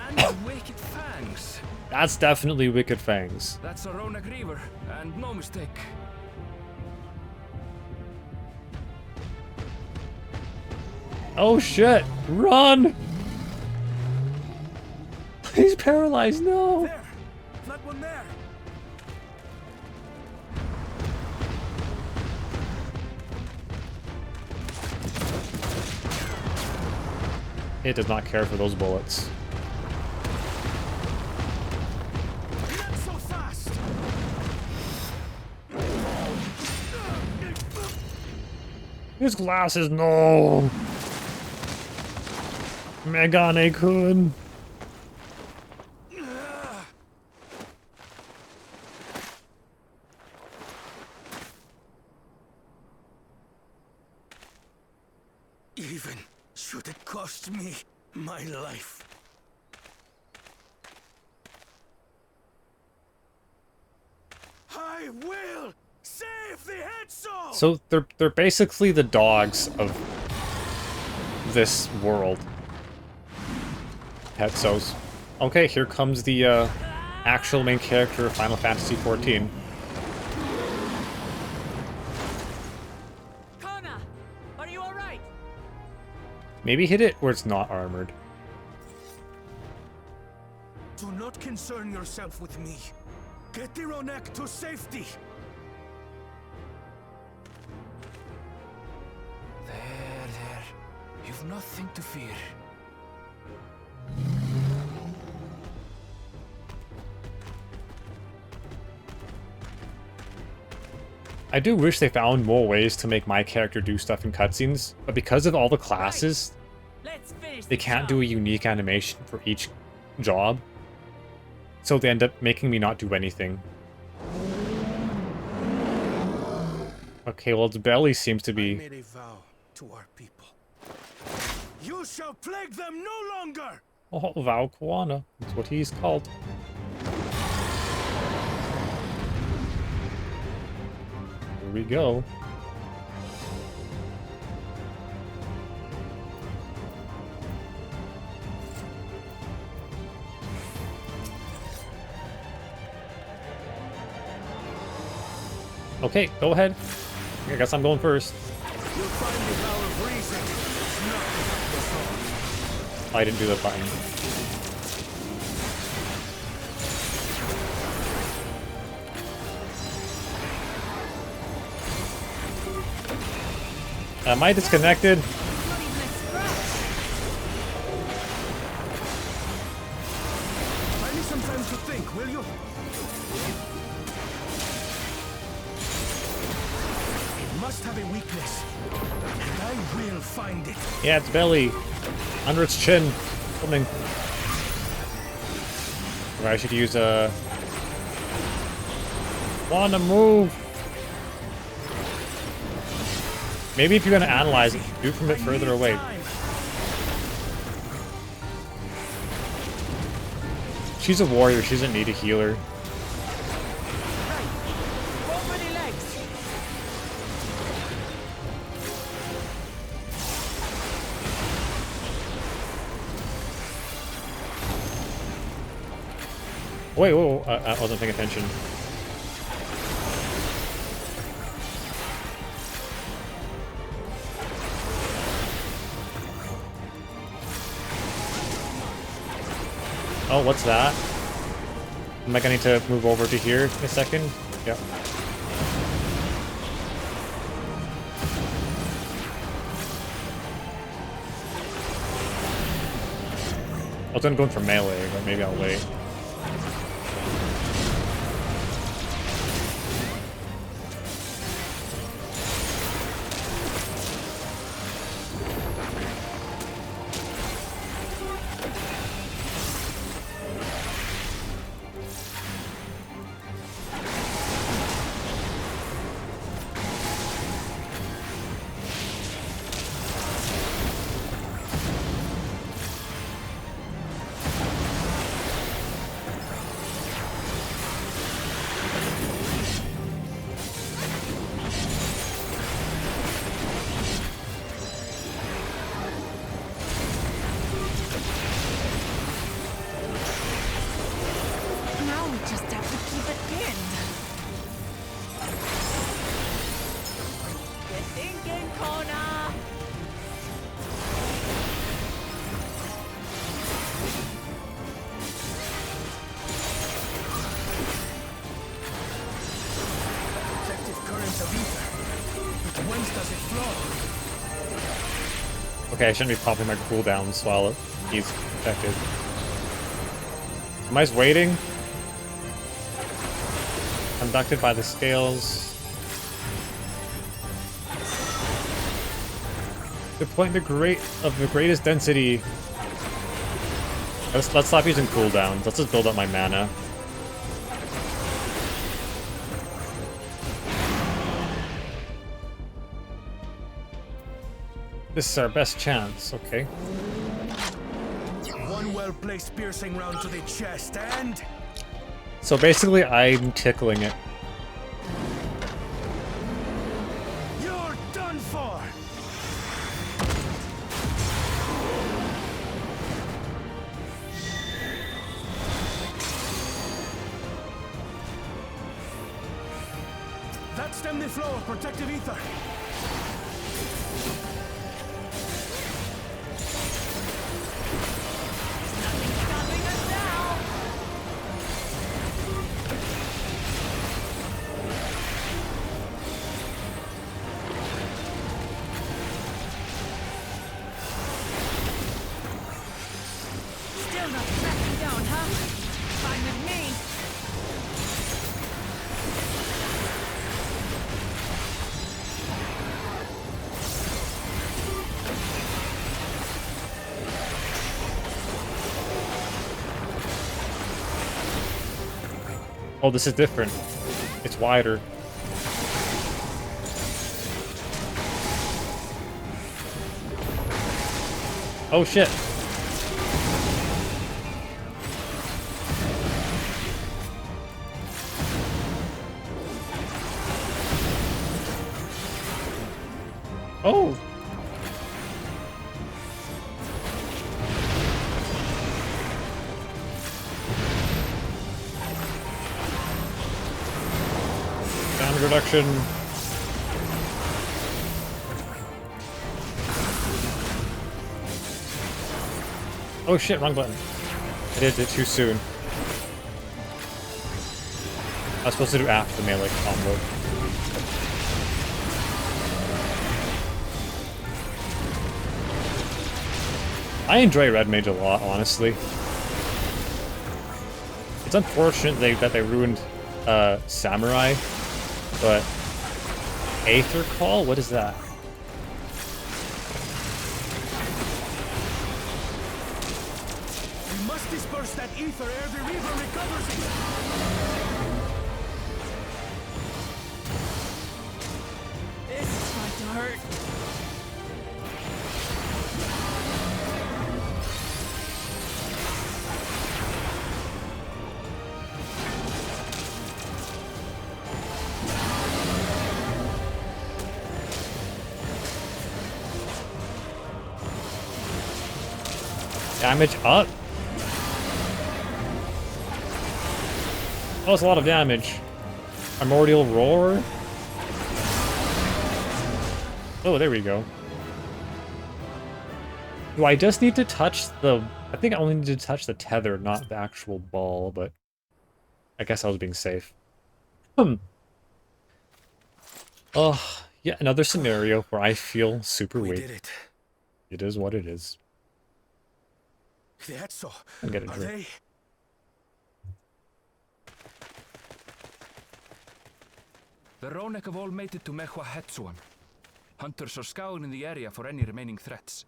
and wicked fangs. That's definitely Wicked Fangs. That's a Ronak Reaver, and no mistake. Oh shit! Run! He's paralyzed, no! There! That one there! It does not care for those bullets. Not so fast! His glasses, no! Megane-kun! Even should it cost me my life. I will save the Hetzo! So they're basically the dogs of this world. Hetzos. Okay, here comes the actual main character of Final Fantasy XIV. Kona, are you all right? Maybe hit it where it's not armored. Do not concern yourself with me. Get the Ronek to safety. There. You've nothing to fear. I do wish they found more ways to make my character do stuff in cutscenes, but because of all the classes, Let's finish they can't do a unique animation for each job. So they end up making me not do anything. Okay, well, its belly seems to I be... made a vow to our people. You shall plague them no longer! Oh, Val Kwana. That's what he's called. Here we go. Okay, go ahead. I guess I'm going first. You'll find the power of reason. It's not I didn't do the button. Am I disconnected? I need some time to think, will you? It must have a weakness, and I will find it. Yeah, its belly. Under its chin. Something. Or I should use a... Wanna move! Maybe if you're gonna analyze it, do it from a bit further away. She's a warrior, she doesn't need a healer. Over the legs. Wait, whoa, I wasn't paying attention. Oh, what's that? Am I gonna need to move over to here in a second? Yep. I was gonna go in for melee, but maybe I'll wait. Okay, I shouldn't be popping my cooldowns while he's affected. Am I just waiting? Conducted by the scales. The point of the greatest density. Let's stop using cooldowns. Let's just build up my mana. This is our best chance, okay. One well-placed piercing round to the chest, and... So basically, I'm tickling it. You're done for! That stemmed the flow of protective ether. Oh, this is different. It's wider. Oh shit. Oh. Damage reduction. Oh shit, wrong button. I did it too soon. I was supposed to do after the melee combo. I enjoy Red Mage a lot, honestly. It's unfortunate that they ruined Samurai, but Aether Call? What is that? We must disperse that ether ere the Reaver recovers it! This is going to hurt. Damage up. Oh, that's a lot of damage. Primordial Roar. Oh, there we go. Do I just need to touch the... I think I only need to touch the tether, not the actual ball, but... I guess I was being safe. Oh, yeah, another scenario where I feel super weak. We did it. It is what it is. That's so. I'm getting Are drunk. The Ronek have all made it to Mehwa Hetsuan. Hunters are scouring the area for any remaining threats,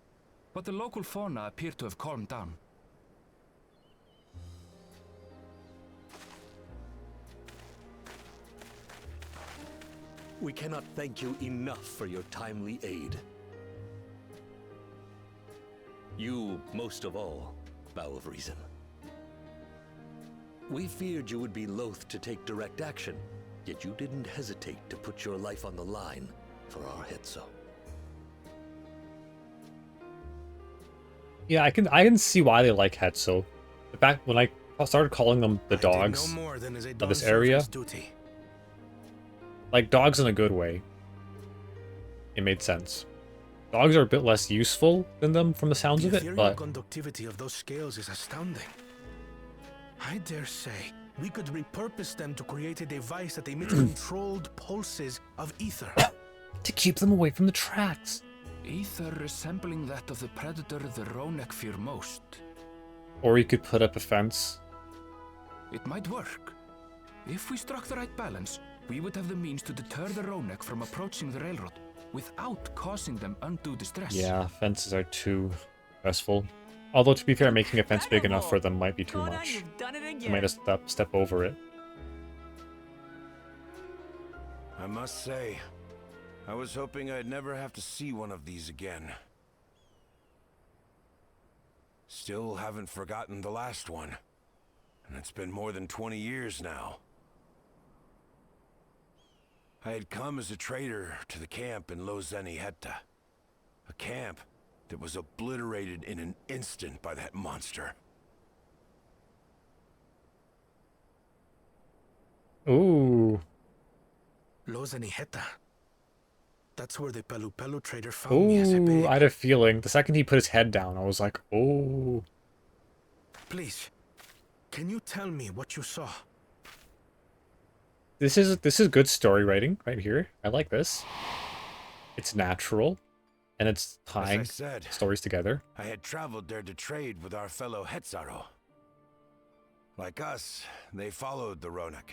but the local fauna appear to have calmed down. We cannot thank you enough for your timely aid. You, most of all, Bow of Reason. We feared you would be loath to take direct action, yet you didn't hesitate to put your life on the line for our Hetso. Yeah, I can see why they like Hetso. In fact, when I started calling them the dogs of this area, like dogs in a good way, it made sense. Dogs are a bit less useful than them from the sounds of it, but... The conductivity of those scales is astounding. I dare say, we could repurpose them to create a device that emits controlled pulses of ether. To keep them away from the tracks. Either resembling that of the predator the Ronek fear most. Or you could put up a fence. It might work. If we struck the right balance, we would have the means to deter the Ronek from approaching the railroad without causing them undue distress. Yeah, fences are too stressful. Although, to be fair, making a fence big enough for them might be too much. They might just step over it. I must say, I was hoping I'd never have to see one of these again. Still haven't forgotten the last one. And it's been more than 20 years now. I had come as a trader to the camp in Lozeni-Hetta. A camp that was obliterated in an instant by that monster. Ooh. Lozeni-Hetta. That's where the Pelu trader found me as a babe. I had a feeling. The second he put his head down, I was like, oh. Please, can you tell me what you saw? This is good story writing right here. I like this. It's natural, and it's tying As I said, stories together. I had traveled there to trade with our fellow Hetzaro. Like us, they followed the Ronek.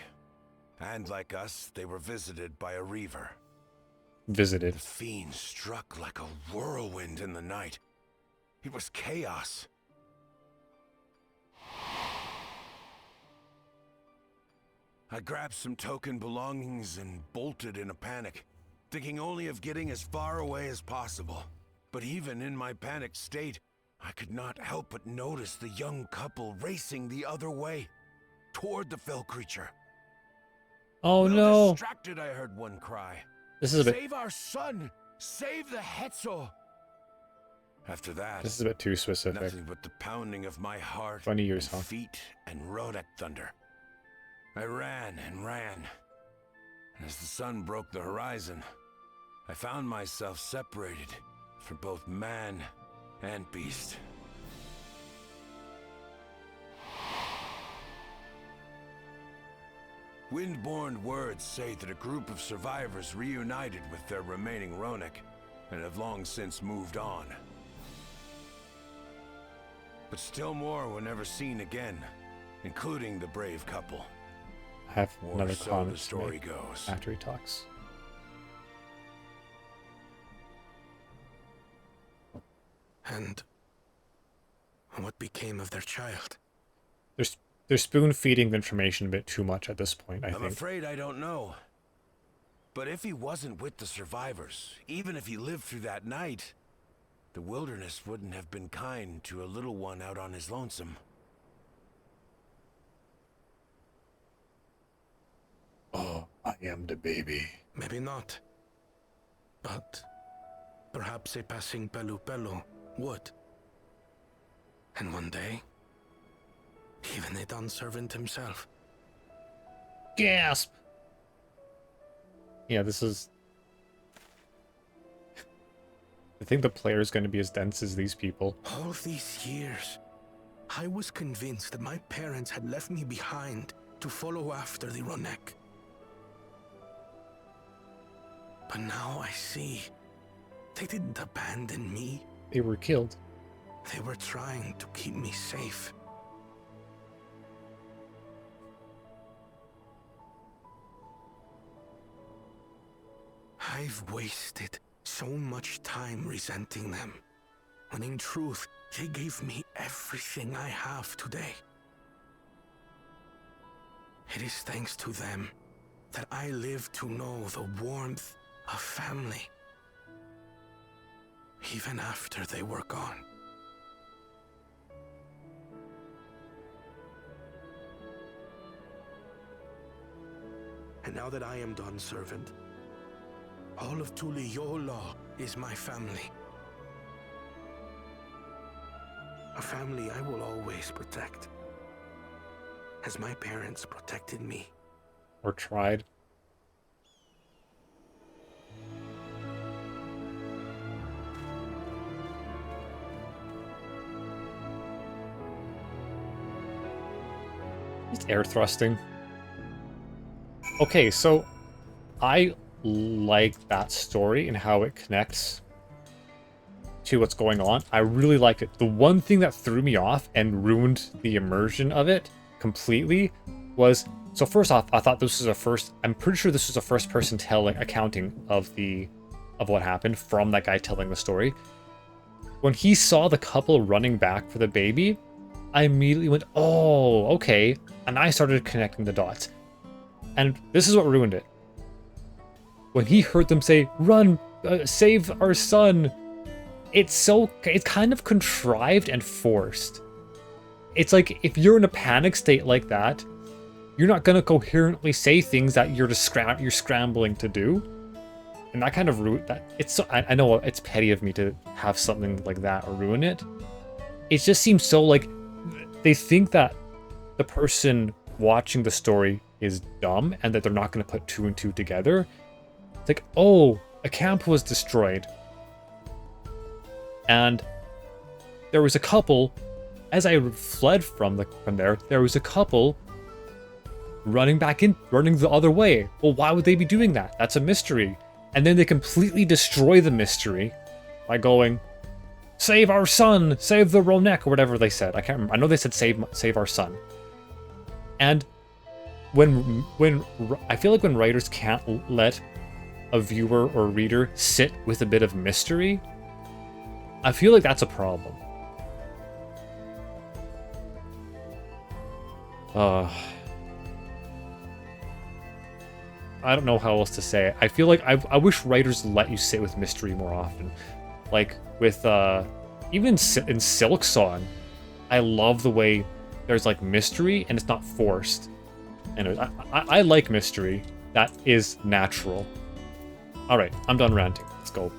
And like us, they were visited by a reaver. Visited. The fiend struck like a whirlwind in the night. It was chaos. I grabbed some token belongings and bolted in a panic, thinking only of getting as far away as possible. But even in my panicked state, I could not help but notice the young couple racing the other way, toward the fell creature. Oh no! Distracted, I heard one cry. This is a bit. Save our son! Save the Hetzel! After that, This is a bit too specific. nothing but the pounding of my heart, 20 years, and huh? feet, and Ronek thunder. I ran and ran. And as the sun broke the horizon, I found myself separated from both man and beast. Windborne words say that a group of survivors reunited with their remaining Ronek and have long since moved on. But still more were never seen again, including the brave couple. I have Or another so comment the to story make goes. after he talks. And what became of their child? They're spoon feeding the information a bit too much at this point, I I'm think. afraid I don't know. But if he wasn't with the survivors, even if he lived through that night, the wilderness wouldn't have been kind to a little one out on his lonesome. Oh, I am the baby. Maybe not. But perhaps a passing Pelu would. And one day, even a Dawn servant himself. Gasp! Yeah, this is... I think the player is going to be as dense as these people. All these years, I was convinced that my parents had left me behind to follow after the Ronek. But now I see, they didn't abandon me. They were killed. They were trying to keep me safe. I've wasted so much time resenting them, when in truth, they gave me everything I have today. It is thanks to them that I live to know the warmth of family, even after they were gone. And now that I am Dawn servant, all of Tuliyola is my family. A family I will always protect, as my parents protected me. Or tried. It's air thrusting. Okay, so I like that story and how it connects to what's going on, I really liked it. The one thing that threw me off and ruined the immersion of it completely was, so first off, I thought this was I'm pretty sure this was a first person accounting of what happened from that guy telling the story. When he saw the couple running back for the baby, I immediately went, oh, okay. And I started connecting the dots. And this is what ruined it. When he heard them say, run, save our son, it's kind of contrived and forced. It's like, if you're in a panic state like that, you're not going to coherently say things that you're scrambling to do. And that kind of ruined that. I know it's petty of me to have something like that ruin it. It just seems so like they think that the person watching the story is dumb and that they're not going to put 2 and 2 together. It's like, oh, a camp was destroyed. And there was a couple, as I fled from there was a couple running the other way. Well, why would they be doing that? That's a mystery. And then they completely destroy the mystery by going, save our son, save the Ronek, or whatever they said. I can't remember. I know they said save our son. And when I feel like when writers can't let a viewer or reader sit with a bit of mystery, I feel like that's a problem. I don't know how else to say it. I feel like I wish writers let you sit with mystery more often. Like with even in Silksong, I love the way there's like mystery and it's not forced. Anyways, I like mystery that is natural. All right, I'm done ranting. Let's go.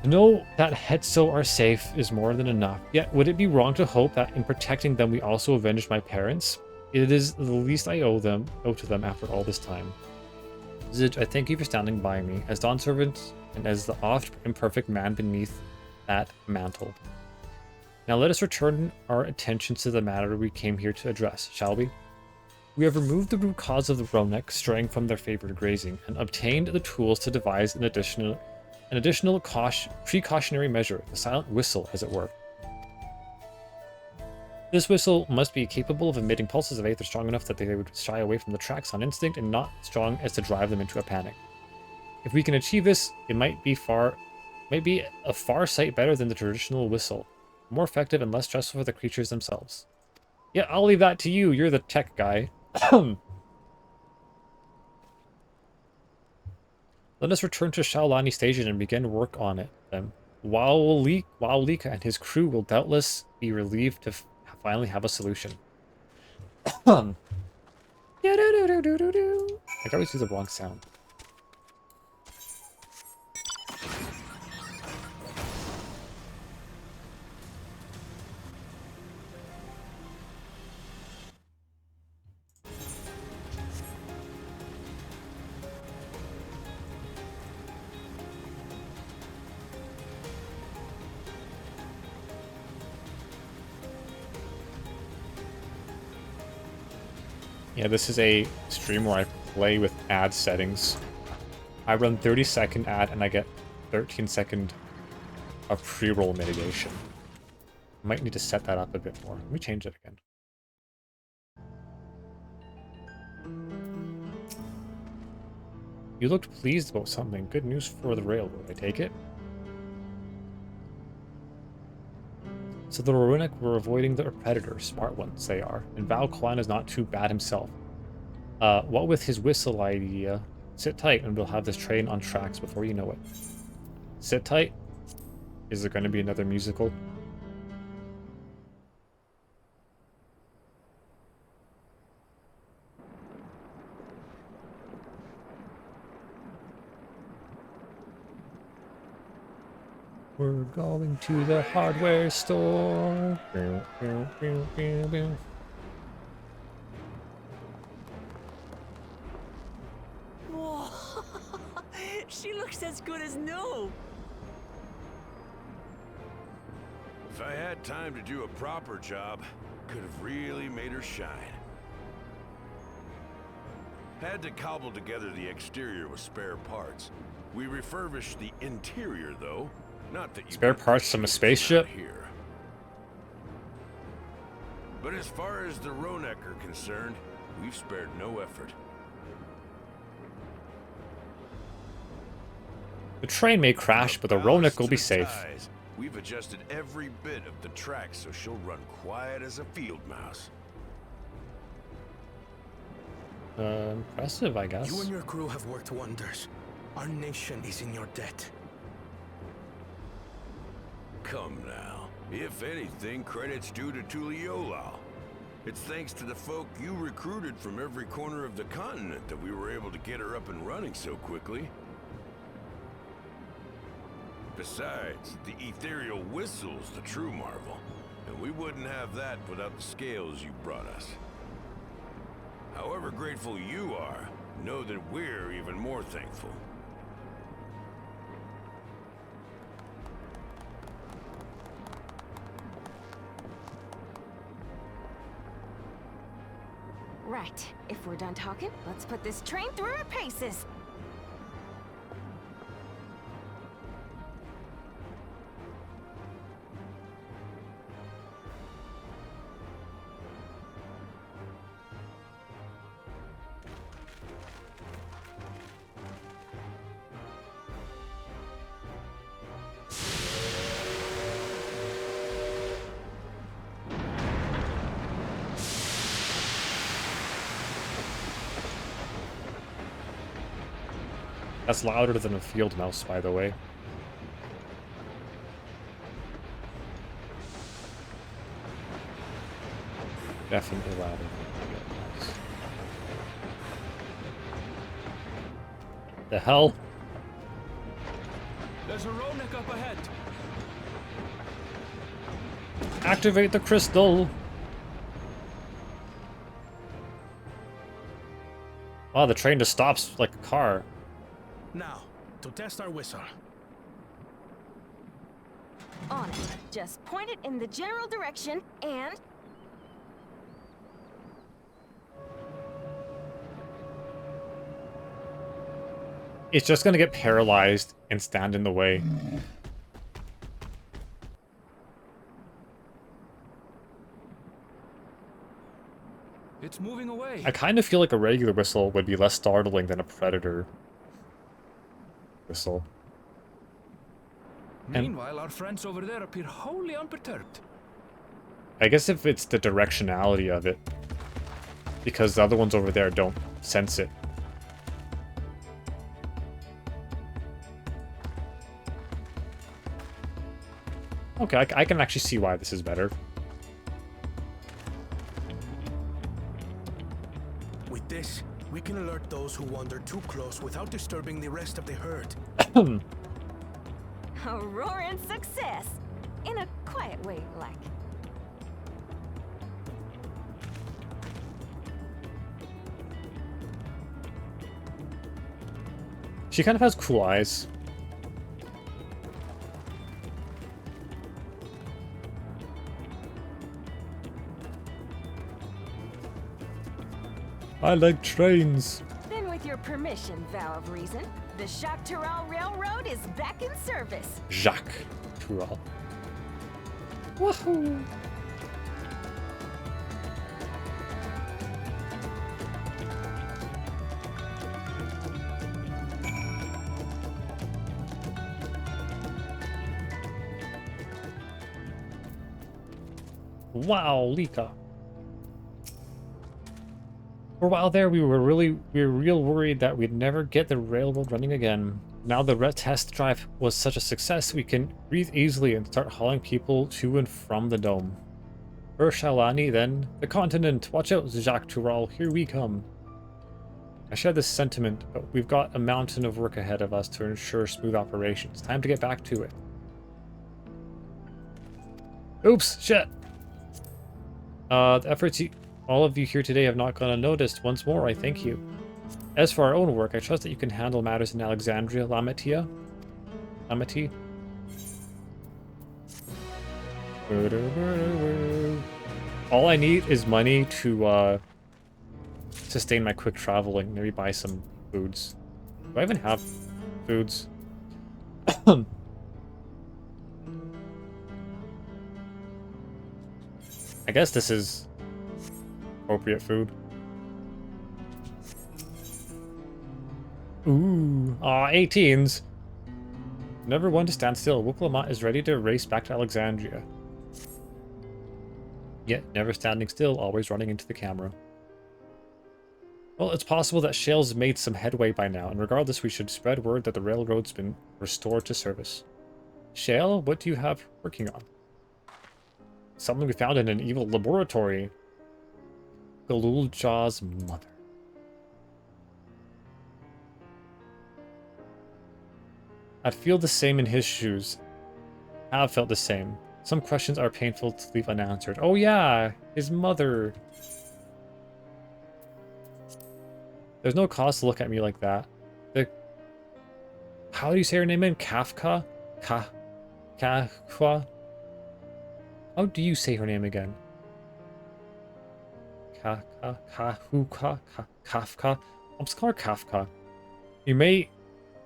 To know that Hetzo are safe is more than enough. Yet, would it be wrong to hope that in protecting them we also avenged my parents? It is the least I owe to them after all this time. Zij, I thank you for standing by me, as Dawn servant and as the oft imperfect man beneath that mantle. Now let us return our attention to the matter we came here to address, shall we? We have removed the root cause of the Ronek straying from their favorite grazing, and obtained the tools to devise an additional precautionary measure, the silent whistle, as it were. This whistle must be capable of emitting pulses of aether strong enough that they would shy away from the tracks on instinct and not strong as to drive them into a panic. If we can achieve this, it might be a far sight better than the traditional whistle, more effective and less stressful for the creatures themselves. Yeah, I'll leave that to you. You're the tech guy. Let us return to Shaolani Station and begin work on it. Then, Lika and his crew will doubtless be relieved to finally have a solution. I always do the wrong sound. Yeah, this is a stream where I play with ad settings. I run 30-second ad and I get 13-second of pre-roll mitigation. Might need to set that up a bit more. Let me change it again. You looked pleased about something. Good news for the railroad, I take it? So the Runic were avoiding the predators, smart ones they are, and Val Kwan is not too bad himself. What with his whistle idea, sit tight and we'll have this train on tracks before you know it. Sit tight? Is there going to be another musical? We're going to the hardware store. Whoa! She looks as good as new. If I had time to do a proper job, could have really made her shine. Had to cobble together the exterior with spare parts. We refurbished the interior, though. Not that you Spare can parts from a get spaceship? here. But as far as the Ronek are concerned, we've spared no effort. The train may crash, but the Ronek will be safe. We've adjusted every bit of the track so she'll run quiet as a field mouse. Impressive, I guess. You and your crew have worked wonders. Our nation is in your debt. Come now. If anything, credit's due to Tuliolao. It's thanks to the folk you recruited from every corner of the continent that we were able to get her up and running so quickly. Besides, the ethereal whistle's the true marvel, and we wouldn't have that without the scales you brought us. However grateful you are, know that we're even more thankful. Right. If we're done talking, let's put this train through her paces. That's louder than a field mouse, by the way. Definitely louder than a field mouse. The hell? There's a Ronek up ahead. Activate the crystal! Wow, the train just stops like a car. Now, to test our whistle. On it. Just point it in the general direction and... It's just gonna get paralyzed and stand in the way. It's moving away. I kind of feel like a regular whistle would be less startling than a predator whistle. Meanwhile, our friends over there appear wholly unperturbed. I guess if it's the directionality of it, because the other ones over there don't sense it. Okay, I can actually see why this is better. With this, we can alert those who wander too close without disturbing the rest of the herd. A roaring success! In a quiet way, like. She kind of has cool eyes. I like trains. Then with your permission, Vow of Reason, the Zijkrial Railroad is back in service. Zijkrial. Woohoo! Wow, Lika. For a while there, we were real worried that we'd never get the railroad running again. Now the test drive was such a success, we can breathe easily and start hauling people to and from the dome. First Shalani, then the continent. Watch out, Zijkrial, here we come. I share this sentiment, but we've got a mountain of work ahead of us to ensure smooth operations. Time to get back to it. Oops, shit. The efforts all of you here today have not gone unnoticed. Once more, I thank you. As for our own work, I trust that you can handle matters in Alexandria, Lamitia. All I need is money to sustain my quick traveling. Maybe buy some foods. Do I even have foods? I guess this is appropriate food. Ooh. Aw, 18s. Never one to stand still. Wuklamot is ready to race back to Alexandria. Yet, never standing still, always running into the camera. Well, it's possible that Shale's made some headway by now, and regardless, we should spread word that the railroad's been restored to service. Shale, what do you have working on? Something we found in an evil laboratory. Galul Jaw's mother. I'd feel the same in his shoes. Have felt the same. Some questions are painful to leave unanswered. Oh yeah, his mother. There's no cause to look at me like that. How do you say her name again? Kafka? Kafka? How do you say her name again? Kafka? I'm just calling her Kafka. You may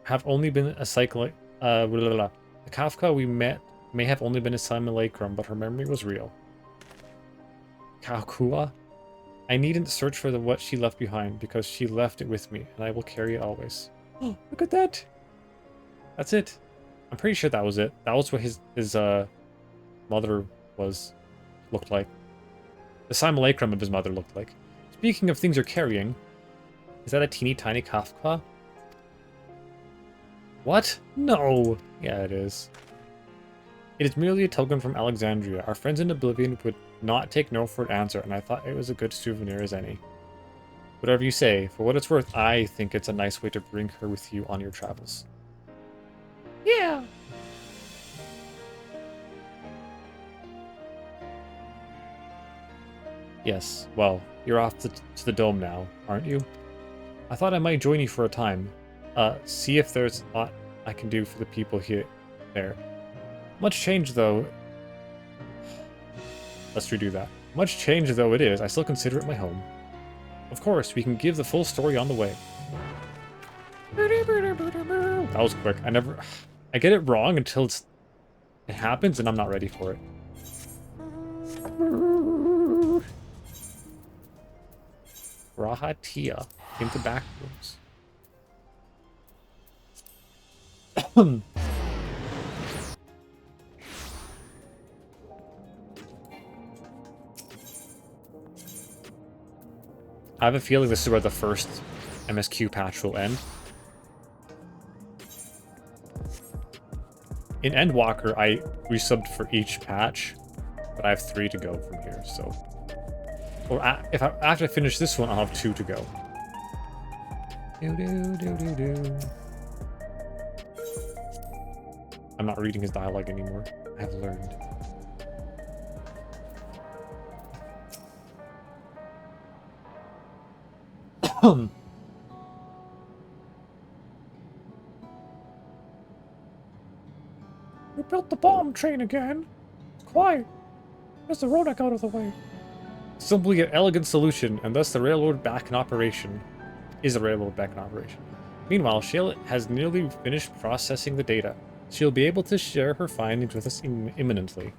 have only been a cyclic. The Kafka we met may have only been a simulacrum, but her memory was real. Kakua? I needn't search for what she left behind, because she left it with me, and I will carry it always. Oh, look at that! That's it. I'm pretty sure that was it. That was what his mother looked like. The simulacrum of his mother looked like. Speaking of things you're carrying, is that a teeny tiny Kafka? What? No! Yeah, it is. It is merely a token from Alexandria. Our friends in Oblivion would not take no for an answer, and I thought it was a good souvenir as any. Whatever you say, for what it's worth, I think it's a nice way to bring her with you on your travels. Yeah! Yes, well, you're off to the dome now, aren't you? I thought I might join you for a time. See if there's a lot I can do for the people there. Much change, though. Let's redo that. Much change, though it is, I still consider it my home. Of course, we can give the full story on the way. That was quick. I get it wrong until it happens, and I'm not ready for it. Rahatia into back rooms. I have a feeling this is where the first MSQ patch will end. In Endwalker, I resubbed for each patch, but I have 3 to go from here, so... Or after I finish this one, I'll have 2 to go. I'm not reading his dialogue anymore. I have learned. We built the bomb train again. Quiet. There's the Ronak out of the way. Simply an elegant solution, and thus the railroad back in operation. Is the railroad back in operation. Meanwhile, Shale has nearly finished processing the data. She'll be able to share her findings with us imminently.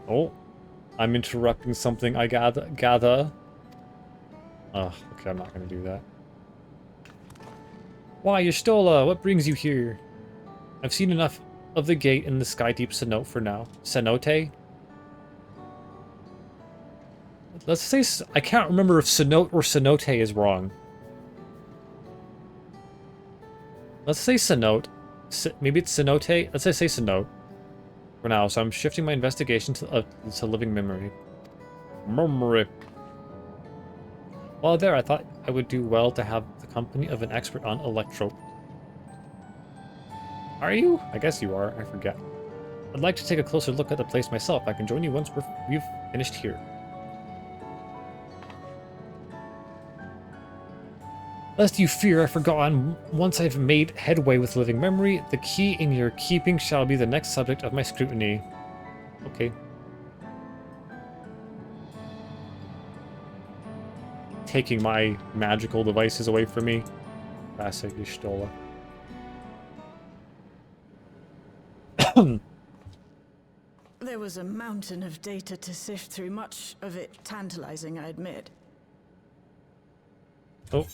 Oh, I'm interrupting something I gather. Oh, okay, I'm not gonna do that. Why, Y'shtola, what brings you here? I've seen enough of the gate in the Skydeep cenote for now. Cenote? Let's say... I can't remember if cenote or cenote is wrong. Let's say cenote. Maybe it's cenote? Let's say cenote. For now, so I'm shifting my investigation to living memory. While there, I thought I would do well to have the company of an expert on electro... Are you? I guess you are. I forget. I'd like to take a closer look at the place myself. I can join you once we've finished here. Lest you fear I've forgotten, once I've made headway with living memory, the key in your keeping shall be the next subject of my scrutiny. Okay. Taking my magical devices away from me. Classic Y'shtola. There was a mountain of data to sift through, much of it tantalizing, I admit. Oh.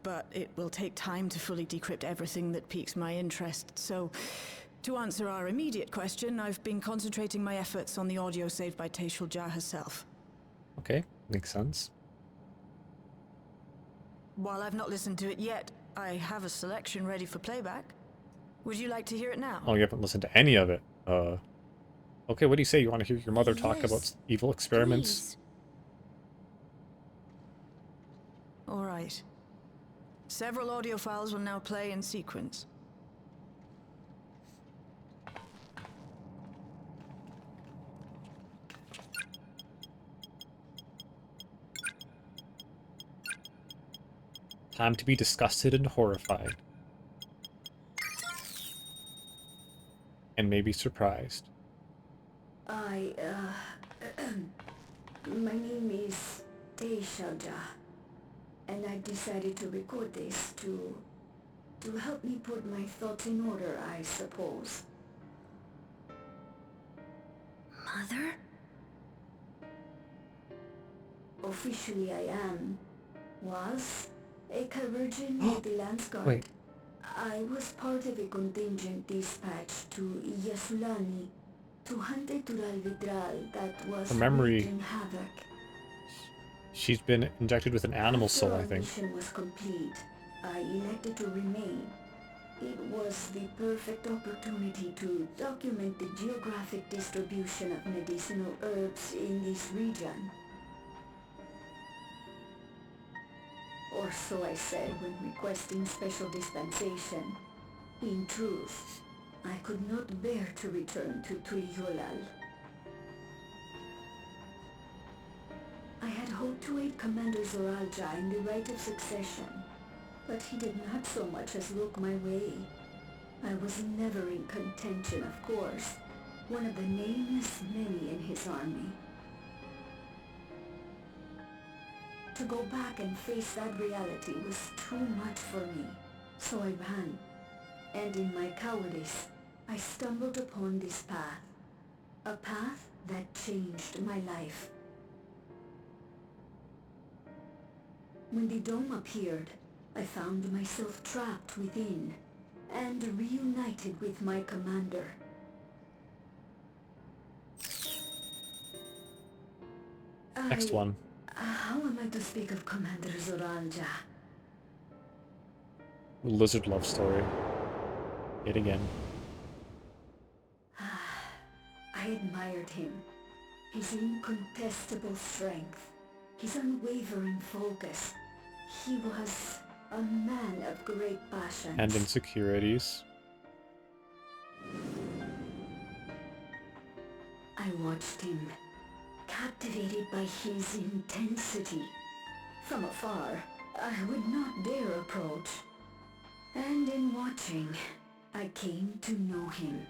But it will take time to fully decrypt everything that piques my interest, so to answer our immediate question, I've been concentrating my efforts on the audio saved by Zijkrial herself. Okay, makes sense. While I've not listened to it yet, I have a selection ready for playback. Would you like to hear it now? Oh, you haven't listened to any of it. Okay, what do you say? You want to hear your mother talk about evil experiments? Please. All right. Several audio files will now play in sequence. Time to be disgusted and horrified. And maybe surprised. My name is Zijkrial, and I decided to record this to help me put my thoughts in order, I suppose. Mother? Officially I was a Chirurgeon with the Lance Guard. Wait. I was part of a contingent dispatched to Ysulani to hunt a Dawntrail that was wreaking havoc. She's been injected with an animal soul, I think. After our mission was complete, I elected to remain. It was the perfect opportunity to document the geographic distribution of medicinal herbs in this region. Or so I said when requesting special dispensation. In truth, I could not bear to return to Zijkrial. I had hoped to aid Commander Zijkrial in the right of succession, but he did not so much as look my way. I was never in contention, of course, one of the nameless many in his army. To go back and face that reality was too much for me, so I ran. And in my cowardice, I stumbled upon this path. A path that changed my life. When the dome appeared, I found myself trapped within, and reunited with my commander. Next one. How am I to speak of Commander Zijkrial? Lizard love story. Yet again. I admired him. His incontestable strength. His unwavering focus. He was a man of great passion. And insecurities. I watched him, captivated by his intensity. From afar, I would not dare approach. And in watching, I came to know him.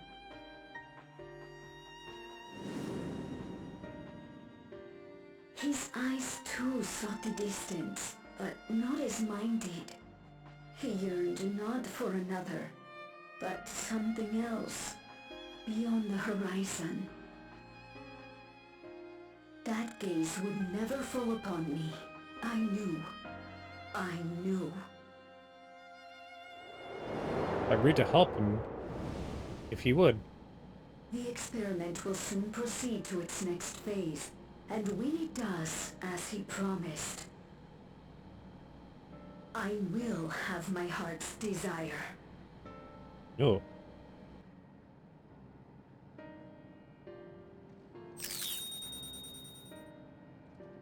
His eyes too sought the distance, but not as mine did. He yearned not for another, but something else, beyond the horizon. That gaze would never fall upon me. I knew. I agreed to help him if he would. The experiment will soon proceed to its next phase, and when it does, as he promised, I will have my heart's desire. No.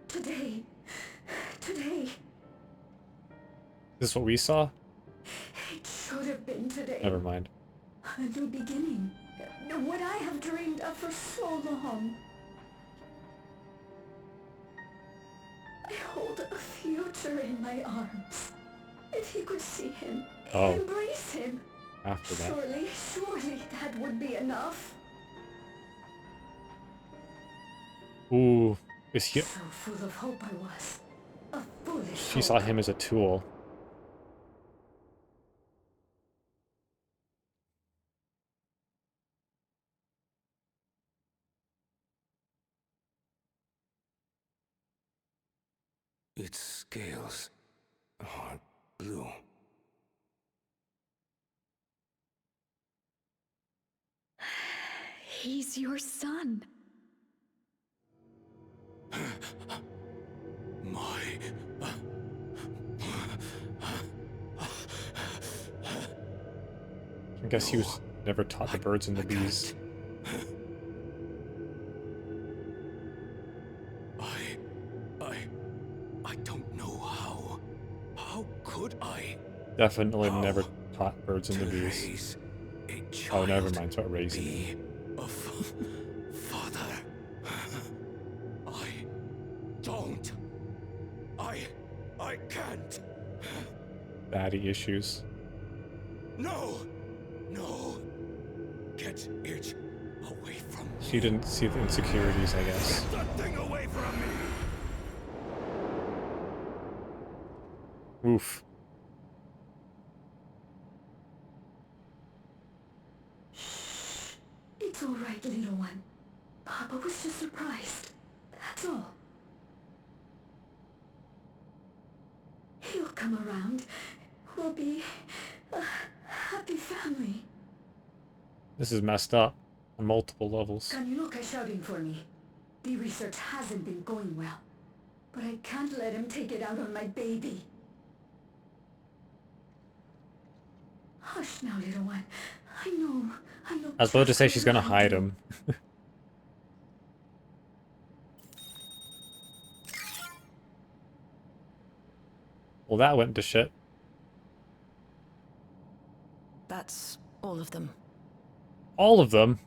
Today. Is this what we saw? It should have been today. Never mind. A new beginning. What I have dreamed of for so long. I hold a future in my arms. If you could see him, embrace him. After that. Surely that would be enough. Ooh, is he? So full of hope I was. A foolish She saw him as a tool. Its scales are blue. He's your son. I guess he was never taught the birds and the bees. I don't know how. How could I? Definitely never taught birds and the bees. Oh, never mind. Start raising. Father. I don't. I can't. Daddy issues. No. Get it away from me. She didn't see the insecurities, I guess. Get that thing away from me. Oof. It's all right, little one. Papa was just surprised. That's all. He'll come around. We'll be a happy family. This is messed up on multiple levels. Kaniloka shouting for me. The research hasn't been going well, but I can't let him take it out on my baby. Hush now, little one. I know. I was about to say she's gonna hide him. Well, that went to shit. That's all of them. All of them?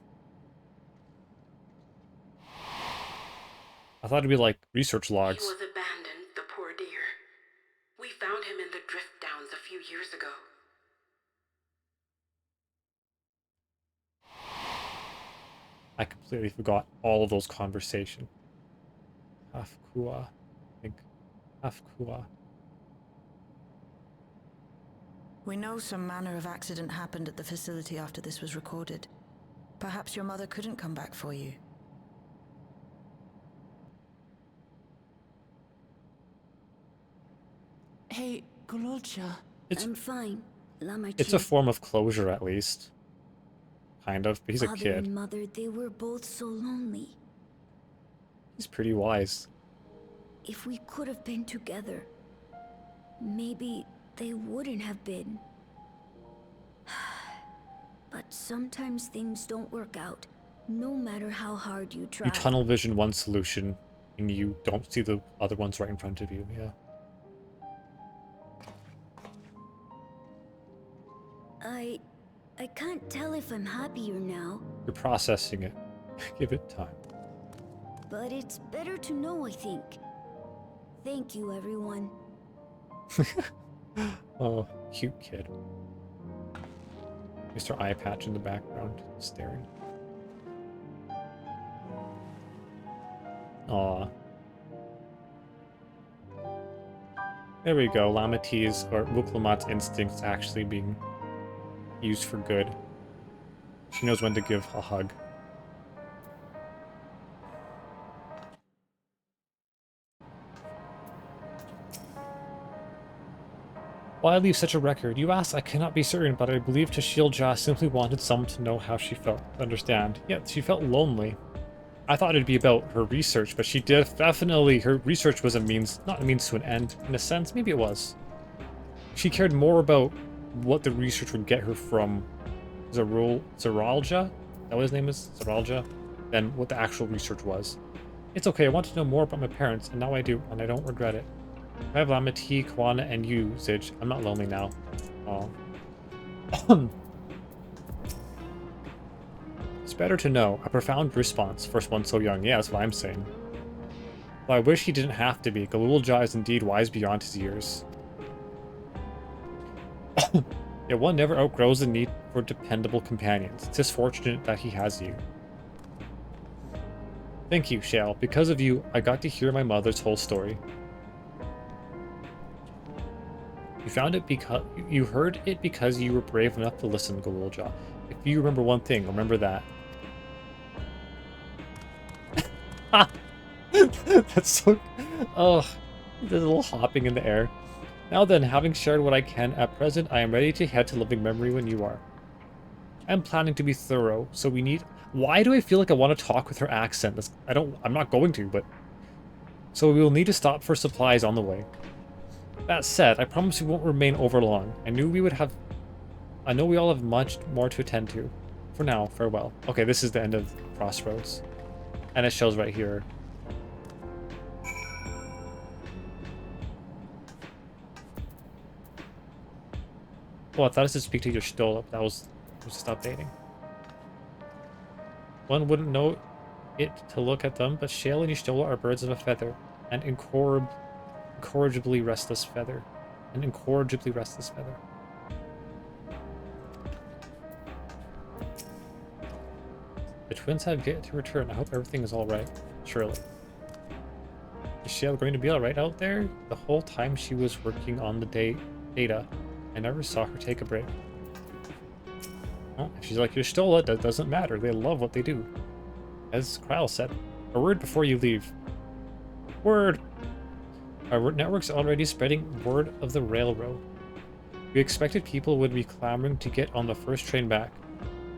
I thought it'd be like research logs. He was abandoned, the poor dear. We found him in the drift downs a few years ago. I completely forgot all of those conversations. Hafkua. I think. Hafkua. We know some manner of accident happened at the facility after this was recorded. Perhaps your mother couldn't come back for you. Hey, Gololcha. I'm fine. It's a form of closure, at least. Kind of, but he's a Father kid. and mother, they were both so lonely. He's pretty wise. If we could have been together, maybe they wouldn't have been. But sometimes things don't work out, no matter how hard you try. You tunnel vision one solution, and you don't see the other ones right in front of you, yeah. I can't tell if I'm happier now. You're processing it. Give it time. But it's better to know, I think. Thank you, everyone. Oh, cute kid. Mr. Eye Patch in the background, staring. Aw. There we go, Lamity's or Wuklamat's instincts actually being used for good. She knows when to give a hug. Why leave such a record? You asked, I cannot be certain, but I believe Tashilja simply wanted someone to know how she felt. Understand. Yeah, she felt lonely. I thought it'd be about her research, but she did definitely, her research was a means, not a means to an end, in a sense, maybe it was. She cared more about what the research would get her from Zijkrial, that what his name is? Zijkrial? Than what the actual research was. It's okay, I want to know more about my parents, and now I do, and I don't regret it. I have Lamity, Kwana, and you, Zij. I'm not lonely now. Aw. It's better to know. A profound response. First one so young. Yeah, that's what I'm saying. But I wish he didn't have to be. Galulja is indeed wise beyond his years. Yet one never outgrows the need for dependable companions. It's just fortunate that he has you. Thank you, Shale. Because of you, I got to hear my mother's whole story. You found it because you heard it because you were brave enough to listen, Galulja. If you remember one thing, remember that. That's so... Ugh. There's a little hopping in the air. Now then, having shared what I can at present, I am ready to head to living memory when you are. I'm planning to be thorough, so we need... Why do I feel like I want to talk with her accent? I'm not going to, but... So we will need to stop for supplies on the way. That said, I promise we won't remain over long. I know we all have much more to attend to. For now, farewell. Okay, this is the end of Crossroads. And it shows right here. Oh, I thought I said speak to your Stola. That was just updating. One wouldn't know it to look at them, but Shale and Y'shtola are birds of a feather, and incorrigibly restless feather. The twins have yet to return. I hope everything is alright. Surely. Is Shale going to be alright out there? The whole time she was working on the data, I never saw her take a break. Well, if she's like Y'shtola, that doesn't matter. They love what they do. As Zijkrial said, a word before you leave. Word! Our network's already spreading word of the railroad. We expected people would be clamoring to get on the first train back,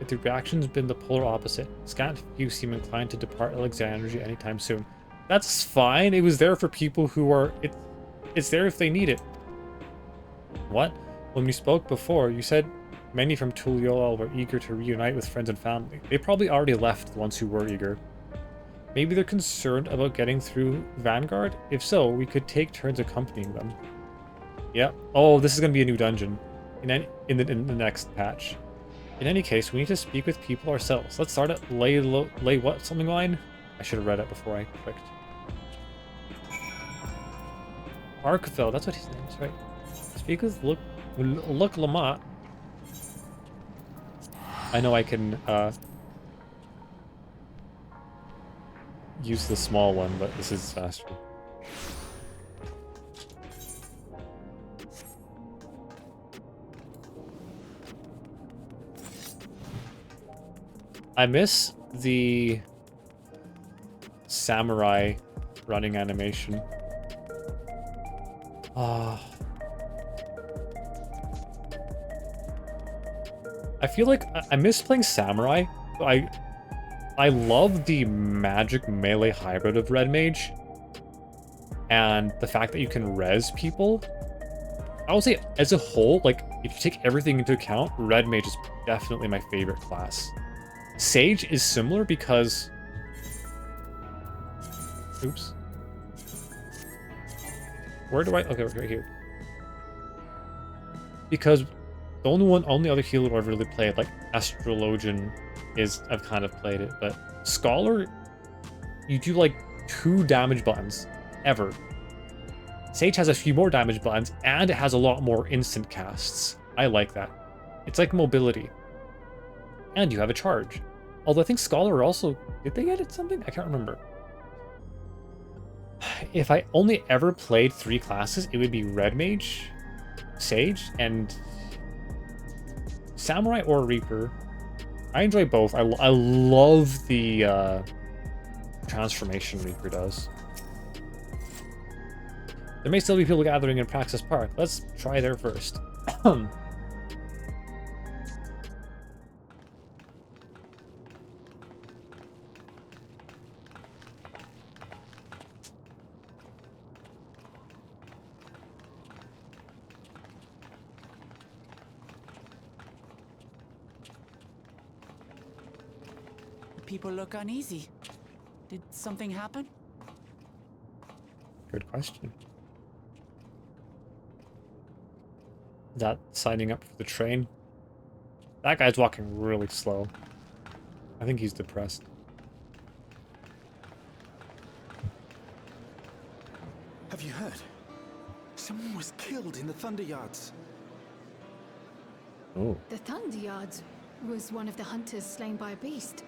but the reaction's been the polar opposite. Scant few seem inclined to depart Alexandria anytime soon. That's fine. It was there for people who are... It's there if they need it. What? When we spoke before, you said many from Tuliol were eager to reunite with friends and family. They probably already left, the ones who were eager. Maybe they're concerned about getting through Vanguard? If so, we could take turns accompanying them. Yep. Oh, this is going to be a new dungeon in the next patch. In any case, we need to speak with people ourselves. Let's start at lay what something line? I should have read it before I clicked. Arkfell, that's what his name is, right? Speak with Look Lamont. I know I can use the small one, but this is faster. I miss the samurai running animation. I feel like I miss playing samurai. I love the magic melee hybrid of Red Mage, and the fact that you can res people. I would say, as a whole, like if you take everything into account, Red Mage is definitely my favorite class. Sage is similar because... Oops. Where do I... Okay, right here. Because the only other healer I've really played, like Astrologian, I've kind of played it, but Scholar, you do like 2 damage buttons, ever. Sage has a few more damage buttons, and it has a lot more instant casts. I like that. It's like mobility. And you have a charge. Although I think Scholar also... Did they edit something? I can't remember. If I only ever played 3 classes, it would be Red Mage, Sage, and Samurai or Reaper. I enjoy both. I love the transformation Reaper does. There may still be people gathering in Praxis Park. Let's try there first. People look uneasy. Did something happen? Good question. That signing up for the train? That guy's walking really slow. I think he's depressed. Have you heard? Someone was killed in the Thunder Yards. Oh. The Thunder Yards was one of the hunters slain by a beast.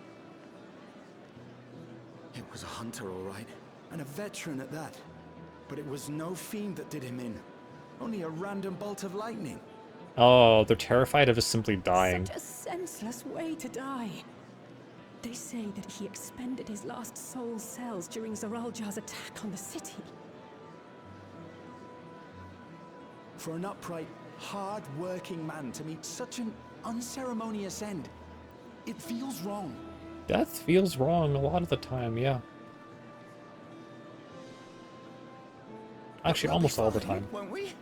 It was a hunter, all right, and a veteran at that. But it was no fiend that did him in. Only a random bolt of lightning. Oh, they're terrified of us simply dying. Such a senseless way to die. They say that he expended his last soul cells during Zijkrial's attack on the city. For an upright, hard-working man to meet such an unceremonious end, it feels wrong. Death feels wrong a lot of the time, yeah. Actually, almost all the time. Won't we?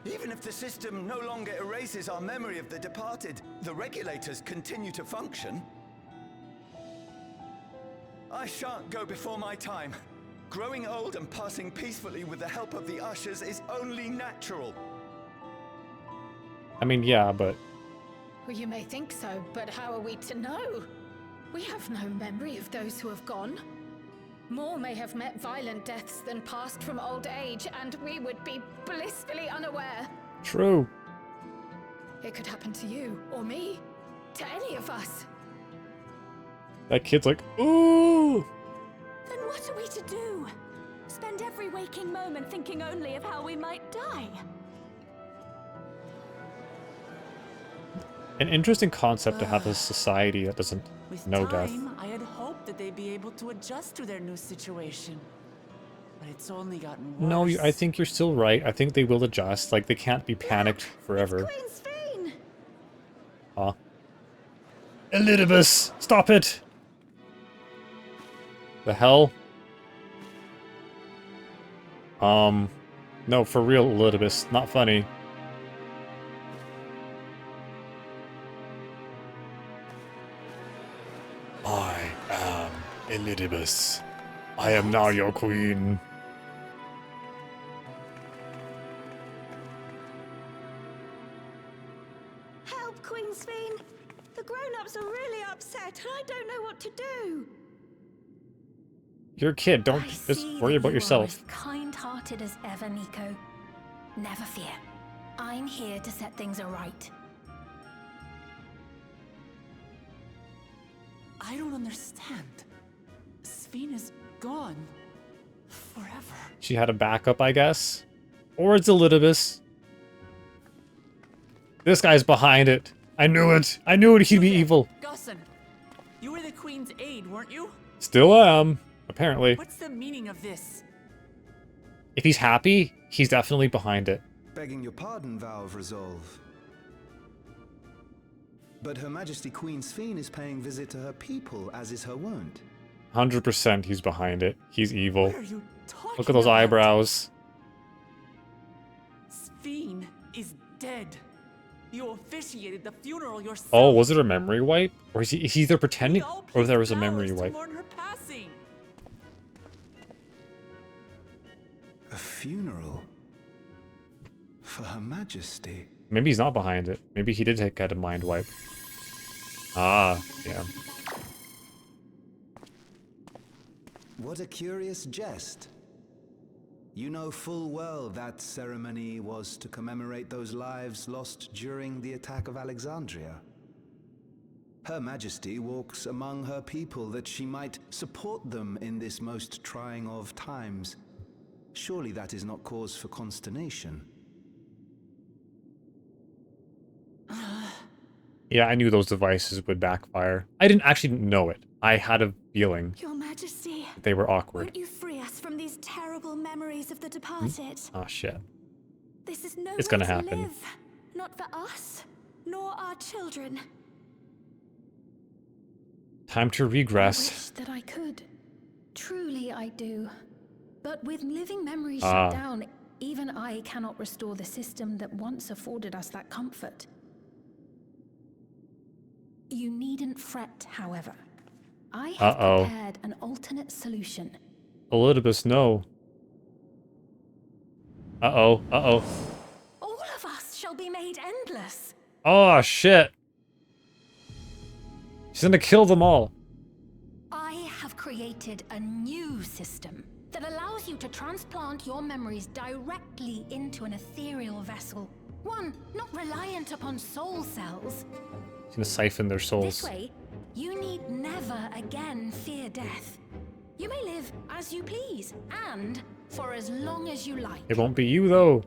Even if the system no longer erases our memory of the departed, the regulators continue to function. I shan't go before my time. Growing old and passing peacefully with the help of the ushers is only natural. I mean, yeah, but... Well, you may think so, but how are we to know? We have no memory of those who have gone. More may have met violent deaths than passed from old age, and we would be blissfully unaware. True. It could happen to you, or me, to any of us. That kid's like, ooh! Then what are we to do? Spend every waking moment thinking only of how we might die? An interesting concept to have a society that doesn't know death. I had hoped that they'd be able to adjust to their new situation. But it's only gotten worse. No, I think you're still right. I think they will adjust. Like, they can't be panicked forever. Queen's Fiend! Huh? Elidibus! Stop it! The hell? No, for real, Elidibus. Not funny. I am Elidibus. I am now your queen. Help, Queen's Fiend! The grown-ups are really upset, and I don't know what to do. You're a kid. Don't just worry about yourself. Kind-hearted as ever, Nico. Never fear. I'm here to set things right. I don't understand. Sphene is gone. Forever. She had a backup, I guess. Or it's Elidibus. This guy's behind it. I knew it. I knew it. He'd be evil. Gusson, you were the Queen's aide, weren't you? Still am, apparently. What's the meaning of this? If he's happy, he's definitely behind it. Begging your pardon, Vow of Resolve. But Her Majesty Queen Sphene is paying visit to her people, as is her wont. 100% he's behind it. He's evil. What are you talking Look at those about? eyebrows. Sphene is dead. You officiated the funeral yourself. Oh, was it a memory wipe? Or is he either pretending or there was a memory wipe? Mourn her passing. A funeral? For Her Majesty? Maybe he's not behind it. Maybe he did get a mind wipe. Ah, yeah. What a curious jest. You know full well that ceremony was to commemorate those lives lost during the attack of Alexandria. Her Majesty walks among her people that she might support them in this most trying of times. Surely that is not cause for consternation. Yeah, I knew those devices would backfire. I didn't actually know it. I had a feeling Your Majesty, they were awkward. won't you free us from these terrible memories of the departed? Oh shit. This is no It's way gonna to happen. live. Not for us, nor our children. Time to I regress. wish that I could. Truly I do. But with living memories Ah. shut down, even I cannot restore the system that once afforded us that comfort. You needn't fret, however. I have prepared an alternate solution. Elidibus, no. Uh-oh, uh-oh. All of us shall be made endless. Oh, shit. She's gonna kill them all. I have created a new system that allows you to transplant your memories directly into an ethereal vessel. One not reliant upon soul cells. She's gonna siphon their souls. This way, you need never again fear death. You may live as you please, and for as long as you like. It won't be you, though.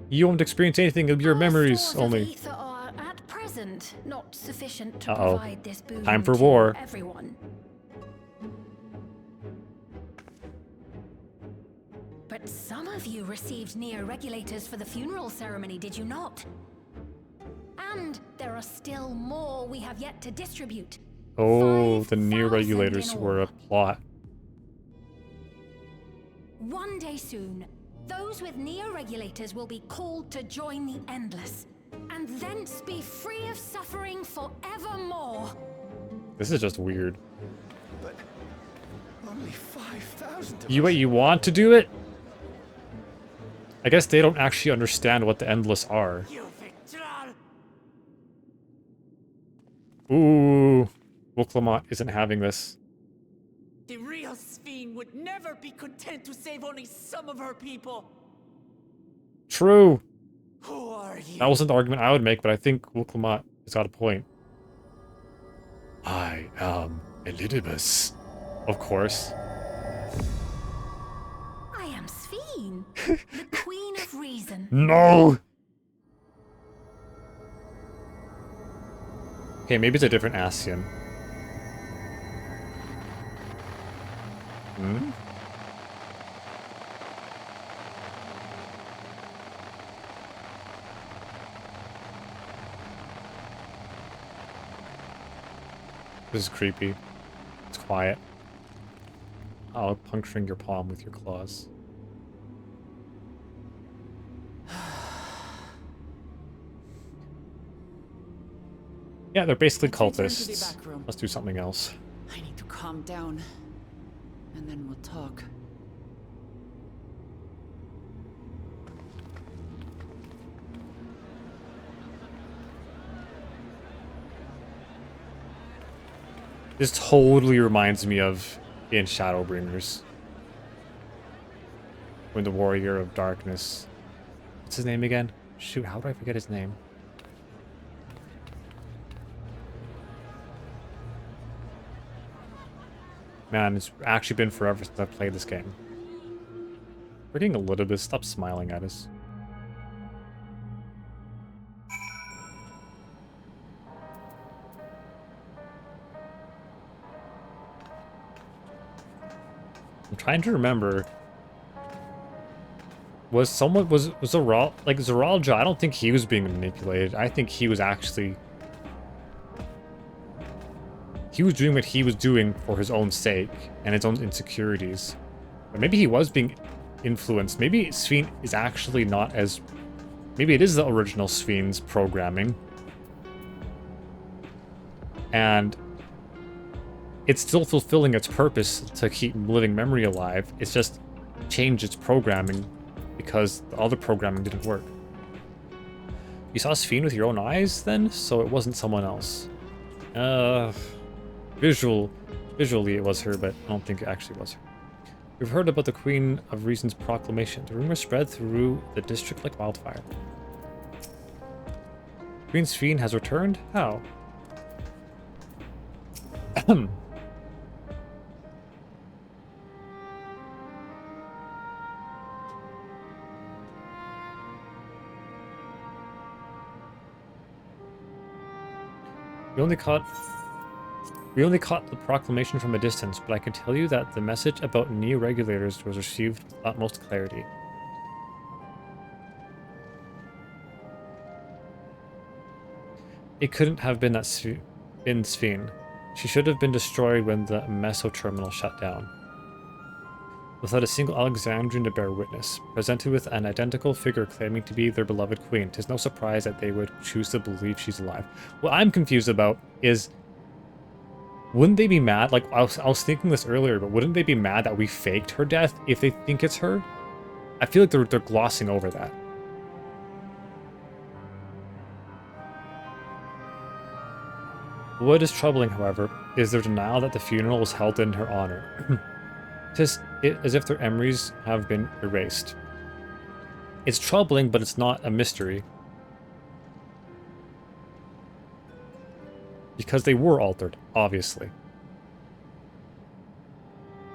You won't experience anything of your memories Stores of only. ether are at present not sufficient to Uh-oh. provide this boon Time for to war. everyone. But But some of you received neo-regulators for the funeral ceremony, did you not? And there are still more we have yet to distribute. Oh, the neo-regulators were a plot. One day soon, those with neo-regulators will be called to join the Endless, and thence be free of suffering forevermore. This is just weird. But only 5,000. You want to do it? I guess they don't actually understand what the Endless are. Ooh, Wuklamot isn't having this. The real Sphene would never be content to save only some of her people. True. Who are you? That wasn't the argument I would make, but I think Wuklamot has got a point. I am Elidibus. Of course. I am Sphene, the Queen of Reason. No! Okay, maybe it's a different Ascian. Hmm? This is creepy. It's quiet. Oh, puncturing your palm with your claws. Yeah, they're basically cultists. Let's do something else. I need to calm down, and then we'll talk. This totally reminds me of in Shadowbringers. When the Warrior of Darkness... What's his name again? Shoot, how do I forget his name? Man, it's actually been forever since I've played this game. Freaking Elidibus, stop smiling at us. I'm trying to remember. Was Zijkrial, like Zijkrial, I don't think he was being manipulated. I think he was actually... He was doing what he was doing for his own sake and his own insecurities. But maybe he was being influenced. Maybe Sphene is actually not as... Maybe it is the original Sphene's programming. And it's still fulfilling its purpose to keep living memory alive. It's just changed its programming because the other programming didn't work. You saw Sphene with your own eyes then? So it wasn't someone else. Visually it was her, but I don't think it actually was her. We've heard about the Queen of Reason's proclamation. The rumor spread through the district like wildfire. Queen Sphene has returned? How? We only caught the proclamation from a distance, but I can tell you that the message about neo-regulators was received with utmost clarity. It couldn't have been Sphene. She should have been destroyed when the Meso terminal shut down. Without a single Alexandrian to bear witness, presented with an identical figure claiming to be their beloved queen, 'tis no surprise that they would choose to believe she's alive. What I'm confused about is, wouldn't they be mad? Like, I was thinking this earlier, but wouldn't they be mad that we faked her death if they think it's her? I feel like they're glossing over that. What is troubling, however, is their denial that the funeral was held in her honor. Tis as if their memories have been erased. It's troubling, but it's not a mystery. Because they were altered, obviously.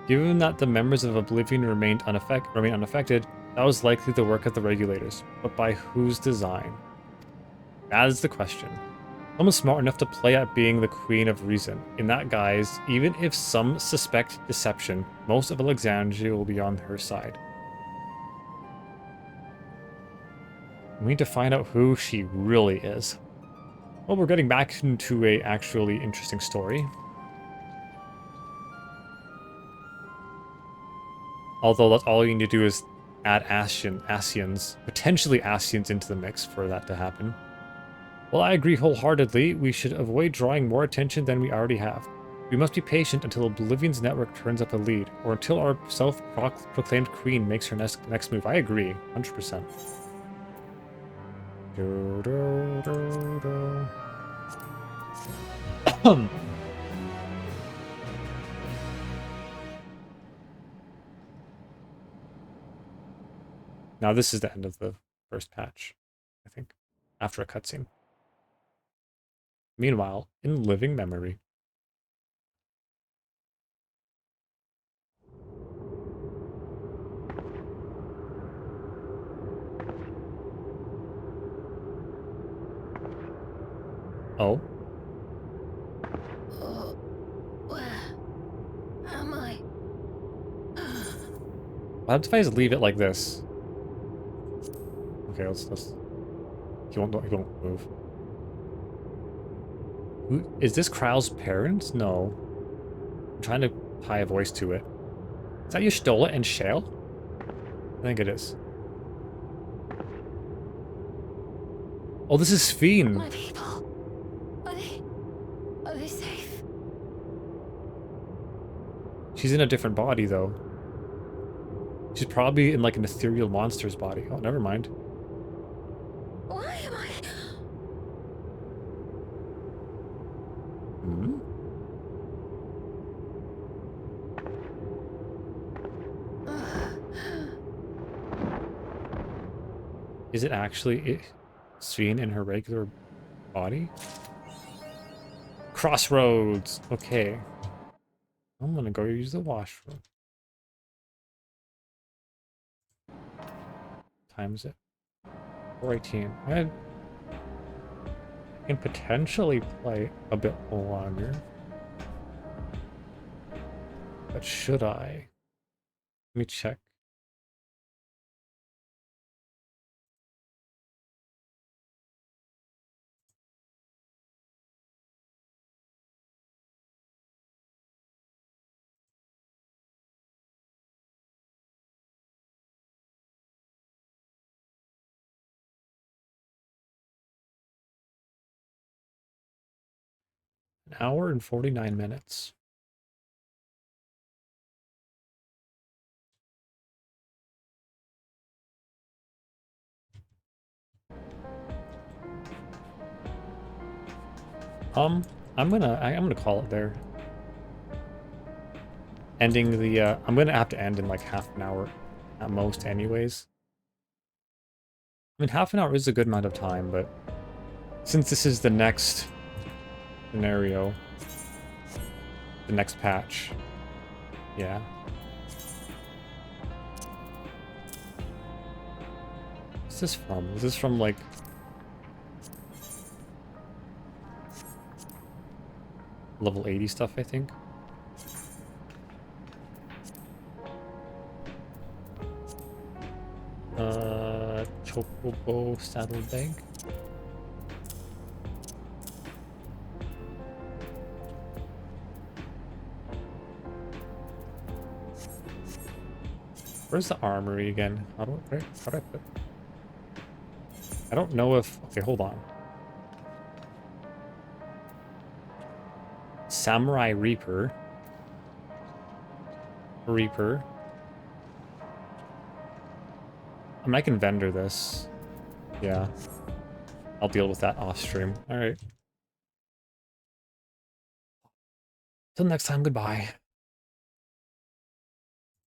Given that the members of Oblivion remain unaffected, that was likely the work of the regulators. But by whose design? That is the question. Someone smart enough to play at being the Queen of Reason. In that guise, even if some suspect deception, most of Alexandria will be on her side. We need to find out who she really is. Well, we're getting back into a actually interesting story. Although that's all you need to do is add Ascians, potentially Ascians into the mix for that to happen. Well, I agree wholeheartedly. We should avoid drawing more attention than we already have. We must be patient until Oblivion's network turns up a lead, or until our self-proclaimed queen makes her next move. I agree, 100%. Now this is the end of the first patch, I think, after a cutscene. Meanwhile, in living memory. Oh. Where am I? What if I just leave it like this? Okay, let's he won't move. Is this Kral's parents? No. I'm trying to tie a voice to it. Is that Y'shtola and Shale? I think it is. Oh, this is Sphene. My people. Are they safe? She's in a different body, though. She's probably in, like, an ethereal monster's body. Oh, never mind. Why am I... Hmm? Is it actually Sphene in her regular body? Crossroads! Okay. I'm gonna go use the washroom. Time is it? 4:18. I can potentially play a bit longer. But should I? Let me check. An hour and 49 minutes. I'm gonna call it there. Ending the I'm gonna have to end in like half an hour at most anyways. I mean, half an hour is a good amount of time, but since this is the next scenario, the next patch, yeah. What's this from? Is this from like level 80 stuff, I think? Chocobo saddlebag. Where's the armory again? How do I put? I don't know if... Okay, hold on. Samurai Reaper. I mean, I can vendor this. Yeah. I'll deal with that off stream. Alright. Till next time, goodbye.